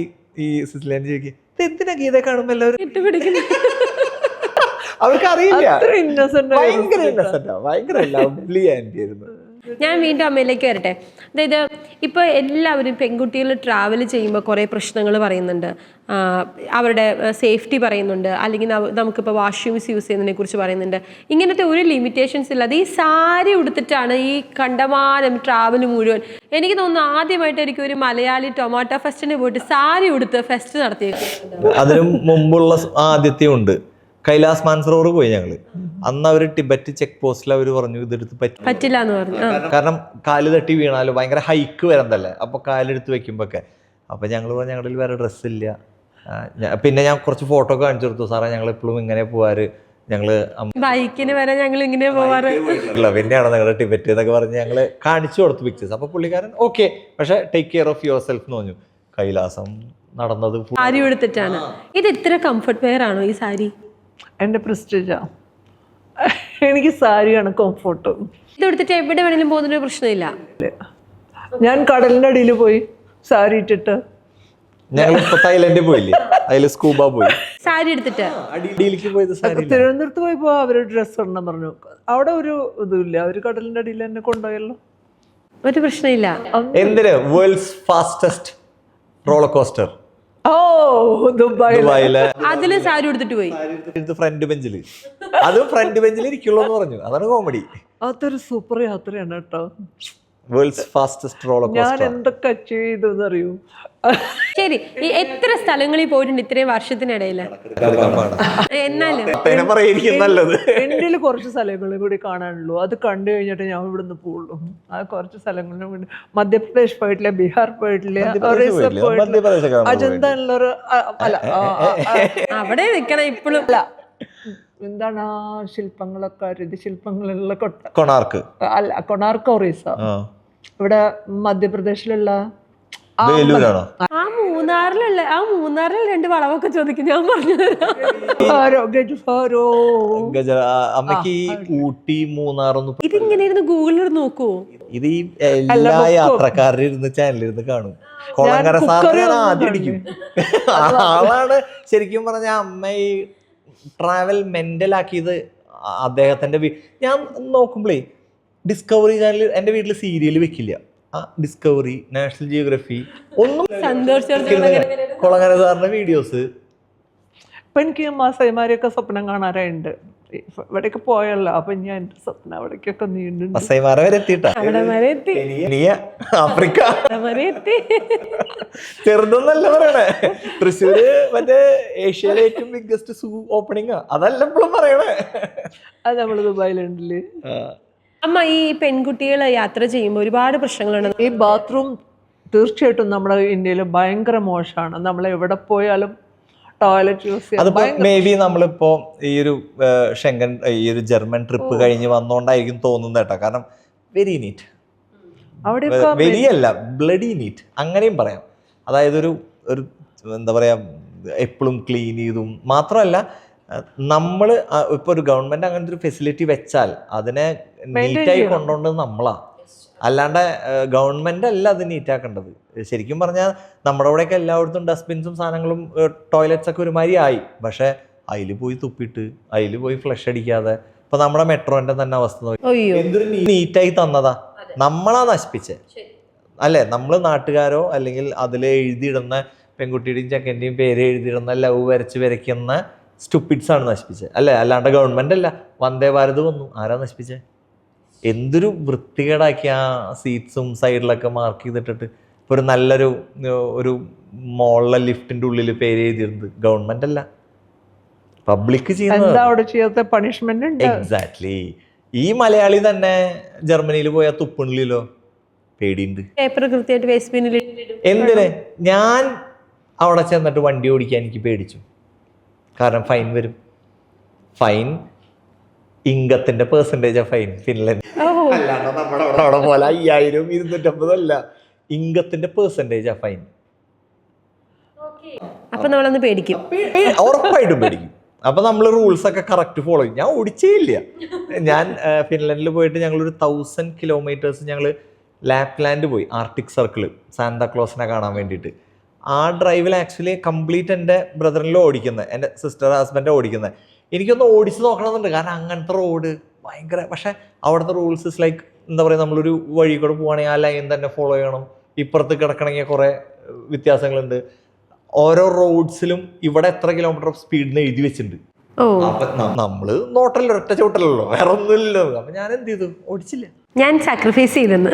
ഈ സിസിലിയാൻ ചോദിക്കും, എന്തിനാ ഗീത കാണുമ്പോ എല്ലാവരും കെട്ടിപ്പിടിക്കുന്നു? അവർക്ക് അറിയില്ല. ഭയങ്കര ലവ്ലി ആന്റി ആയിരുന്നു. ഞാൻ വീണ്ടും അമ്മയിലേക്ക് വരട്ടെ. അതായത് ഇപ്പോൾ എല്ലാവരും പെൺകുട്ടികൾ ട്രാവൽ ചെയ്യുമ്പോൾ കുറേ പ്രശ്നങ്ങൾ പറയുന്നുണ്ട്. അവരുടെ സേഫ്റ്റി പറയുന്നുണ്ട്, അല്ലെങ്കിൽ നമുക്കിപ്പോൾ വാഷ്റൂംസ് യൂസ് ചെയ്യുന്നതിനെ കുറിച്ച് പറയുന്നുണ്ട്. ഇങ്ങനത്തെ ഒരു ലിമിറ്റേഷൻസ് ഇല്ലാതെ ഈ സാരി ഉടുത്തിട്ടാണ് ഈ കണ്ടമാനം ട്രാവൽ മുഴുവൻ. എനിക്ക് തോന്നുന്നു ആദ്യമായിട്ടായിരിക്കും ഒരു മലയാളി ടൊമാറ്റോ ഫെസ്റ്റിന് പോയിട്ട് സാരി ഉടുത്ത് ഫെസ്റ്റ് നടത്തിയേക്കുന്നത്. അതിനു മുമ്പുള്ള ആദ്യത്തെ ഉണ്ട് കൈലാസ് മാൻസറോവർ പോയി ഞങ്ങള്. അന്ന് അവര് ടിബറ്റ് ചെക്ക് പോസ്റ്റിൽ അവര് പറഞ്ഞു ഇതെടുത്ത് പറ്റില്ല എന്ന് പറഞ്ഞു. കാരണം കാല് തട്ടി വീണാലോ ഭയങ്കര ഹൈക്ക് വരുന്നതല്ലേ, അപ്പൊ കാലെടുത്ത് വെക്കുമ്പോഴൊക്കെ. അപ്പൊ ഞങ്ങള് പറഞ്ഞു ഞങ്ങളുടെ വേറെ ഡ്രസ്സില്ല. പിന്നെ ഞാൻ കുറച്ച് ഫോട്ടോ ഒക്കെ കാണിച്ചു കൊടുത്തു. സാറേ ഞങ്ങൾ എപ്പോഴും ഇങ്ങനെ പോവാറ്, ഞങ്ങള് ബൈക്കിന് വരെ ഞങ്ങൾ ഇങ്ങനെ പോവാറ്, പിന്നെയാണോ നിങ്ങളുടെ ടിബറ്റ് എന്നൊക്കെ പറഞ്ഞ് ഞങ്ങള് കാണിച്ചു കൊടുത്തു പിക്ചേഴ്സ്. അപ്പൊ പുള്ളിക്കാരൻ ഓക്കെ, പക്ഷെ take care of your self എന്ന് പറഞ്ഞു. കൈലാസം നടന്നത് സാരി എടുത്തിട്ടാണ്. ഇത് ഇത്ര കംഫർട്ട് വെയർ ആണോ ഈ സാരി? എൻ്റെ പ്രസ്റ്റീജാ. എനിക്ക് സാരിയാണ് കംഫോർട്ട്. ഇതെടുത്തിട്ട് എവിടെ വേണേലും പോകുന്നൊരു പ്രശ്നമില്ല. ഞാൻ കടലിന്റെ അടിയിൽ പോയി സാരി ഇട്ടിട്ട്. ഞങ്ങൾ തായ്ലൻഡിൽ പോയില്ലേ, അതിൽ സ്കൂബ പോയി സാരി എടുത്തിട്ട്. തിരുവനന്തപുരത്ത് പോയപ്പോ അവര് ഡ്രസ്സ് ഇടണം പറഞ്ഞു. അവിടെ ഒരു ഇതുമില്ല, അവര് കടലിന്റെ അടിയിൽ എന്നെ കൊണ്ടുപോയല്ലോ, ഒരു പ്രശ്നമില്ല. എന്തിന്? വേൾഡ്സ് ഫാസ്റ്റസ്റ്റ് റോളർ കോസ്റ്റർ ഓ ദുബായിൽ ദുബായിലെ അതില് സാരി എടുത്തിട്ട് പോയി. ഫ്രണ്ട് ബെഞ്ചിൽ, അതും ഫ്രണ്ട് ബെഞ്ചിൽ ഇരിക്കുള്ളൂ എന്ന് പറഞ്ഞു. അതാണ് കോമഡി. അതൊരു സൂപ്പർ യാത്രയാണ് കേട്ടോ. വേൾഡ്സ് ഫാസ്റ്റസ്റ്റ് റോളർ ഞാൻ കോസ്റ്റർ. എന്തൊക്കെ അച്ചീവ് ചെയ്തെന്ന് അറിയൂ. ശരി, ഈ എത്ര സ്ഥലങ്ങളിൽ പോയിട്ടുണ്ട് ഇത്രയും വർഷത്തിനിടയില്? എന്നാലും നല്ലത് എൻ്റെ കുറച്ച് സ്ഥലങ്ങളും കൂടി കാണാനുള്ളൂ. അത് കണ്ടു കഴിഞ്ഞിട്ട് ഞാൻ ഇവിടുന്ന് പോവുള്ളൂ. ആ കുറച്ച് സ്ഥലങ്ങളിലും കൂടി മധ്യപ്രദേശ് പോയിട്ടില്ല, ബീഹാർ പോയിട്ടില്ല, ഒറീസ പോയിട്ടില്ല, അജന്ത ഉള്ളൊരു അല്ല അവിടെ നിൽക്കണം ഇപ്പോഴും. അല്ല എന്താണ് ആ ശില്പങ്ങളൊക്കെ, ശില്പങ്ങളുള്ള കൊണാർക്ക് അല്ല കൊണാർക്ക് ഒറീസ, ഇവിടെ മധ്യപ്രദേശിലുള്ള വേലൂരാണോ? ആ മൂന്നാറിൽ 2 വളവൊക്കെ ചോദിക്കും, ഞാൻ പറഞ്ഞു. അമ്മക്ക് ഈ ഊട്ടി മൂന്നാറൊന്നും ഇതിങ്ങനെ ഇരുന്ന് ഗൂഗിളിൽ നോക്കുവോ? ഇത് ഈ എല്ലാ യാത്രക്കാരുടെ ഇരുന്ന് ചാനലിരുന്ന് കാണും. കൊളങ്കര സാറിന് ഞാൻ ആദ്യം അടിക്കും. ആളാണ് ശരിക്കും പറഞ്ഞ അമ്മ ഈ ട്രാവൽ മെന്റൽ ആക്കിയത്. അദ്ദേഹത്തിന്റെ ഞാൻ നോക്കുമ്പോഴേ ഡിസ്കവറി ചാനൽ എൻ്റെ വീട്ടിൽ സീരിയൽ വെക്കില്ല. ഡിസ്കവറി, നാഷണൽ ജിയോഗ്രഫി ഒന്നും കൊളങ്ങര സാറിന്റെ വീഡിയോസ്. ഇപ്പൊ എനിക്ക് മസൈമാരെയൊക്കെ സ്വപ്നം കാണാറുണ്ട്. ഇവിടേക്ക് പോയല്ലോ, അപ്പൊ ഞാൻ എന്റെ സ്വപ്നം അവിടേക്കൊക്കെ നീണ്ടുണ്ട്. മസൈമാരെ വരെ എത്തിയിട്ടാ, ആഫ്രിക്ക ചെറുതൊന്നല്ല പറയണേ. തൃശ്ശൂര് മറ്റേ ഏഷ്യയിലെ ഏറ്റവും ബിഗ്ഗസ്റ്റ് സൂ ഓപ്പണിംഗ് അതല്ല ഇപ്പോഴും പറയണേ. അത് നമ്മള് ദുബായിലുണ്ടല്ലേ. അമ്മ, ഈ പെൺകുട്ടികൾ യാത്ര ചെയ്യുമ്പോൾ ഒരുപാട് പ്രശ്നങ്ങളുണ്ട്. ഈ ബാത്റൂം തീർച്ചയായിട്ടും നമ്മുടെ ഇന്ത്യയിൽ ഭയങ്കര മോശമാണ്. നമ്മൾ എവിടെ പോയാലും ടോയ്ലറ്റ് യൂസ് ചെയ്യാം. അതിപ്പോ മേ ബി നമ്മളിപ്പോ ഈ ഒരു ഷെങ്കൻ ഈ ഒരു ജർമ്മൻ ട്രിപ്പ് കഴിഞ്ഞ് വന്നോണ്ടായിരിക്കും തോന്നുന്നത് കേട്ടോ. കാരണം വെരി നീറ്റ്, വെരിയല്ല ബ്ലഡി നീറ്റ് അങ്ങനെയും പറയാം. അതായത് ഒരു എന്താ പറയാ, എപ്പോഴും ക്ലീൻ ചെയ്തും മാത്രമല്ല, നമ്മൾ ഇപ്പൊ ഒരു ഗവൺമെന്റ് അങ്ങനത്തെ ഒരു ഫെസിലിറ്റി വെച്ചാൽ അതിനെ നീറ്റായി കൊണ്ടുപോകേണ്ടത് നമ്മളാ. അല്ലാണ്ട് ഗവൺമെന്റ് അല്ല അത് നീറ്റാക്കേണ്ടത്. ശരിക്കും പറഞ്ഞാൽ നമ്മുടെ അവിടെയൊക്കെ എല്ലായിടത്തും ഡസ്റ്റ്ബിൻസും സാധനങ്ങളും ടോയ്ലറ്റ്സ് ഒക്കെ ഒരുമാതിരി ആയി. പക്ഷെ അതിൽ പോയി തുപ്പിട്ട് അതിൽ പോയി ഫ്ലഷ് അടിക്കാതെ ഇപ്പൊ നമ്മുടെ മെട്രോന്റെ തന്നെ അവസ്ഥ നോക്കി എന്തൊരു നീറ്റായി തന്നതാ. നമ്മളാ നശിപ്പിച്ചേ അല്ലേ? നമ്മൾ നാട്ടുകാരോ അല്ലെങ്കിൽ അതിൽ എഴുതിയിടുന്ന പെൺകുട്ടിയുടെയും ചെക്കൻ്റെയും പേര് എഴുതിയിടുന്ന ലവ് വരയ്ക്കുന്ന സ്റ്റുപ്പിഡ്സ് ആണ് നശിപ്പിച്ചത് അല്ലേ? അല്ലാണ്ട് ഗവൺമെന്റ് അല്ല. വന്ദേ ഭാരത് വന്നു, ആരാ നശിപ്പിച്ചേ? എന്തൊരു വൃത്തികേടാക്കി ആ സീറ്റ്സും സൈഡിലൊക്കെ മാർക്ക് ചെയ്തിട്ടിട്ട്. ഇപ്പൊ ഒരു നല്ലൊരു മോളിലെ ലിഫ്റ്റിന്റെ ഉള്ളിൽ പേര് എഴുതിയിരുന്നത് ഗവൺമെന്റ് അല്ല, പബ്ലിക് ചെയ്യുന്നത്. Punishment exactly. ഈ മലയാളി തന്നെ ജർമ്മനിയിൽ പോയാൽ തുപ്പണില്ലല്ലോ, പേടിയുണ്ട്. പേപ്പർ കൃത്യമായിട്ട് വേസ്റ്റ് ബിന്നിൽ എന്തിന്? ഞാൻ അവിടെ ചെന്നിട്ട് വണ്ടി ഓടിക്കാൻ എനിക്ക് പേടിച്ചു. കാരണം ഫൈൻ വരും. ഫൈൻ ഇംഗത്തിന്റെ പെർസെന്റേജാ ഫൈൻ ഫിൻലൻഡ്. അല്ലാണ്ട് നമ്മുടെ അവിടെ പോലെ 5000 250 അല്ല, ഇംഗത്തിന്റെ പെർസെന്റേജാ ഫൈൻ. അപ്പൊ നമ്മളൊന്ന് പേടിക്കും, ഉറപ്പായിട്ടും പേടിക്കും. അപ്പൊ നമ്മൾ റൂൾസ് ഒക്കെ കറക്റ്റ് ഫോളോ ചെയ്യും. ഞാൻ ഓടിച്ചേ ഇല്ല. ഞാൻ ഫിൻലൻഡിൽ പോയിട്ട് ഞങ്ങളൊരു 1000 കിലോമീറ്റേഴ്സ് ഞങ്ങൾ ലാപ്ലാൻഡ് പോയി, ആർട്ടിക് സർക്കിള്, സാന്താക്ലോസിനെ കാണാൻ വേണ്ടിയിട്ട്. ആ ഡ്രൈവിൽ ആക്ച്വലി കംപ്ലീറ്റ് എൻ്റെ ബ്രദറിലോ ഓടിക്കുന്നത്, എൻ്റെ സിസ്റ്റർ ഹസ്ബൻഡോ ഓടിക്കുന്നത്. എനിക്കൊന്ന് ഓടിച്ച് നോക്കണമെന്നുണ്ട്. കാരണം അങ്ങനത്തെ റോഡ് ഭയങ്കര. പക്ഷെ അവിടുത്തെ റൂൾസ് ഇസ് ലൈക്ക് എന്താ പറയുക, നമ്മളൊരു വഴി കൂടെ പോവുകയാണെങ്കിൽ ആ ലൈൻ തന്നെ ഫോളോ ചെയ്യണം. ഇപ്പുറത്ത് കിടക്കണമെങ്കിൽ കുറേ വ്യത്യാസങ്ങളുണ്ട്. ഓരോ റോഡ്സിലും ഇവിടെ എത്ര കിലോമീറ്റർ ഓഫ് സ്പീഡിന് എഴുതി വെച്ചിട്ടുണ്ട്. അപ്പൊ നമ്മള് നോട്ടല്ലോ, ഒറ്റ ചവിട്ടല്ലോ, വേറെ ഒന്നുമില്ലല്ലോ. അപ്പൊ ഞാൻ എന്ത് ചെയ്തു? ഓടിച്ചില്ല. ഞാൻ സാക്രിഫൈസ് ചെയ്തെന്ന്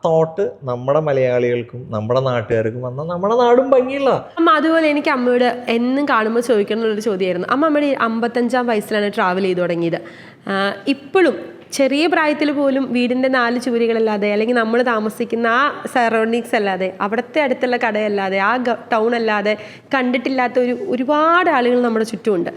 തോട്ട് നമ്മുടെ മലയാളികൾക്കും നമ്മുടെ നാട്ടുകാർക്കും വന്നാൽ നമ്മുടെ നാടും ഭംഗിയുള്ള. അമ്മ, അതുപോലെ എനിക്ക് അമ്മയോട് എന്നും കാണുമ്പോൾ ചോദിക്കണം എന്നുള്ളൊരു ചോദ്യമായിരുന്നു. അമ്മയുടെ 55-ാം വയസ്സിലാണ് ട്രാവൽ ചെയ്തു തുടങ്ങിയത്. ഇപ്പോഴും ചെറിയ പ്രായത്തിൽ പോലും വീടിൻ്റെ 4 ചുവരുകളല്ലാതെ അല്ലെങ്കിൽ നമ്മൾ താമസിക്കുന്ന ആ സറൗണ്ടിങ്സ് അല്ലാതെ, അവിടുത്തെ അടുത്തുള്ള കടയല്ലാതെ, ആ ടൗൺ അല്ലാതെ കണ്ടിട്ടില്ലാത്ത ഒരുപാട് ആളുകൾ നമ്മുടെ ചുറ്റുമുണ്ട്.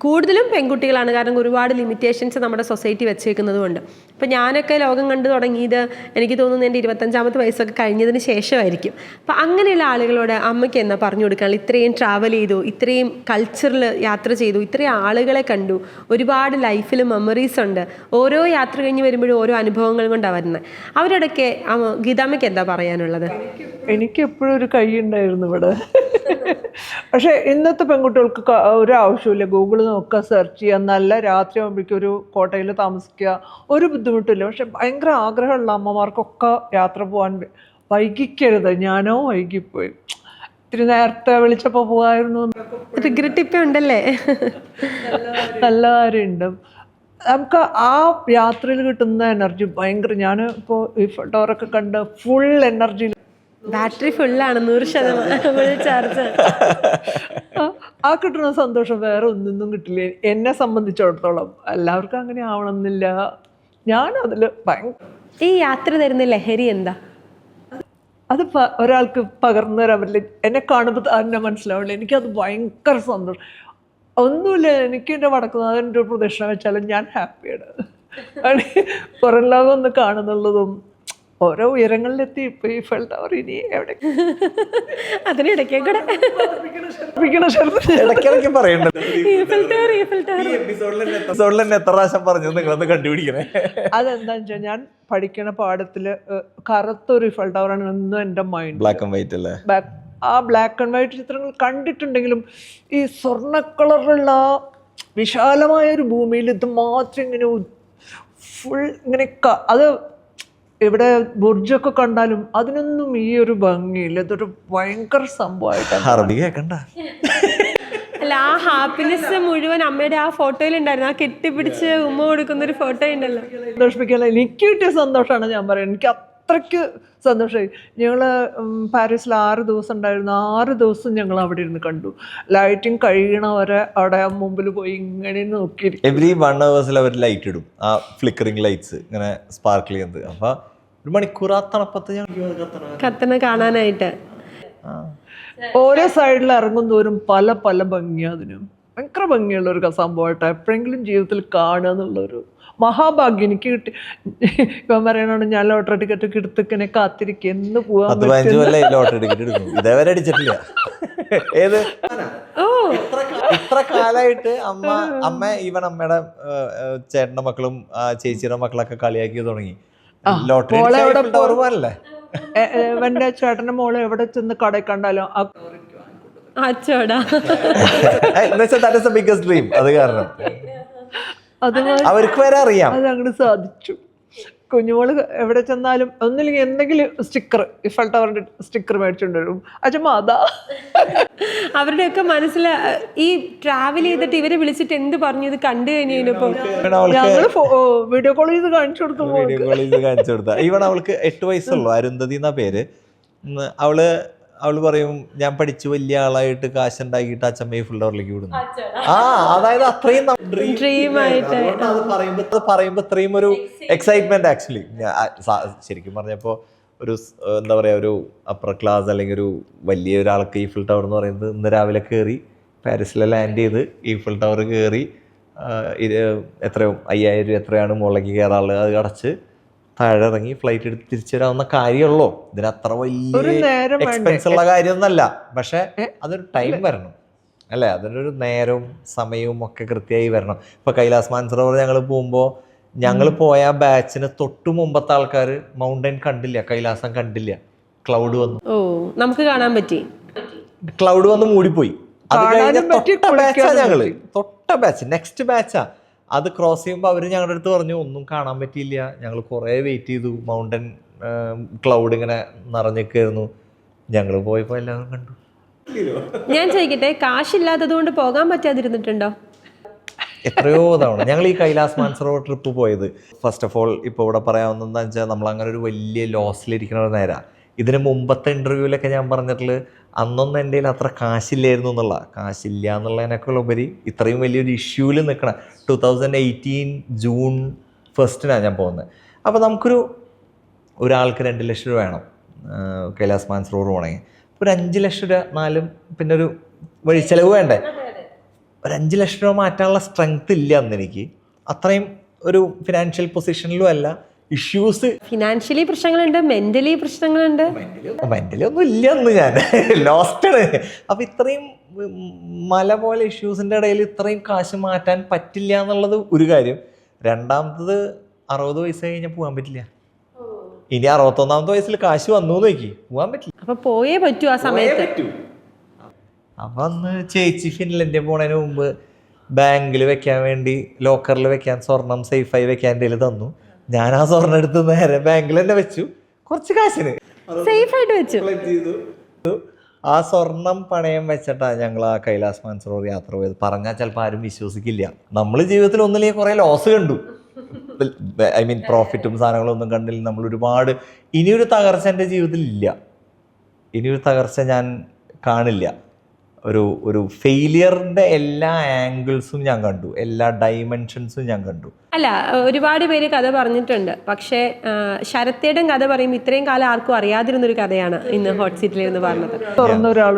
കൂടുതലും പെൺകുട്ടികളാണ്. കാരണം ഒരുപാട് ലിമിറ്റേഷൻസ് നമ്മുടെ സൊസൈറ്റി വെച്ചേക്കുന്നത് കൊണ്ട്. ഇപ്പം ഞാനൊക്കെ ലോകം കണ്ടു തുടങ്ങിയത് എനിക്ക് തോന്നുന്നു എൻ്റെ 25-ാമത്തെ വയസ്സൊക്കെ കഴിഞ്ഞതിന് ശേഷമായിരിക്കും. അപ്പം അങ്ങനെയുള്ള ആളുകളോട് അമ്മയ്ക്ക് എന്നാ പറഞ്ഞു കൊടുക്കാനുള്ള? ഇത്രയും ട്രാവൽ ചെയ്തു, ഇത്രയും കൾച്ചറിൽ യാത്ര ചെയ്തു, ഇത്രയും ആളുകളെ കണ്ടു, ഒരുപാട് ലൈഫിൽ മെമ്മറീസ് ഉണ്ട്. ഓരോ യാത്ര കഴിഞ്ഞ് വരുമ്പോഴും ഓരോ അനുഭവങ്ങൾ കൊണ്ടാണ് വരുന്നത്. അവരോടൊക്കെ ഗീതാമ്മയ്ക്ക് എന്താ പറയാനുള്ളത്? എനിക്ക് എപ്പോഴും ഒരു കൈ ഉണ്ടായിരുന്നു ഇവിടെ. പക്ഷെ ഇന്നത്തെ പെൺകുട്ടികൾക്ക് ഒരു ആവശ്യമില്ല. ഗൂഗിൾ നോക്കുക, സെർച്ച് ചെയ്യുക, നല്ല രാത്രി ആകുമ്പോഴേക്കും ഒരു കോട്ടയിൽ താമസിക്കുക, ഒരു ബുദ്ധിമുട്ടില്ല. പക്ഷെ ഭയങ്കര ആഗ്രഹമുള്ള അമ്മമാർക്കൊക്കെ യാത്ര പോകാൻ വൈകിക്കരുത്. ഞാനോ വൈകിപ്പോയി. ഇത്തിരി നേരത്തെ വിളിച്ചപ്പോൾ പോകായിരുന്നു. റിഗ്രറ്റ് ഇപ്പം ഉണ്ടല്ലേ? നല്ല കാര്യമുണ്ട്. നമുക്ക് ആ യാത്രയിൽ കിട്ടുന്ന എനർജി ഭയങ്കര. ഞാൻ ഇപ്പോൾ ഈ ടവറൊക്കെ കണ്ട് ഫുൾ എനർജി, ബാറ്ററി ഫുള്ളാണ്, 100% ഫുൾ ചാർജ്. ആ കിട്ടുന്ന സന്തോഷം വേറെ ഒന്നും കിട്ടില്ല എന്നെ സംബന്ധിച്ചിടത്തോളം. എല്ലാവർക്കും അങ്ങനെ ആവണമെന്നില്ല. ഞാൻ അതിൽ ഭയങ്കര. ഈ യാത്ര തരുന്ന ലഹരി എന്താ? അത് ഒരാൾക്ക് പകർന്നു തരാൻ പറ്റില്ല. എന്നെ കാണുമ്പോൾ തന്നെ മനസ്സിലാവില്ല. എനിക്കത് ഭയങ്കര സന്തോഷം. ഒന്നുമില്ല, എനിക്ക് എൻ്റെ വടക്കുന്നാഥൻ്റെ ഒരു പ്രദക്ഷിണം വെച്ചാലും ഞാൻ ഹാപ്പിയാണ്. പുറം ലോകം ഒന്ന് കാണുന്നുള്ളതും ഓരോ ഉയരങ്ങളിലെത്തി. ഇപ്പൊ ഈ ഫെൽ ടവർ ഇനി എവിടെ അതിനിടയ്ക്ക് കൂടെ ഇടയ്ക്കിടയ്ക്ക് പറയണ്ടത് എപ്പിസോഡിൽ തന്നെ എത്ര പ്രാവശ്യം പറഞ്ഞു നിങ്ങളൊന്ന് കണ്ടുപിടിക്കണേ. അതെന്താന്ന് വെച്ചാൽ ഞാൻ പഠിക്കണ പാഠത്തില് കറുത്തൊരു ഫെൽ ടവറാണ് എന്നും എൻ്റെ മൈൻഡ്. ബ്ലാക്ക് ആൻഡ് വൈറ്റ് അല്ലേ? ആ ബ്ലാക്ക് ആൻഡ് വൈറ്റ് ചിത്രങ്ങൾ കണ്ടിട്ടുണ്ടെങ്കിലും ഈ സ്വർണ്ണ കളറുള്ള വിശാലമായ ഒരു ഭൂമിയിൽ ഇത് മാത്രം ഇങ്ങനെ ഫുൾ ഇങ്ങനെ അത് ഇവിടെ ബുർജൊക്കെ കണ്ടാലും അതിനൊന്നും ഈ ഒരു ഭംഗിയില്ല. ഇതൊരു ഭയങ്കര സംഭവമായിട്ടാണ്. അല്ല, ആ ഹാപ്പിനെസ് മുഴുവൻ അമ്മയുടെ ആ ഫോട്ടോയിൽ ഉണ്ടായിരുന്നു. ആ കെട്ടിപ്പിടിച്ച് ഉമ്മ കൊടുക്കുന്ന ഒരു ഫോട്ടോ ഉണ്ടല്ലോ. സന്തോഷിപ്പിക്കാനുള്ള എനിക്ക് കിട്ടിയ സന്തോഷമാണ് ഞാൻ പറയുന്നത്. എനിക്ക് അത്രയ്ക്ക് സന്തോഷമായി. ഞങ്ങൾ പാരീസിൽ 6 ദിവസം ഉണ്ടായിരുന്നു. 6 ദിവസം ഞങ്ങൾ അവിടെ ഇരുന്ന് കണ്ടു. ലൈറ്റിങ് കഴിയണവരെ അവിടെ മുമ്പിൽ പോയി ഇങ്ങനെ നോക്കിയിരിക്കും. എവറി 1 hour അവർ ലൈറ്റ് ഇടും, ആ ഫ്ലിക്കറിങ് ലൈറ്റ്സ് ഇങ്ങനെ സ്പാർക്കിൾ ചെയ്യുന്നത്. അപ്പൊ 1 മണിക്കൂർ ആ തണുപ്പത്ത് കത്തണ കാണാനായിട്ട് ഓരോ സൈഡിൽ ഇറങ്ങും തോറും പല പല ഭംഗിയാ. അതിനും ഭയങ്കര ഭംഗിയുള്ള ഒരു സംഭവമായിട്ട് എപ്പോഴെങ്കിലും ജീവിതത്തിൽ കാണുക എന്നുള്ളൊരു മഹാഭാഗ്യം എനിക്ക് കിട്ടി. ഇപ്പം പറയണോണ്ട് ഞാൻ ലോട്ടറി ടിക്കറ്റ് ഒക്കെ എടുത്തിങ്ങനെ കാത്തിരിക്കും എന്ന് പോവാൻ. ലോട്ടറി ടിക്കറ്റ് എടുക്കും, ഇതേവരെ അടിച്ചിട്ടില്ല. ഏത് ഇത്ര കാലായിട്ട് അമ്മ ഈവൻ അമ്മയുടെ ചേട്ടന്റെ മക്കളും ചേച്ചിയുടെ മക്കളൊക്കെ കളിയാക്കി തുടങ്ങി. ലോട്ടറി പോകാനല്ലേ? എന്റെ ചേട്ടന്റെ മോള് എവിടെ ചെന്ന് കടയിൽ കണ്ടാലും ഡ്രീം. അത് കാരണം അവർക്ക് വരെ അറിയാം. അത് അങ്ങോട്ട് സാധിച്ചു. കുഞ്ഞുമോള് എവിടെ ചെന്നാലും ഒന്നില്ലെങ്കിൽ എന്തെങ്കിലും സ്റ്റിക്കർ, ഇഫൽ ടവറിന്റെ സ്റ്റിക്കർ മേടിച്ചോണ്ട് വരും. അച്ഛമ്മ അതാ. അവരുടെയൊക്കെ മനസ്സിൽ ഈ ട്രാവൽ ചെയ്തിട്ട് ഇവരെ വിളിച്ചിട്ട് എന്ത് പറഞ്ഞു ഇത് കണ്ടു കഴിഞ്ഞപ്പോ ഞങ്ങള് വീഡിയോ കോൾ ചെയ്ത് കാണിച്ചു കൊടുത്തു. ഈവൺ അവൾക്ക് 8 വയസ്സുള്ളൂ, അരുന്ധതി എന്നാ പേര്. അവള് പറയും ഞാൻ പഠിച്ചു വലിയ ആളായിട്ട് കാശുണ്ടാക്കിയിട്ട് അച്ഛമ്മയെ ഫുൾ ടവറിലേക്ക് വിടുന്നു. അതായത് അത്രയും ഡ്രീമായിട്ട് പറയുമ്പോ ഇത്രയും ഒരു എക്സൈറ്റ്മെന്റ്. ആക്ച്വലി ശരിക്കും പറഞ്ഞപ്പോ ഒരു എന്താ പറയാ, ഒരു അപ്പർ ക്ലാസ് അല്ലെങ്കിൽ ഒരു വലിയ ഒരാൾക്ക് ഈഫിൽ ടവർ എന്ന് പറയുന്നത് ഇന്ന് രാവിലെ കയറി പാരീസിലെ ലാൻഡ് ചെയ്ത് ഈഫിൽ ടവർ കയറി എത്രയോ 5000 എത്രയാണ് മുകളിലേക്ക് കയറാനുള്ളത്, അത് അടച്ച് താഴെ ഇറങ്ങി ഫ്ലൈറ്റ് എടുത്ത് തിരിച്ചു വരാവുന്ന കാര്യമുള്ളൂ. ഇതിന് അത്ര വലിയ എക്സ്പെൻസ് ഉള്ള കാര്യമൊന്നല്ല. പക്ഷെ അതൊരു ടൈം വരണം അല്ലേ? അതിനൊരു നേരവും സമയവും ഒക്കെ കൃത്യമായി വരണം. ഇപ്പൊ കൈലാസ് മാനസരോവർ ഞങ്ങൾ പോകുമ്പോൾ ഞങ്ങൾ പോയ ബാച്ചിന് തൊട്ടു മുമ്പത്തെ ആൾക്കാർ മൗണ്ടൻ കണ്ടില്ല, കൈലാസം കണ്ടില്ല. ക്ലൗഡ് വന്നു, നമുക്ക് കാണാൻ പറ്റി. ക്ലൗഡ് വന്ന് മൂടിപ്പോയി. അത് കഴിഞ്ഞ തൊട്ട ബാച്ച് നെക്സ്റ്റ് ബാച്ചാ. അത് ക്രോസ് ചെയ്യുമ്പോൾ അവർ ഞങ്ങളുടെ അടുത്ത് പറഞ്ഞു ഒന്നും കാണാൻ പറ്റിയില്ല, ഞങ്ങൾ കുറേ വെയിറ്റ് ചെയ്തു, മൗണ്ടൻ ക്ലൗഡ് ഇങ്ങനെ നിറഞ്ഞിരിക്കുന്നു. ഞങ്ങൾ പോയപ്പോൾ എല്ലാവരും കണ്ടു. ഞാൻ ചോദിക്കട്ടെ, കാശില്ലാത്തത് കൊണ്ട് പോകാൻ പറ്റാതിരുന്നിട്ടുണ്ടോ? എത്രയോ തവണ ഞങ്ങൾ ഈ കൈലാസ് മാനസരോവർ ട്രിപ്പ് പോയത്. ഫസ്റ്റ് ഓഫ് ഓൾ ഇപ്പോൾ ഇവിടെ പറയാവുന്നത് എന്താ വെച്ചാൽ നമ്മൾ അങ്ങനെ ഒരു വലിയ ലോസിലിരിക്കുന്ന ഒരു നേരം. ഇതിന് മുമ്പത്തെ ഇൻ്റർവ്യൂവിലൊക്കെ ഞാൻ പറഞ്ഞിട്ടുള്ള അന്നൊന്നും എൻ്റെ കയ്യിൽ അത്ര കാശില്ലായിരുന്നു എന്നുള്ള, കാശില്ല എന്നുള്ളതിനേക്കാൾ ഉപരി ഇത്രയും വലിയൊരു ഇഷ്യൂവിൽ നിൽക്കണം. 2018 ജൂൺ 1 ഞാൻ പോകുന്നത്. അപ്പോൾ ഒരാൾക്ക് 2 ലക്ഷം രൂപ വേണം കൈലാസ് മാനസരോവർ പോകണമെങ്കിൽ. ഒരു 5 ലക്ഷം രൂപ 4 പിന്നെ ഒരു വഴി ചിലവ് വേണ്ടേ? ഒരു 5 ലക്ഷം രൂപ മാറ്റാനുള്ള സ്ട്രെങ്ത് ഇല്ല അന്ന് എനിക്ക്. അത്രയും ഒരു ഫിനാൻഷ്യൽ പൊസിഷനിലും അല്ല. ഇഷ്യൂസ് ഫിനാൻഷ്യലി പ്രശ്നങ്ങളുണ്ട്, മെന്റലി പ്രശ്നങ്ങളുണ്ട്. മെന്റലി ഒന്നും ഇല്ല അന്ന്, ഞാൻ ലോസ്റ്റാണ്. അപ്പം ഇത്രയും മല പോലെ ഇഷ്യൂസിൻ്റെ ഇടയിൽ ഇത്രയും കാശ് മാറ്റാൻ പറ്റില്ല എന്നുള്ളത് ഒരു കാര്യം. രണ്ടാമത്തത് 60 വയസ്സ് കഴിഞ്ഞാൽ പോകാൻ പറ്റില്ല. ഇനി 61ാമത്തെ വയസ്സിൽ കാശ് വന്നു നോക്കി പോകാൻ പറ്റില്ല. അപ്പൊ പോയേ പറ്റൂ ആ സമയത്ത്. അപ്പൊ അന്ന് ചേച്ചി ഫിൻലൻഡിൽ പോണതിന് മുമ്പ് ബാങ്കിൽ വെക്കാൻ വേണ്ടി ലോക്കറിൽ വെക്കാൻ സ്വർണം സേഫായി വെക്കാൻ എൻ്റെ കയ്യിൽ തന്നു. ഞാൻ ആ സ്വർണ്ണം എടുത്ത് നേരെ ബാങ്കിൽ തന്നെ വെച്ചു, കുറച്ച് കാശിന് സേഫ് ആയിട്ട് വെച്ചു. ആ സ്വർണം പണയം വെച്ചിട്ടാണ് ഞങ്ങൾ ആ കൈലാസ് മാനസരോവർ യാത്ര പോയത്. പറഞ്ഞാൽ ചിലപ്പോൾ ആരും വിശ്വസിക്കില്ല. നമ്മൾ ജീവിതത്തിൽ ഒന്നിലേക്ക് കുറേ ലോസ് കണ്ടു, ഐ മീൻ പ്രോഫിറ്റും സാധനങ്ങളും ഒന്നും കണ്ടില്ല. നമ്മൾ ഒരുപാട്, ഇനിയൊരു തകർച്ച എൻ്റെ ജീവിതത്തിൽ ഇല്ല, ഇനിയൊരു തകർച്ച ഞാൻ കാണില്ല. ഒരു ഫെയിലിയറിൻ്റെ എല്ലാ ആംഗിൾസും ഞാൻ കണ്ടു, എല്ലാ ഡൈമെൻഷൻസും ഞാൻ കണ്ടു. അല്ല, ഒരുപാട് പേര് കഥ പറഞ്ഞിട്ടുണ്ട്. പക്ഷേ ശരത്തേടൻ കഥ പറയുമ്പോൾ ഇത്രയും കാലം ആർക്കും അറിയാതിരുന്നൊരു കഥയാണ് ഇന്ന് ഹോട്ട് സീറ്റിൽ എന്ന് പറഞ്ഞത്.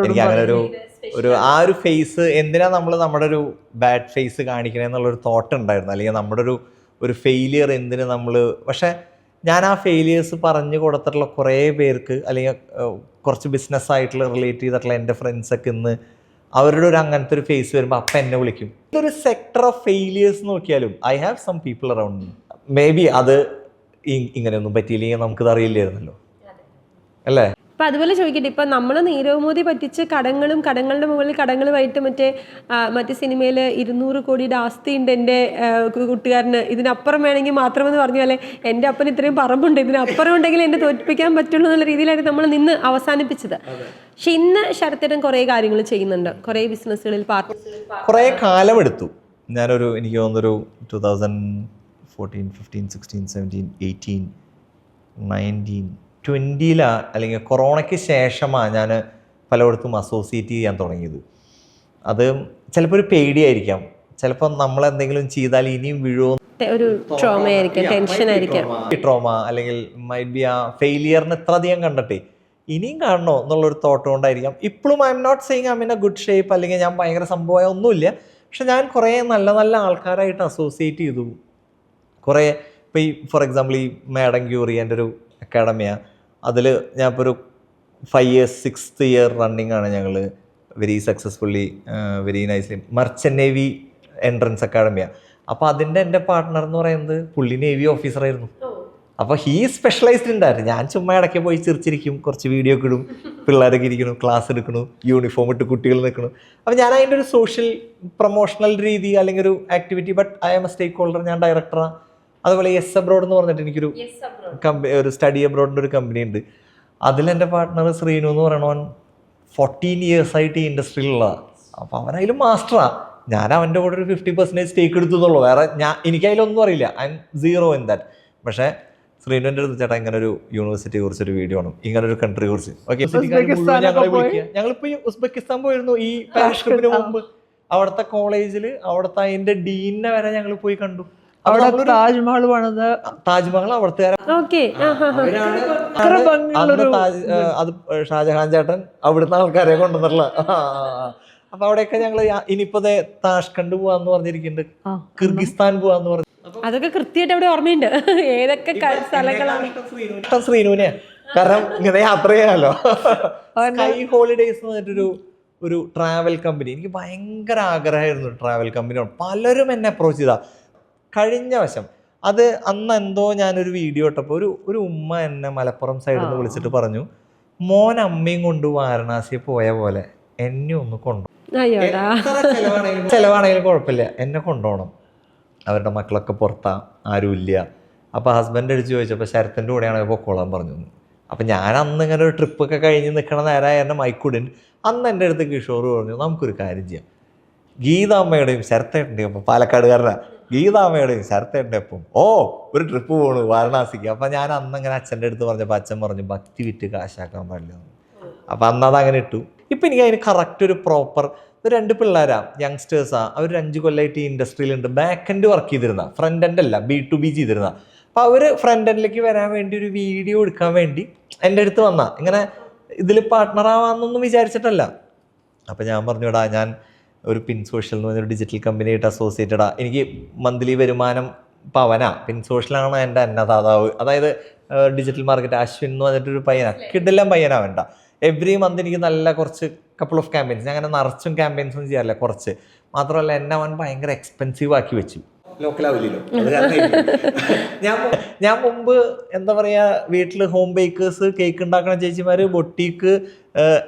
എനിക്ക് അങ്ങനെ ആ ഒരു ഫേസ്, എന്തിനാ നമ്മൾ നമ്മുടെ ഒരു ബാഡ് ഫേസ് കാണിക്കണേ എന്നുള്ളൊരു തോട്ട് ഉണ്ടായിരുന്നു. അല്ലെങ്കിൽ നമ്മുടെ ഒരു ഫെയിലിയർ എന്തിന് നമ്മൾ, പക്ഷേ ഞാൻ ആ ഫെയിലിയേഴ്സ് പറഞ്ഞു കൊടുത്തിട്ടുള്ള കുറേ പേർക്ക്, അല്ലെങ്കിൽ കുറച്ച് ബിസിനസ്സായിട്ടുള്ള റിലേറ്റ് ചെയ്തിട്ടുള്ള എൻ്റെ ഫ്രണ്ട്സൊക്കെ ഇന്ന് അവരുടെ അങ്ങനത്തെ ഒരു ഫേസ് വരുമ്പോൾ അപ്പം എന്നെ വിളിക്കും. ഇതൊരു സെക്ടർ ഓഫ് ഫെയിലിയേഴ്സ് നോക്കിയാലും I have some people around. Maybe അത് ഇങ്ങനെയൊന്നും പറ്റിയില്ലെങ്കിൽ നമുക്കിത് അറിയില്ലായിരുന്നല്ലോ, അല്ലേ? അപ്പം അതുപോലെ ചോദിക്കട്ടെ, ഇപ്പം നമ്മൾ നീരവ് മോദി പറ്റിച്ച് കടങ്ങളുടെ മുകളിൽ കടങ്ങളുമായിട്ട് മറ്റേ സിനിമയിൽ 200 കോടിയുടെ ആസ്തി ഉണ്ട് എൻ്റെ കൂട്ടുകാരന്, ഇതിനപ്പുറം വേണമെങ്കിൽ മാത്രമെന്ന് പറഞ്ഞ പോലെ എൻ്റെ അപ്പന് ഇത്രയും പറമ്പുണ്ട്, ഇതിനപ്പുറം ഉണ്ടെങ്കിൽ എന്നെ തോൽപ്പിക്കാൻ പറ്റുള്ളൂ എന്നുള്ള രീതിയിലായിട്ട് നമ്മൾ നിന്ന് അവസാനിപ്പിച്ചത്. പക്ഷെ ഇന്ന് ശരത്തേടൻ കുറേ കാര്യങ്ങൾ ചെയ്യുന്നുണ്ട്, കുറേ ബിസിനസ്സുകളിൽ കുറേ കാലമെടുത്തു. എനിക്ക് തോന്നുന്നൊരു 2014, 15, 16, 17, 18, 19, 20 അല്ലെങ്കിൽ കൊറോണയ്ക്ക് ശേഷമാണ് ഞാൻ പലയിടത്തും അസോസിയേറ്റ് ചെയ്യാൻ തുടങ്ങിയത്. അത് ചിലപ്പോൾ ഒരു പേടിയായിരിക്കാം, ചിലപ്പോൾ നമ്മൾ എന്തെങ്കിലും ചെയ്താൽ ഇനിയും വീഴുമോ, ഒരു ട്രോമയായിരിക്കാം, ടെൻഷനായിരിക്കാം, ട്രോമ, അല്ലെങ്കിൽ മൈറ്റ് ബി ആ ഫെയിലിയറിന് ഇത്ര അധികം കണ്ടിട്ടേ ഇനിയും കാണണോ എന്നുള്ളൊരു തോട്ട് കൊണ്ടായിരിക്കാം. ഇപ്പോഴും I'm not saying I'm in a good shape, അല്ലെങ്കിൽ ഞാൻ ഭയങ്കര സംഭവമായ ഒന്നുമില്ല. പക്ഷെ ഞാൻ കുറേ നല്ല നല്ല ആൾക്കാരായിട്ട് അസോസിയേറ്റ് ചെയ്തു. കുറേ ഇപ്പോൾ ഈ ഫോർ എക്സാമ്പിൾ ഈ മേഡം ക്യൂറി എൻ്റെ ഒരു അക്കാഡമിയാണ്. അതിൽ ഞാൻ ഇപ്പോൾ ഒരു 5 years 6th year റണ്ണിങ് ആണ് ഞങ്ങൾ. Very successfully, very nicely merchant navy entrance അക്കാഡമിയാണ്. അപ്പോൾ അതിൻ്റെ എൻ്റെ പാർട്ട്ണർ എന്ന് പറയുന്നത് പുള്ളി നേവി ഓഫീസറായിരുന്നു. അപ്പോൾ ഹീ സ്പെഷ്യലൈസ്ഡ് ഉണ്ടായിരുന്നു. ഞാൻ ചുമ്മാ ഇടയ്ക്ക് പോയി ചിരിച്ചിരിക്കും, കുറച്ച് വീഡിയോ ഒക്കെ ഇടും, പിള്ളേരൊക്കെ ഇരിക്കണു, ക്ലാസ് എടുക്കണു, യൂണിഫോം ഇട്ട് കുട്ടികൾ നിൽക്കണു. അപ്പോൾ ഞാൻ അതിൻ്റെ ഒരു സോഷ്യൽ പ്രൊമോഷണൽ രീതി അല്ലെങ്കിൽ ഒരു activity, but I'm a stakeholder, ഞാൻ ഡയറക്ടറാണ്. അതുപോലെ യെസ് അബ്രോഡ് എന്ന് പറഞ്ഞിട്ട് എനിക്കൊരു ഒരു സ്റ്റഡി അബ്രോഡിൻ്റെ ഒരു കമ്പനി ഉണ്ട്. അതിലെൻ്റെ പാർട്ട്ണർ ശ്രീനു എന്ന് പറയണവൻ 14 years ആയിട്ട് ഈ ഇൻഡസ്ട്രിയിലുള്ളതാണ്. അപ്പോൾ അവനതിലും മാസ്റ്ററാണ്. ഞാൻ അവൻ്റെ കൂടെ ഒരു 50% സ്റ്റേക്ക് എടുത്തു എന്നുള്ളൂ. വേറെ എനിക്കതിലൊന്നും അറിയില്ല, I M zero in that. പക്ഷേ ശ്രീനുവിൻ്റെ അടുത്ത് ചേട്ടാ ഇങ്ങനെ ഒരു യൂണിവേഴ്സിറ്റിയെ കുറിച്ചൊരു വീഡിയോ ആണ്, ഇങ്ങനെ ഒരു കൺട്രിയെ കുറിച്ച്. ഓക്കെ, ഞങ്ങളെ വിളിക്കുക. ഞങ്ങളിപ്പോൾ ഈ ഉസ്ബെക്കിസ്ഥാൻ പോയിരുന്നു ഈ പാരഷ്ട്രിപ്പിന് മുമ്പ്. അവിടുത്തെ കോളേജിൽ അവിടുത്തെ അതിൻ്റെ ഡീനെ വരെ ഞങ്ങൾ പോയി കണ്ടു. താജ്മഹൽ പണിത്, താജ്മഹൽ അവിടുത്തെ അത് ഷാജഹാൻ ചേട്ടൻ അവിടുത്തെ ആൾക്കാരെ കൊണ്ടുവന്നിട്ടുള്ള. അപ്പൊ അവിടെയൊക്കെ ഞങ്ങള് ഇനിയിപ്പോ താഷ്കണ്ട് പോവാന്ന് പറഞ്ഞിരിക്കുന്നുണ്ട്, കിർഗിസ്ഥാൻ പോവാന്ന് പറഞ്ഞു. അതൊക്കെ കൃത്യമായിട്ട് അവിടെ ഓർമ്മയുണ്ട്, ഏതൊക്കെ സ്ഥലങ്ങളാണ്. ശ്രീനുവിനെ കാരണം ഇങ്ങനെ യാത്ര ചെയ്യാമല്ലോ. സ്കൈ ഹോളിഡേയ്സ് എന്ന് പറഞ്ഞിട്ടൊരു ഒരു ട്രാവൽ കമ്പനി, എനിക്ക് ഭയങ്കര ആഗ്രഹമായിരുന്നു ട്രാവൽ കമ്പനി. പലരും എന്നെ അപ്രോച്ച് ചെയ്താ കഴിഞ്ഞ വശം. അത് അന്ന് എന്തോ ഞാനൊരു വീഡിയോ ഇട്ടപ്പോൾ ഒരു ഉമ്മ എന്നെ മലപ്പുറം സൈഡിൽ നിന്ന് വിളിച്ചിട്ട് പറഞ്ഞു, മോൻ അമ്മയും കൊണ്ട് വാരണാസി പോയ പോലെ എന്നെ ഒന്ന് കൊണ്ടുപോകും, ചിലവാണെങ്കിലും കുഴപ്പമില്ല, എന്നെ കൊണ്ടുപോകണം, അവരുടെ മക്കളൊക്കെ പുറത്താ, ആരുമില്ല. അപ്പോൾ ഹസ്ബൻഡ് അടിച്ച് ചോദിച്ചപ്പോൾ ശരത്തിൻ്റെ കൂടെയാണെങ്കിൽ പൊക്കോളാൻ പറഞ്ഞു. അപ്പം ഞാൻ അന്ന് ഇങ്ങനെ ഒരു ട്രിപ്പൊക്കെ കഴിഞ്ഞ് നിൽക്കണ നേരമായ എന്നെ മൈക്കുടൻ അന്ന് എൻ്റെ അടുത്ത് കിഷോർ പറഞ്ഞു, നമുക്കൊരു കാര്യം ചെയ്യാം, ഗീതാമ്മയുടെയും ശരത്തേട്ടൻ്റെയും ഒപ്പം, പാലക്കാടുകാരനാണ്, ഗീതാമ്മയുടെയും ശരത്തേട്ടൻ്റെ ഒപ്പം ഒരു ട്രിപ്പ് പോകണു വാരണാസിക്ക്. അപ്പം ഞാൻ അന്ന് ഇങ്ങനെ അച്ഛൻ്റെ അടുത്ത് പറഞ്ഞപ്പോൾ അച്ഛൻ പറഞ്ഞു ഭക്തി വിറ്റ് കാശാക്കാൻ പാടില്ല. അപ്പം അന്നത് അങ്ങനെ ഇട്ടു. ഇപ്പം എനിക്ക് അതിന് കറക്റ്റ് ഒരു പ്രോപ്പർ 2 പിള്ളേരാണ്, യങ്സ്റ്റേഴ്സാണ്. അവർ 5 കൊല്ലമായിട്ട് ഈ ഇൻഡസ്ട്രിയിലുണ്ട്. ബാക്ക് എൻഡ് വർക്ക് ചെയ്തിരുന്ന, ഫ്രണ്ട് എൻഡ് അല്ല, B2B ചെയ്തിരുന്ന. അപ്പോൾ അവർ ഫ്രണ്ട് എൻഡിലേക്ക് വരാൻ വേണ്ടി ഒരു വീഡിയോ എടുക്കാൻ വേണ്ടി എൻ്റെ അടുത്ത് വന്നാൽ ഇങ്ങനെ ഇതിൽ പാർട്ട്ണർ ആവാമെന്നൊന്നും വിചാരിച്ചിട്ടല്ല. അപ്പോൾ ഞാൻ പറഞ്ഞുടാ, ഞാൻ ഒരു പിൻ സോഷ്യൽ എന്ന് പറഞ്ഞൊരു ഡിജിറ്റൽ കമ്പനിയായിട്ട് അസോസിയേറ്റഡാ, എനിക്ക് മന്ത്ലി വരുമാനം പവനാ. പിൻ സോഷ്യലാണ് എൻ്റെ അന്നദാതാവ്. അതായത് ഡിജിറ്റൽ മാർക്കറ്റ് അശ്വിൻ എന്ന് പറഞ്ഞിട്ടൊരു പയ്യനാണ്, കിടെല്ലാം പയ്യനാ. വേണ്ട, എവറി മന്ത് എനിക്ക് നല്ല കുറച്ച് കപ്പിൾ ഓഫ് ക്യാമ്പയിൻസ്, ഞാൻ അങ്ങനെ നിറച്ചും ക്യാമ്പയിൻസ് ഒന്നും ചെയ്യാറില്ല, കുറച്ച് മാത്രമല്ല എന്നെ അവൻ ഭയങ്കര എക്സ്പെൻസീവ് ആക്കി വെച്ചു. ലോക്കലാവില്ലല്ലോ. ഞാൻ മുമ്പ് എന്താ പറയുക, വീട്ടിൽ ഹോം ബേക്കേഴ്സ്, കേക്ക് ഉണ്ടാക്കുന്ന ചേച്ചിമാർ, ബൊട്ടീക്ക്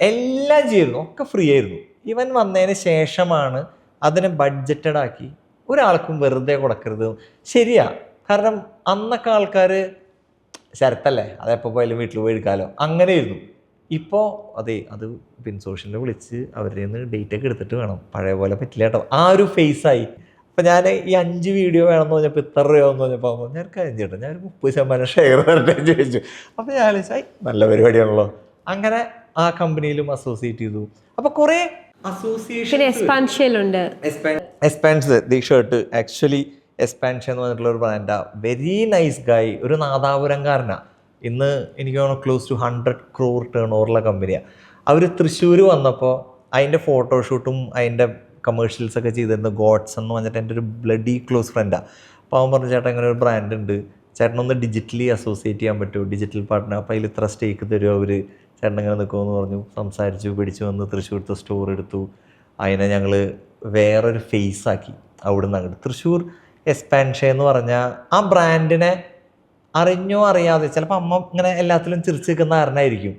എല്ലാം ചെയ്യുന്നു, ഒക്കെ ഫ്രീ ആയിരുന്നു. ഇവൻ വന്നതിന് ശേഷമാണ് അതിനെ ബഡ്ജറ്റഡ് ആക്കി, ഒരാൾക്കും വെറുതെ കൊടുക്കരുത്. ശരിയാ, കാരണം അന്നൊക്കെ ആൾക്കാർ ശരത്തല്ലേ അതെപ്പോൾ പോയാലും വീട്ടിൽ പോയി എടുക്കാമല്ലോ, അങ്ങനെയായിരുന്നു. ഇപ്പോൾ അതെ അത് പിൻസോഷ്യലിൽ വിളിച്ച് അവരുടെ നിന്ന് ഡേറ്റ് ഒക്കെ എടുത്തിട്ട് വേണം, പഴയ പോലെ പറ്റില്ല കേട്ടോ, ആ ഒരു ഫേസായി. അപ്പം ഞാൻ ഈ 5 വീഡിയോ വേണമെന്ന് പറഞ്ഞപ്പോൾ ഇത്ര രൂപയെന്ന് പറഞ്ഞപ്പോൾ ഞാൻ കാര്യം ചേട്ടാ ഞാൻ 30% ഷെയർ തരട്ടെ ചോദിച്ചു. അപ്പോൾ ഞാൻ ആലോചിച്ചാൽ നല്ല പരിപാടിയാണല്ലോ. അങ്ങനെ ആ കമ്പനിയിലും അസോസിയേറ്റ് ചെയ്തു. അപ്പോൾ കുറേ അസോസിയേഷൻ. എസ്പാൻസ് ദി ഷർട്ട് ആക്ച്വലി എസ്പാൻഷൻ എന്ന് പറഞ്ഞിട്ടുള്ള ഒരു ബ്രാൻഡാണ്. വെരി നൈസ് ഗായ്, ഒരു നാദാപുരംകാരനാണ്. ഇന്ന് എനിക്ക് തോന്നുന്നു ക്ലോസ് ടു 100 crore ടേൺ ഓവറുള്ള കമ്പനിയാണ്. അവർ തൃശ്ശൂർ വന്നപ്പോൾ അതിൻ്റെ ഫോട്ടോഷൂട്ടും അതിൻ്റെ കമേഴ്ഷ്യൽസൊക്കെ ചെയ്തിരുന്നത് ഗോഡ്സ് എന്ന് പറഞ്ഞിട്ട് എൻ്റെ ഒരു ബ്ലഡി ക്ലോസ് ഫ്രണ്ടാണ്. അപ്പോൾ അവൻ പറഞ്ഞു ചേട്ടാ ഇങ്ങനെ ഒരു ബ്രാൻഡ് ഉണ്ട്, ചേട്ടനൊന്ന് ഡിജിറ്റലി അസോസിയേറ്റ് ചെയ്യാൻ പറ്റുമോ, ഡിജിറ്റൽ പാർട്ട്ണർ, അപ്പോൾ അതിൽ ഇത്ര സ്റ്റേക്ക് തരുമോ അവർ, ചേട്ടൻ ഇങ്ങനെ നിൽക്കുമെന്ന് പറഞ്ഞു. സംസാരിച്ചു, പിടിച്ചു വന്ന് തൃശ്ശൂരത്തെ സ്റ്റോർ എടുത്തു. അതിനെ ഞങ്ങൾ വേറൊരു ഫേസ് ആക്കി. അവിടുന്ന് അങ്ങോട്ട് തൃശ്ശൂർ എക്സ്പാൻഷൻ എന്ന് പറഞ്ഞാൽ ആ ബ്രാൻഡിനെ അറിഞ്ഞോ അറിയാതെ, ചിലപ്പോൾ അമ്മ ഇങ്ങനെ എല്ലാത്തിലും ചിരിച്ച് നിൽക്കുന്ന കാരണമായിരിക്കും,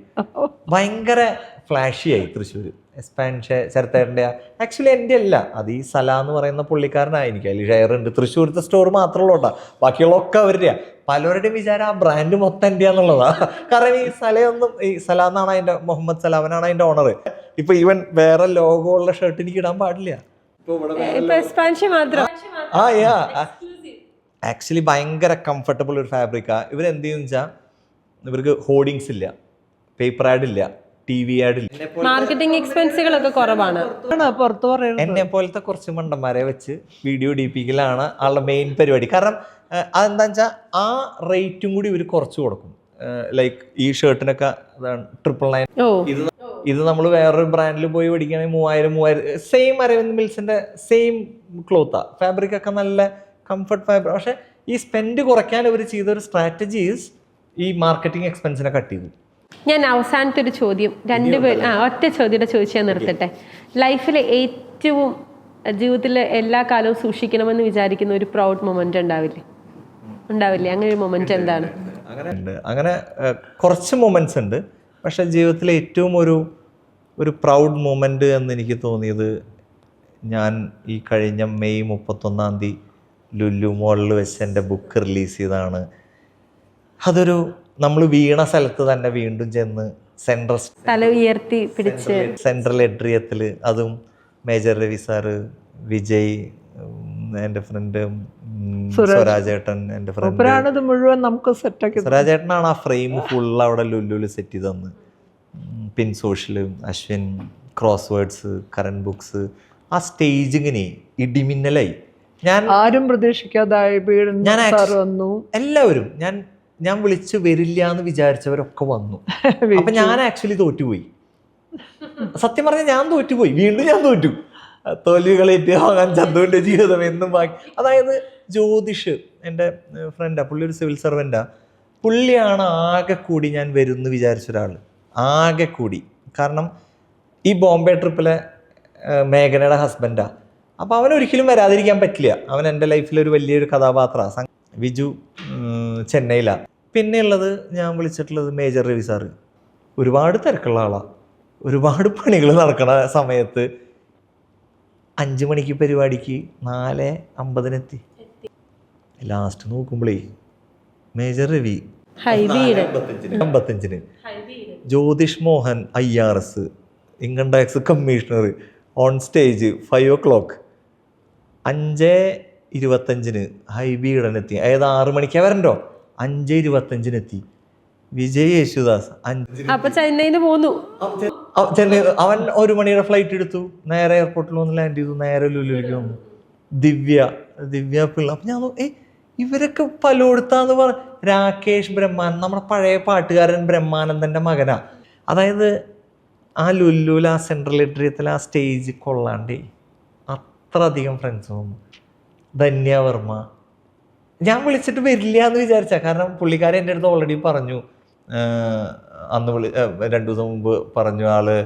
ഭയങ്കര ഫ്ലാഷിയായി തൃശ്ശൂർ എക്സ്പാൻഷൻ. ശരത്തേട്ടൻ്റെ ആക്ച്വലി എൻ്റെ അല്ല, അത് ഈ സല എന്ന് പറയുന്ന പുള്ളിക്കാരനാണ്. എനിക്ക് അതിൽ ഷെയർ ഉണ്ട്. തൃശ്ശൂരത്തെ സ്റ്റോർ മാത്രമല്ല കേട്ടോ, ബാക്കിയുള്ളതൊക്കെ അവരുടെയാ. പലരുടെയും വിചാരം ആ ബ്രാൻഡ് മൊത്തം എൻ്റെ ആണെന്നുള്ളതാണ്. കാരണം ഈ സലയൊന്നും, ഈ സല എന്നാണ് അതിൻ്റെ, മുഹമ്മദ് സലാമനാണ് അതിൻ്റെ ഓണർ. ഇപ്പൊ ഈവൻ വേറെ ലോഗോ ഉള്ള ഷർട്ട് എനിക്ക് ഇടാൻ പാടില്ല. ആക്ച്വലി ഭയങ്കര കംഫർട്ടബിൾ ഒരു ഫാബ്രിക്കാ. ഇവരെന്ത് ചെയ്യുന്ന വെച്ചാൽ ഇവർക്ക് ഹോർഡിങ്സ് ഇല്ല, പേപ്പർ ആഡ് ഇല്ല, TV ആഡ് ഇല്ല. മാർക്കറ്റിംഗ് എക്സ്പെൻസുകളൊക്കെ കുറവാണ്. എന്നെ പോലത്തെ കുറച്ച് മണ്ടന്മാരെ വെച്ച് വീഡിയോ ഡിപ്പിക്കലാണ് ആളുടെ മെയിൻ പരിപാടി. കാരണം അതെന്താ വെച്ചാൽ ആ റേറ്റും കൂടി ഇവർ കുറച്ച് കൊടുക്കും. ലൈക്ക് ഈ ഷർട്ടിനൊക്കെ 999. ഇത് നമ്മൾ വേറൊരു ബ്രാൻഡിൽ പോയി മേടിക്കുകയാണെങ്കിൽ 3000 സെയിം അരവിന്ദ് മിൽസിന്റെ സെയിം ക്ലോത്താ, ഫാബ്രിക് ഒക്കെ നല്ല കംഫർട്ട് ഫാബ്രിക്. പക്ഷെ ഈ സ്പെൻഡ് കുറയ്ക്കാൻ ഇവർ ചെയ്തൊരു സ്ട്രാറ്റജീസ് ഈ മാർക്കറ്റിംഗ് എക്സ്പെൻസിനെ കട്ട് ചെയ്തു. ഞാൻ അവസാനത്തെ ഒരു ചോദ്യം, ഒറ്റ ചോദ്യം ചോദിച്ചാൽ നിർത്തട്ടെ. ലൈഫിലെ ഏറ്റവും ജീവിതത്തിൽ എല്ലാ കാലവും സൂക്ഷിക്കണമെന്ന് വിചാരിക്കുന്ന ഒരു പ്രൗഡ് മൊമെന്റ് ഉണ്ടാവില്ലേ? അങ്ങനെ ഒരു മൊമെന്റ് എന്താണ്? അങ്ങനെ കുറച്ച് മൊമെന്റ്സ് ഉണ്ട്. പക്ഷെ ജീവിതത്തിലെ ഏറ്റവും ഒരു പ്രൗഡ് മൊമെന്റ് എന്ന് എനിക്ക് തോന്നിയത്, ഞാൻ ഈ കഴിഞ്ഞ മെയ് 31 ലുലു മോളിൽ വെച്ച് എൻ്റെ ബുക്ക് റിലീസ് ചെയ്തതാണ്. അതൊരു നമ്മൾ വീണ സ്ഥലത്ത് തന്നെ വീണ്ടും ചെന്ന് സെൻട്രൽ എഡ്രിയത്തിൽ, അതും മേജർ രവി സാറ്, വിജയ്, എൻ്റെ ഫ്രണ്ട് സ്വരാജേട്ടൻ, എൻ്റെ ഫ്രണ്ട് മുഴുവൻ നമുക്ക് സെറ്റാക്കി. സ്വരാജേട്ടനാണ് ആ ഫ്രെയിം ഫുൾ അവിടെ ലുലുവിൽ സെറ്റ് ചെയ്ത് തന്ന്. പിൻ social, Ashwin, crosswords, current books, ആ സ്റ്റേജ് ഇങ്ങനെ ഇടിമിന്നലായി. ഞാൻ ആരും പ്രതീക്ഷിക്കാതായി എല്ലാവരും ഞാൻ വിളിച്ച് വരില്ല എന്ന് വിചാരിച്ചവരൊക്കെ വന്നു. അപ്പൊ ഞാൻ ആക്ച്വലി തോറ്റുപോയി. സത്യം പറഞ്ഞാൽ ഞാൻ തോറ്റുപോയി, വീണ്ടും ഞാൻ തോറ്റു. തോൽവികളേറ്റ് പോകാൻ ചന്തുവിൻ്റെ ജീവിതം എന്നും ബാക്കി. അതായത് ജ്യോതിഷ് എൻ്റെ ഫ്രണ്ടാ, പുള്ളി ഒരു സിവിൽ സർവൻ്റാ. പുള്ളിയാണ് ആകെ കൂടി ഞാൻ വരും എന്ന് വിചാരിച്ച ഒരാൾ, ആകെ കൂടി. കാരണം ഈ ബോംബെ ട്രിപ്പിലെ മേഘനയുടെ ഹസ്ബൻഡാ. അപ്പോൾ അവനൊരിക്കലും വരാതിരിക്കാൻ പറ്റില്ല. അവൻ എൻ്റെ ലൈഫിലൊരു വലിയൊരു കഥാപാത്രമാണ്. വിജു ചെന്നൈയിലാണ്. പിന്നെയുള്ളത് ഞാൻ വിളിച്ചിട്ടുള്ളത് മേജർ രവി സാറ്. ഒരുപാട് തിരക്കുള്ള ആളാണ്, ഒരുപാട് പണികൾ നടക്കണ സമയത്ത് 5 മണിക്ക് പരിപാടിക്ക് 4:50 ലാസ്റ്റ് നോക്കുമ്പോഴേ major Ravi 55, Jyothish Mohan IRS income tax commissioner on stage 5 o'clock, 5:25 Hibi ഉടനെത്തി. അതായത് 6 മണിക്കാണ് വരണ്ടോ, 5:25 വിജയ് യേശുദാസ് 5 ചെന്നൈന്ന് പോന്നു. ചെന്നൈ അവൻ 1 മണിയുടെ ഫ്ലൈറ്റ് എടുത്തു, നേരെ എയർപോർട്ടിൽ വന്ന് ലാൻഡ് ചെയ്തു, നേരെ ലുലുവിലേക്ക് വന്നു. ദിവ്യ പിള്ള. അപ്പം ഞാൻ ഇവരൊക്കെ പലയിടത്താന്ന് പറ. രാകേഷ് ബ്രഹ്മാൻ, നമ്മുടെ പഴയ പാട്ടുകാരൻ ബ്രഹ്മാനന്ദൻ്റെ മകനാ. അതായത് ആ ലുലുവിൽ ആ സെൻട്രൽ എഡ്രിയത്തിൽ ആ സ്റ്റേജ് കൊള്ളാണ്ടേ അത്ര അധികം ഫ്രണ്ട്സ് വന്നു. ധന്യവർമ്മ ഞാൻ വിളിച്ചിട്ട് വരില്ല എന്ന് വിചാരിച്ച, കാരണം പുള്ളിക്കാരൻ എൻ്റെ അടുത്ത് ഓൾറെഡി പറഞ്ഞു, അന്ന് 2 ദിവസം മുമ്പ് പറഞ്ഞു ആള്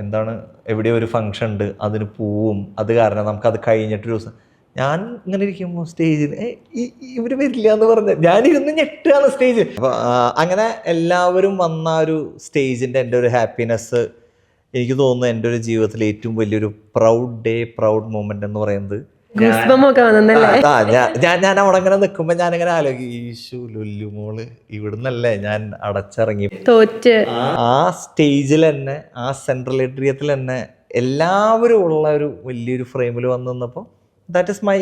എന്താണ് എവിടെയോ ഒരു ഫംഗ്ഷൻ ഉണ്ട്, അതിന് പോവും, അത് കാരണം നമുക്കത് കഴിഞ്ഞിട്ടൊരു ദിവസം. ഞാൻ ഇങ്ങനെ ഇരിക്കുമ്പോൾ സ്റ്റേജിൽ ഇവർ വരില്ല എന്ന് പറഞ്ഞ് ഞാനിരുന്ന് ഞെട്ടുകയാണ് സ്റ്റേജ്. അപ്പോൾ അങ്ങനെ എല്ലാവരും വന്ന ഒരു സ്റ്റേജിൻ്റെ എൻ്റെ ഒരു ഹാപ്പിനെസ് എനിക്ക് തോന്നുന്നു എൻ്റെ ഒരു ജീവിതത്തിലെ ഏറ്റവും വലിയൊരു പ്രൗഡ് മൊമെൻ്റ് എന്ന് പറയുന്നത് ഗൂസ്ബമ്പൊക്കെ വന്നല്ലേ? ഞാൻ അവിടെ ഇങ്ങനെ നിൽക്കുമ്പോ ഞാനിങ്ങനെ ആലോചിക്കും, ഈശു ലുല്ലുമോള് ഇവിടുന്നല്ലേ ഞാൻ അടച്ചിറങ്ങി. തോറ്റ് ആ സ്റ്റേജിൽ തന്നെ, ആ സെൻട്രൽ ഏരിയത്തിൽ തന്നെ എല്ലാവരും ഉള്ള ഒരു വലിയൊരു ഫ്രെയിമിൽ വന്ന് നിന്നപ്പോൾ ദാറ്റ് ഇസ് മൈ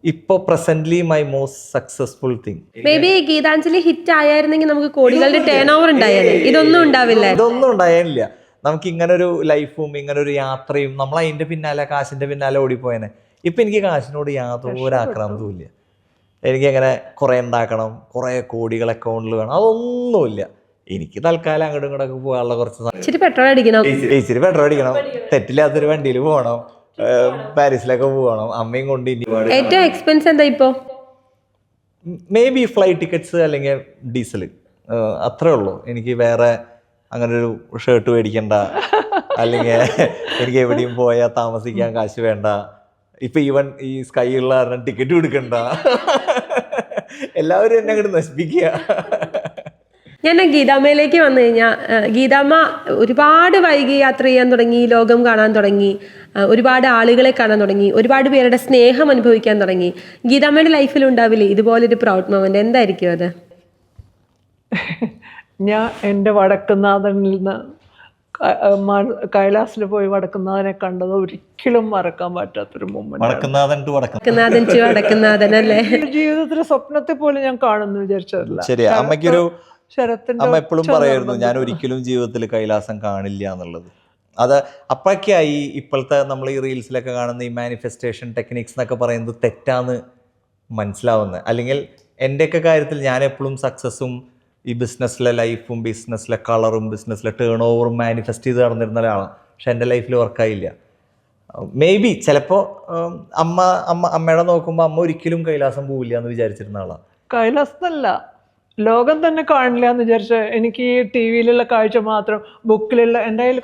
ഇപ്പോൾ presently my most successful thing. Maybe Geethanjali hit ആയിരുന്നെങ്കിൽ നമുക്ക് കോടികളുടെ ടേൺ ഓവർ ഉണ്ടായാലേ. ഇതൊന്നും ഉണ്ടാവില്ല. ഇതൊന്നും ഉണ്ടായില്ല. നമുക്ക് ഇങ്ങനൊരു ലൈഫും ഇങ്ങനൊരു യാത്രയും നമ്മൾ അതിന്റെ പിന്നാലെ, കാശിന്റെ പിന്നാലെ ഓടിപ്പോയനെ. ഇപ്പൊ എനിക്ക് കാശിനോട് യാതൊരു ആക്രാന്തവും ഇല്ല. എനിക്കങ്ങനെ കുറെ ഉണ്ടാക്കണം, കുറെ കോടികൾ അക്കൗണ്ടിൽ വേണം, അതൊന്നുമില്ല. എനിക്ക് തൽക്കാലം അങ്ങോട്ടും ഇങ്ങോട്ടൊക്കെ പോകാനുള്ള കുറച്ച് ഇച്ചിരി പെട്രോൾ അടിക്കണം, തെറ്റില്ലാത്തൊരു വണ്ടിയിൽ പോകണം, പാരീസിലൊക്കെ പോകണം, അമ്മയും കൊണ്ട്. ഏറ്റവും എക്സ്പെൻസ് എന്താ ഇപ്പോ? മേ ബി ഫ്ലൈറ്റ് ടിക്കറ്റ്സ് അല്ലെങ്കിൽ ഡീസൽ, അത്രേ ഉള്ളൂ. എനിക്ക് വേറെ അങ്ങനെ ഒരു ഷർട്ട് മേടിക്കണ്ട, അല്ലെങ്കിൽ എനിക്ക് എവിടെയും പോയാൽ താമസിക്കാൻ കാശ് വേണ്ട. ഇപ്പൊ ഈവൻ ഈ സ്കൈ ഉള്ള കാരണം ടിക്കറ്റ് കൊടുക്കണ്ട. എല്ലാവരും എന്നെ അങ്ങോട്ട് നശിപ്പിക്കുക. ഞാൻ ഗീതാമ്മയിലേക്ക് വന്നു കഴിഞ്ഞാൽ, ഗീതാമ്മ ഒരുപാട് വൈകി യാത്ര ചെയ്യാൻ തുടങ്ങി, ലോകം കാണാൻ തുടങ്ങി, ഒരുപാട് ആളുകളെ കാണാൻ തുടങ്ങി, ഒരുപാട് പേരുടെ സ്നേഹം അനുഭവിക്കാൻ തുടങ്ങി. ഗീതാമ്മയുടെ ലൈഫിൽ ഉണ്ടാവില്ലേ ഇതുപോലൊരു പ്രൗഡ് മൊമെന്റ്? എന്തായിരിക്കും അത്? ഞാൻ എൻ്റെ വടക്കുന്നാഥനിൽ നിന്ന് കൈലാസിൽ പോയി വടക്കുന്നാഥനെ കണ്ടത് ഒരിക്കലും മറക്കാൻ പറ്റാത്തൊരു മൊമെന്റ്. വടക്കുന്നാഥൻ അല്ലേ ജീവിതത്തിലെ സ്വപ്നത്തെ പോലെ ഞാൻ കാണുന്നു വിചാരിച്ചതല്ല. ശരിയാ. അമ്മയ്ക്കൊരു ശരത്തിന്റെ അമ്മ എപ്പോഴും പറയായിരുന്നു, ഞാൻ ഒരിക്കലും ജീവിതത്തിൽ കൈലാസം കാണില്ല എന്നുള്ളത്. അത് അപ്പോഴൊക്കെയായി ഇപ്പോഴത്തെ നമ്മൾ ഈ റീൽസിലൊക്കെ കാണുന്ന ഈ മാനിഫെസ്റ്റേഷൻ ടെക്നിക്സ് എന്നൊക്കെ പറയുന്നത് തെറ്റാന്ന് മനസ്സിലാവുന്നത്. അല്ലെങ്കിൽ എൻ്റെയൊക്കെ കാര്യത്തിൽ ഞാൻ എപ്പോഴും സക്സസ്സും ഈ ബിസിനസ്സിലെ ലൈഫും ബിസിനസ്സിലെ കളറും ബിസിനസ്സിലെ ടേൺ ഓവറും മാനിഫെസ്റ്റ് ചെയ്ത് നടന്നിരുന്ന ഒരാളാണ്. പക്ഷെ എൻ്റെ ലൈഫിൽ വർക്കായില്ല. മേ ബി ചിലപ്പോൾ അമ്മയുടെ നോക്കുമ്പോൾ അമ്മ ഒരിക്കലും കൈലാസം പോവില്ല എന്ന് വിചാരിച്ചിരുന്ന ആളാണ്. കൈലാസമല്ല, ലോകം തന്നെ കാണില്ല എന്ന് വിചാരിച്ച എനിക്ക് ഈ ടി വിയിലുള്ള കാഴ്ച മാത്രം, ബുക്കിലുള്ള എൻ്റെ കയ്യിൽ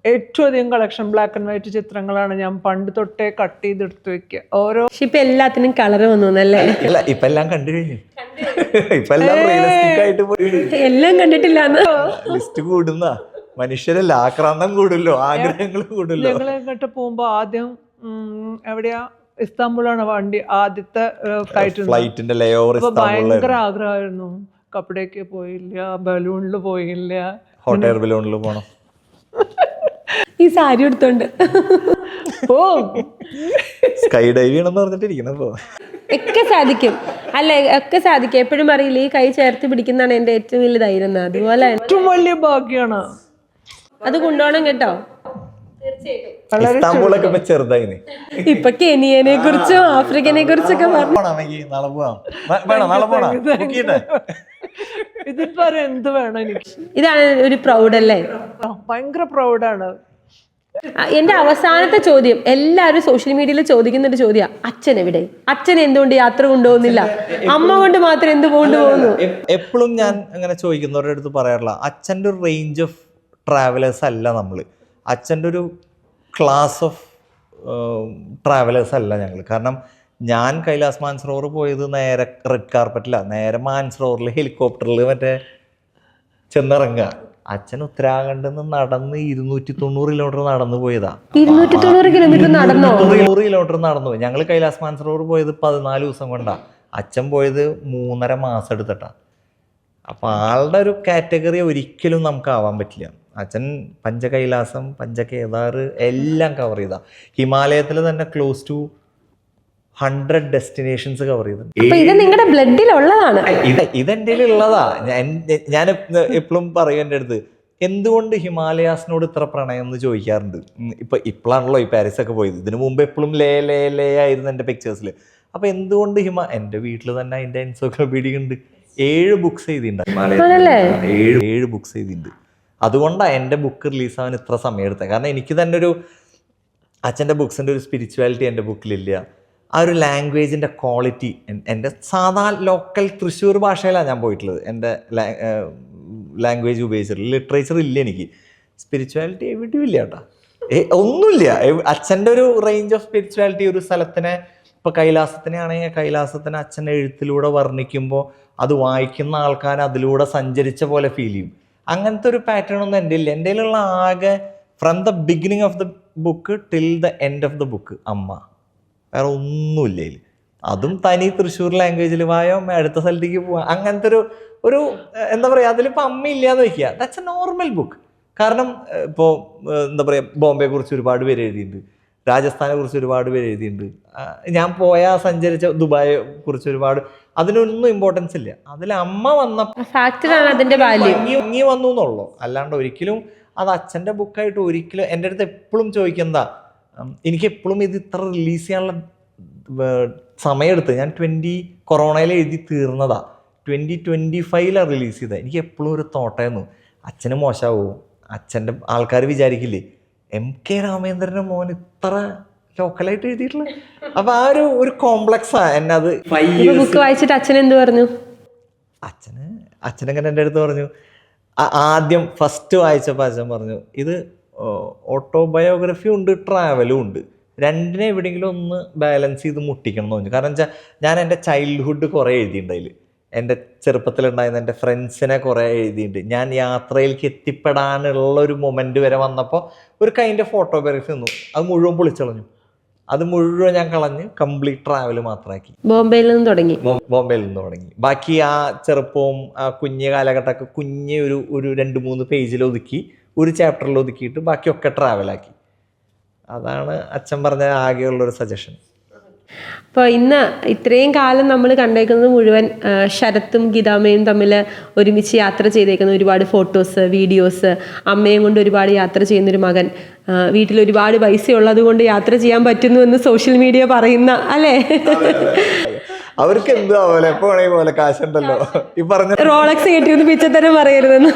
ഏറ്റവും അധികം കളക്ഷൻ ബ്ലാക്ക് ആൻഡ് വൈറ്റ് ചിത്രങ്ങളാണ്. ഞാൻ പണ്ട് തൊട്ടേ കട്ട് ചെയ്തെടുത്ത് വെക്കുക. ഓരോ ഇപ്പൊ എല്ലാത്തിനും കളർ വന്നല്ലേ? ഇപ്പൊ എല്ലാം കണ്ടു കഴിഞ്ഞു. ഇപ്പൊ എല്ലാം റിയലിസ്റ്റിക് ആയിട്ട് പോയി. എല്ലാം കണ്ടിട്ടില്ല. ലിസ്റ്റ് കൂടുന്ന മനുഷ്യരല്ല, ആക്രാന്തം കൂടുമല്ലോ, ആഗ്രഹങ്ങൾ കൂടുമല്ലോ. ഞങ്ങൾ ഇങ്ങോട്ട് പോകുമ്പോ ആദ്യം എവിടെയാ, ഇസ്താംബുളാണ് വണ്ടി ആദ്യത്തെ ഫ്ലൈറ്റിന്റെ ലേ ഓവർ. ഭയങ്കര ആഗ്രഹമായിരുന്നു. കപ്പടേക്ക് പോയില്ല, ബലൂണിൽ പോയില്ല, ഹോട്ട് എയർ ബലൂണിൽ പോണം. ഈ സാരി എടുത്തോണ്ട് സ്കൈ ഡൈവ് ചെയ്യണമെന്ന് പറഞ്ഞിട്ടിരിക്കണം. ഒക്കെ സാധിക്കും അല്ലെ? ഒക്കെ സാധിക്കും. എപ്പോഴും പറയില്ല, ഈ കൈ ചേർത്ത് പിടിക്കുന്നതാണ് എന്റെ ഏറ്റവും വലിയ ധൈര്യം. അതുപോലെ ഏറ്റവും വലിയ ഭാഗ്യമാണ് അത് കൊണ്ടുപോകണം കേട്ടോ. ഇസ്താംബൂളൊക്കെ ചെറുതായി. ഇപ്പൊ കെനിയനെ കുറിച്ചും ആഫ്രിക്കനെ കുറിച്ചൊക്കെ ഇതിപ്പോ എന്ത് വേണം എനിക്ക്. ഇതാണ് ഒരു പ്രൗഡ് അല്ലേ? ഭയങ്കര പ്രൗഡാണ്. എന്റെ അവസാനത്തെ ചോദ്യം എല്ലാവരും സോഷ്യൽ മീഡിയയിൽ ചോദിക്കുന്ന ഒരു ചോദ്യം, അച്ഛൻ എവിടെ? അച്ഛൻ എന്തുകൊണ്ട് യാത്ര കൊണ്ടുപോകുന്നില്ല? അമ്മ കൊണ്ട് മാത്രം എന്ത് കൊണ്ടുപോകുന്നു? എപ്പോഴും ഞാൻ അങ്ങനെ ചോദിക്കുന്നവരുടെ അടുത്ത് പറയാറില്ല, അച്ഛൻ്റെ ഒരു റേഞ്ച് ഓഫ് ട്രാവലേഴ്സ് അല്ല നമ്മൾ. അച്ഛൻ്റെ ഒരു ക്ലാസ് ഓഫ് ട്രാവലേഴ്സ് അല്ല ഞങ്ങൾ. കാരണം ഞാൻ കൈലാസ് മാൻസറോവർ പോയത് നേരെ റെഡ് കാർപ്പറ്റിലാണ്, നേരെ മാൻസറോവറിൽ ഹെലികോപ്റ്ററിൽ മറ്റേ ചെന്നിറങ്ങുക. അച്ഛൻ ഉത്തരാഖണ്ഡിൽ നിന്ന് നടന്ന് 290 കിലോമീറ്റർ നടന്നു പോയതാ. 290 കിലോമീറ്റർ നടന്നോ? 200 കിലോമീറ്റർ നടന്നു പോയി. ഞങ്ങൾ കൈലാസ് മാൻസറോവർ പോയത് 14 ദിവസം കൊണ്ടാ. അച്ഛൻ പോയത് 3.5 മാസം എടുത്തിട്ടാ. അപ്പൊ ആളുടെ ഒരു കാറ്റഗറി ഒരിക്കലും നമുക്ക് ആവാൻ പറ്റില്ല. അച്ഛൻ പഞ്ചകൈലാസം, പഞ്ചകേദാർ എല്ലാം കവർ ചെയ്താ. ഹിമാലയത്തിൽ തന്നെ ക്ലോസ് ടു 100 ഡെസ്റ്റിനേഷൻസ് കവർ ചെയ്തിട്ടുണ്ട്. ഇത് നിങ്ങളുടെ ബ്ലഡിലുള്ളതാണ്. ഇതെൻ്റെ ഉള്ളതാ. ഞാൻ എപ്പോഴും പറയും എൻ്റെ അടുത്ത്, എന്തുകൊണ്ട് ഹിമാലയാസിനോട് ഇത്ര പ്രണയം എന്ന് ചോദിക്കാറുണ്ട്. ഇപ്പോഴാണല്ലോ ഈ പാരീസൊക്കെ പോയത്. ഇതിനു മുമ്പ് എപ്പോഴും ലേ ആയിരുന്നു എൻ്റെ പിക്ചേഴ്സിൽ. അപ്പൊ എന്തുകൊണ്ട് എൻ്റെ വീട്ടിൽ തന്നെ അതിൻ്റെ എൻസൈക്ലോപീഡിയ ഉണ്ട്. 7 ബുക്സ് എഴുതിയിട്ടുണ്ട് ഹിമാലയത്തിൽ. 7 ബുക്സ് എഴുതിയിട്ടുണ്ട്. അതുകൊണ്ടാണ് എൻ്റെ ബുക്ക് റിലീസാവാൻ ഇത്ര സമയം എടുത്തത്. കാരണം എനിക്ക് തന്നെ ഒരു അച്ഛൻ്റെ ബുക്സിൻ്റെ ഒരു സ്പിരിച്വാലിറ്റി എൻ്റെ ബുക്കിലില്ല. ആ ഒരു ലാംഗ്വേജിൻ്റെ ക്വാളിറ്റി, എൻ്റെ സാധാ ലോക്കൽ തൃശ്ശൂർ ഭാഷയിലാണ് ഞാൻ പോയിട്ടുള്ളത്. എൻ്റെ ലാംഗ്വേജ് ഉപയോഗിച്ചിട്ടുള്ള ലിറ്ററേച്ചർ ഇല്ല എനിക്ക്. സ്പിരിച്വാലിറ്റി എവിടെയും ഇല്ല കേട്ടോ, ഒന്നുമില്ല. അച്ഛൻ്റെ ഒരു റേഞ്ച് ഓഫ് സ്പിരിച്വാലിറ്റി ഒരു സ്ഥലത്തിനെ, ഇപ്പോൾ കൈലാസത്തിനെ ആണെങ്കിൽ കൈലാസത്തിനെ അച്ഛൻ എഴുത്തിലൂടെ വർണ്ണിക്കുമ്പോൾ അത് വായിക്കുന്ന ആൾക്കാർ അതിലൂടെ സഞ്ചരിച്ച പോലെ ഫീൽ ചെയ്യും. അങ്ങനത്തെ ഒരു പാറ്റേൺ ഒന്നും എൻ്റെ ഇല്ല. എൻ്റെ കയ്യിലുള്ള ആകെ from the beginning of the book till the end of the book അമ്മ. വേറെ ഒന്നുമില്ല ഇതിൽ. അതും തനി തൃശ്ശൂർ ലാംഗ്വേജിൽ വായോ അടുത്ത സ്ഥലത്തേക്ക് പോവാം, അങ്ങനത്തെ ഒരു എന്താ പറയുക, അതിലിപ്പോൾ അമ്മ ഇല്ലയെന്ന് വയ്ക്കുക. That's A normal book. കാരണം ഇപ്പോൾ എന്താ പറയുക, ബോംബെയെ കുറിച്ച് ഒരുപാട് പേര് എഴുതിയിട്ടുണ്ട്, രാജസ്ഥാനെ കുറിച്ച് ഒരുപാട് പേര് എഴുതിയിട്ടുണ്ട്, ഞാൻ സഞ്ചരിച്ച ദുബായെ കുറിച്ച് ഒരുപാട്. അതിനൊന്നും ഇമ്പോർട്ടൻസ് ഇല്ല. അതിൽ അമ്മ വന്നപ്പോൾ ഭംഗി വന്നു എന്നുള്ളൂ. അല്ലാണ്ട് ഒരിക്കലും അത് അച്ഛൻ്റെ ബുക്കായിട്ട് ഒരിക്കലും എൻ്റെ അടുത്ത് എപ്പോഴും ചോദിക്കുന്നതാ. എനിക്ക് എപ്പോഴും ഇത് ഇത്ര റിലീസ് ചെയ്യാനുള്ള സമയമെടുത്ത്, ഞാൻ കൊറോണയിൽ എഴുതി തീർന്നതാ, 2025 റിലീസ് ചെയ്തത്. എനിക്ക് എപ്പോഴും ഒരു തോട്ടായിരുന്നു, അച്ഛന് മോശമാവും, അച്ഛൻ്റെ ആൾക്കാർ വിചാരിക്കില്ലേ MK രാമേന്ദ്രൻ്റെ മോൻ ഇത്ര ലോക്കലായിട്ട് എഴുതിയിട്ടുള്ള. അപ്പൊ ആ ഒരു കോംപ്ലക്സാ എന്നെ അത്. ബുക്ക് വായിച്ചിട്ട് അച്ഛൻ എന്ത് പറഞ്ഞു? അച്ഛനങ്ങനെ എൻ്റെ അടുത്ത് പറഞ്ഞു, ആദ്യം ഫസ്റ്റ് വായിച്ചപ്പോൾ അച്ഛൻ പറഞ്ഞു, ഇത് ഓട്ടോബയോഗ്രഫി ഉണ്ട്, ട്രാവലും ഉണ്ട്, രണ്ടിനെ എവിടെയെങ്കിലും ഒന്ന് ബാലൻസ് ചെയ്ത് മുട്ടിക്കണം എന്ന് പറഞ്ഞു. കാരണം വെച്ചാൽ ഞാൻ എൻ്റെ ചൈൽഡ്ഹുഡ് കുറേ എഴുതിയിട്ടുണ്ട് അതിൽ, എൻ്റെ ചെറുപ്പത്തിലുണ്ടായിരുന്ന എൻ്റെ ഫ്രണ്ട്സിനെ കുറേ എഴുതിയിട്ടുണ്ട്. ഞാൻ യാത്രയിലേക്ക് എത്തിപ്പെടാനുള്ള ഒരു മൊമെൻ്റ് വരെ വന്നപ്പോൾ ഒരു കൈൻ്റെ ഫോട്ടോഗ്രാഫി തന്നു, അത് മുഴുവൻ പൊളിച്ചളഞ്ഞു. അത് മുഴുവൻ ഞാൻ കളഞ്ഞ് കംപ്ലീറ്റ് ട്രാവൽ മാത്രമാക്കി. ബോംബെയിൽ നിന്ന് തുടങ്ങി. ബാക്കി ആ ചെറുപ്പവും ആ കുഞ്ഞ് കാലഘട്ടമൊക്കെ ഒരു 2-3 പേജിൽ ഒതുക്കി, ഒരു ചാപ്റ്ററിൽ ഒതുക്കിയിട്ട് ബാക്കിയൊക്കെ ട്രാവലാക്കി. അതാണ് അച്ഛൻ പറഞ്ഞ ആകെയുള്ളൊരു സജഷൻ. അപ്പോൾ ഇന്ന് ഇത്രയും കാലം നമ്മൾ കണ്ടേക്കുന്നത് മുഴുവൻ ശരത്തും ഗീതാമ്മയും തമ്മിൽ ഒരുമിച്ച് യാത്ര ചെയ്തേക്കുന്ന ഒരുപാട് ഫോട്ടോസ്, വീഡിയോസ്, അമ്മയും കൊണ്ട് ഒരുപാട് യാത്ര ചെയ്യുന്നൊരു മകൻ, വീട്ടിൽ ഒരുപാട് പൈസ ഉള്ളത് കൊണ്ട് യാത്ര ചെയ്യാൻ പറ്റുന്നു എന്ന് സോഷ്യൽ മീഡിയ പറയുന്ന, അല്ലേ? അവർക്ക് എന്താ പോലെ കാശുണ്ടല്ലോ, ഈ പറഞ്ഞ റോളക്സ് കേട്ടിരുന്ന് പിച്ചത്തരം പറയരുതെന്ന്.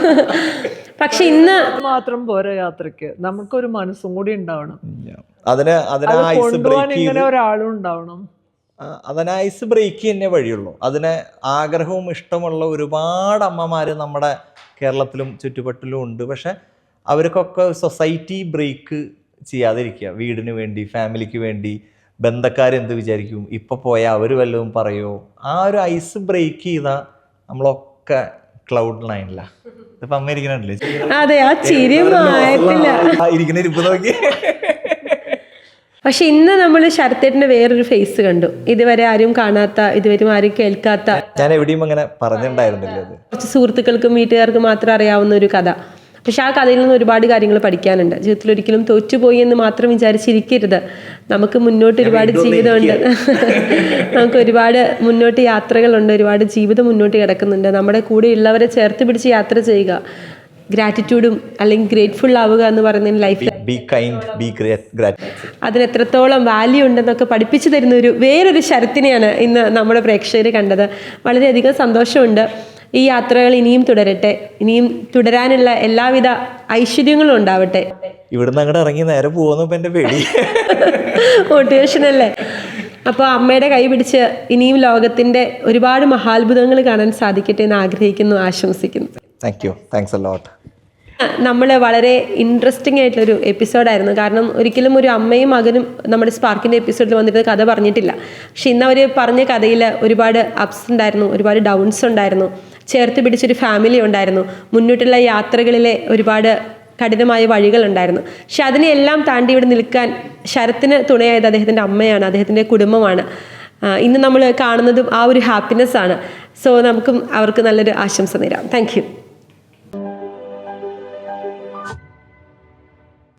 പക്ഷെ ഇന്ന് മാത്രം പോരാ യാത്രക്ക്, നമുക്കൊരു മനസ്സും കൂടി ഉണ്ടാവണം. ഇങ്ങനെ ഒരാളും ഉണ്ടാവണം. ഐസ് ബ്രേക്ക് തന്നെ വഴിയുള്ളൂ. അതിന് ആഗ്രഹവും ഇഷ്ടമുള്ള ഒരുപാട് അമ്മമാർ നമ്മുടെ കേരളത്തിലും ചുറ്റുപറ്റിലും ഉണ്ട്. പക്ഷെ അവർക്കൊക്കെ സൊസൈറ്റി ബ്രേക്ക് ചെയ്യാതിരിക്കുക, വീടിന് വേണ്ടി, ഫാമിലിക്ക് വേണ്ടി, ബന്ധക്കാരെന്ത് വിചാരിക്കും, ഇപ്പൊ പോയാൽ അവർ വല്ലതും പറയുമോ, ആ ഒരു ഐസ് ബ്രേക്ക് ചെയ്താൽ നമ്മളൊക്കെ ക്ലൗഡ് 9 ഇപ്പൊ അമ്മ ഇരിക്കണല്ലേ. അതെ, ആ ചിരിയും ഇരിക്കുന്ന ഇരിപ്പ് നോക്കി. പക്ഷെ ഇന്ന് നമ്മൾ ശരത്തേട്ടന്റെ വേറൊരു ഫേസ് കണ്ടു, ഇതുവരെ ആരും കാണാത്ത, ഇതുവരെ ആരും കേൾക്കാത്ത. ഞാൻ എവിടെയും അങ്ങനെ പറഞ്ഞിട്ടുണ്ടായിരുന്നില്ല. അത് കുറച്ച് സുഹൃത്തുക്കൾക്കും വീട്ടുകാർക്കും മാത്രം അറിയാവുന്ന ഒരു കഥ. പക്ഷെ ആ കഥയിൽ നിന്ന് ഒരുപാട് കാര്യങ്ങൾ പഠിക്കാനുണ്ട്. ജീവിതത്തിൽ ഒരിക്കലും തോറ്റുപോയി എന്ന് മാത്രം വിചാരിച്ചിരിക്കരുത്. നമുക്ക് മുന്നോട്ട് ഒരുപാട് ജീവിതമുണ്ട്, നമുക്ക് ഒരുപാട് മുന്നോട്ട് യാത്രകളുണ്ട്, ഒരുപാട് ജീവിതം മുന്നോട്ട് കിടക്കുന്നുണ്ട്. നമ്മുടെ കൂടെ ഉള്ളവരെ ചേർത്ത് പിടിച്ച് യാത്ര ചെയ്യുക, ഗ്രാറ്റിറ്റ്യൂഡും അല്ലെങ്കിൽ ഗ്രേറ്റ്ഫുൾ ആവുക എന്ന് പറയുന്ന ലൈഫിൽ അതിന് എത്രത്തോളം വാല്യൂ ഉണ്ടെന്നൊക്കെ പഠിപ്പിച്ചു തരുന്ന വേറൊരു ശരത്തിനെയാണ് ഇന്ന് നമ്മുടെ പ്രേക്ഷകർ കണ്ടത്. വളരെയധികം സന്തോഷമുണ്ട്. ഈ യാത്രകൾ ഇനിയും തുടരട്ടെ, ഇനിയും തുടരാനുള്ള എല്ലാവിധ ഐശ്വര്യങ്ങളും ഉണ്ടാവട്ടെ. ഇവിടുന്ന് അങ്ങോട്ട് ഇറങ്ങി നേരെ പോകുന്നു എൻ്റെ പേടി. മോട്ടിവേഷൻ അല്ലേ? അപ്പോൾ അമ്മയുടെ കൈ പിടിച്ച് ഇനിയും ലോകത്തിൻ്റെ ഒരുപാട് മഹാത്ഭുതങ്ങൾ കാണാൻ സാധിക്കട്ടെ എന്ന് ആഗ്രഹിക്കുന്നു, ആശംസിക്കുന്നു. Thanks a lot. നമ്മൾ വളരെ ഇൻട്രസ്റ്റിംഗ് ആയിട്ടുള്ളൊരു എപ്പിസോഡായിരുന്നു. കാരണം ഒരിക്കലും ഒരു അമ്മയും മകനും നമ്മുടെ സ്പാർക്കിൻ്റെ എപ്പിസോഡിൽ വന്നിട്ട് കഥ പറഞ്ഞിട്ടില്ല. പക്ഷെ ഇന്ന് അവർ പറഞ്ഞ കഥയിൽ ഒരുപാട് അപ്സ് ഉണ്ടായിരുന്നു, ഒരുപാട് ഡൗൺസ് ഉണ്ടായിരുന്നു, ചേർത്ത് പിടിച്ചൊരു ഫാമിലി ഉണ്ടായിരുന്നു, മുന്നോട്ടുള്ള യാത്രകളിലെ ഒരുപാട് കഠിനമായ വഴികളുണ്ടായിരുന്നു. പക്ഷെ അതിനെല്ലാം താണ്ടി ഇവിടെ നിൽക്കാൻ ശരത്തിന് തുണയായത് അദ്ദേഹത്തിൻ്റെ അമ്മയാണ്, അദ്ദേഹത്തിൻ്റെ കുടുംബമാണ്. ഇന്ന് നമ്മൾ കാണുന്നതും ആ ഒരു ഹാപ്പിനെസ്സാണ്. സോ നമുക്കും അവർക്ക് നല്ലൊരു ആശംസ നേരാം. Thank you.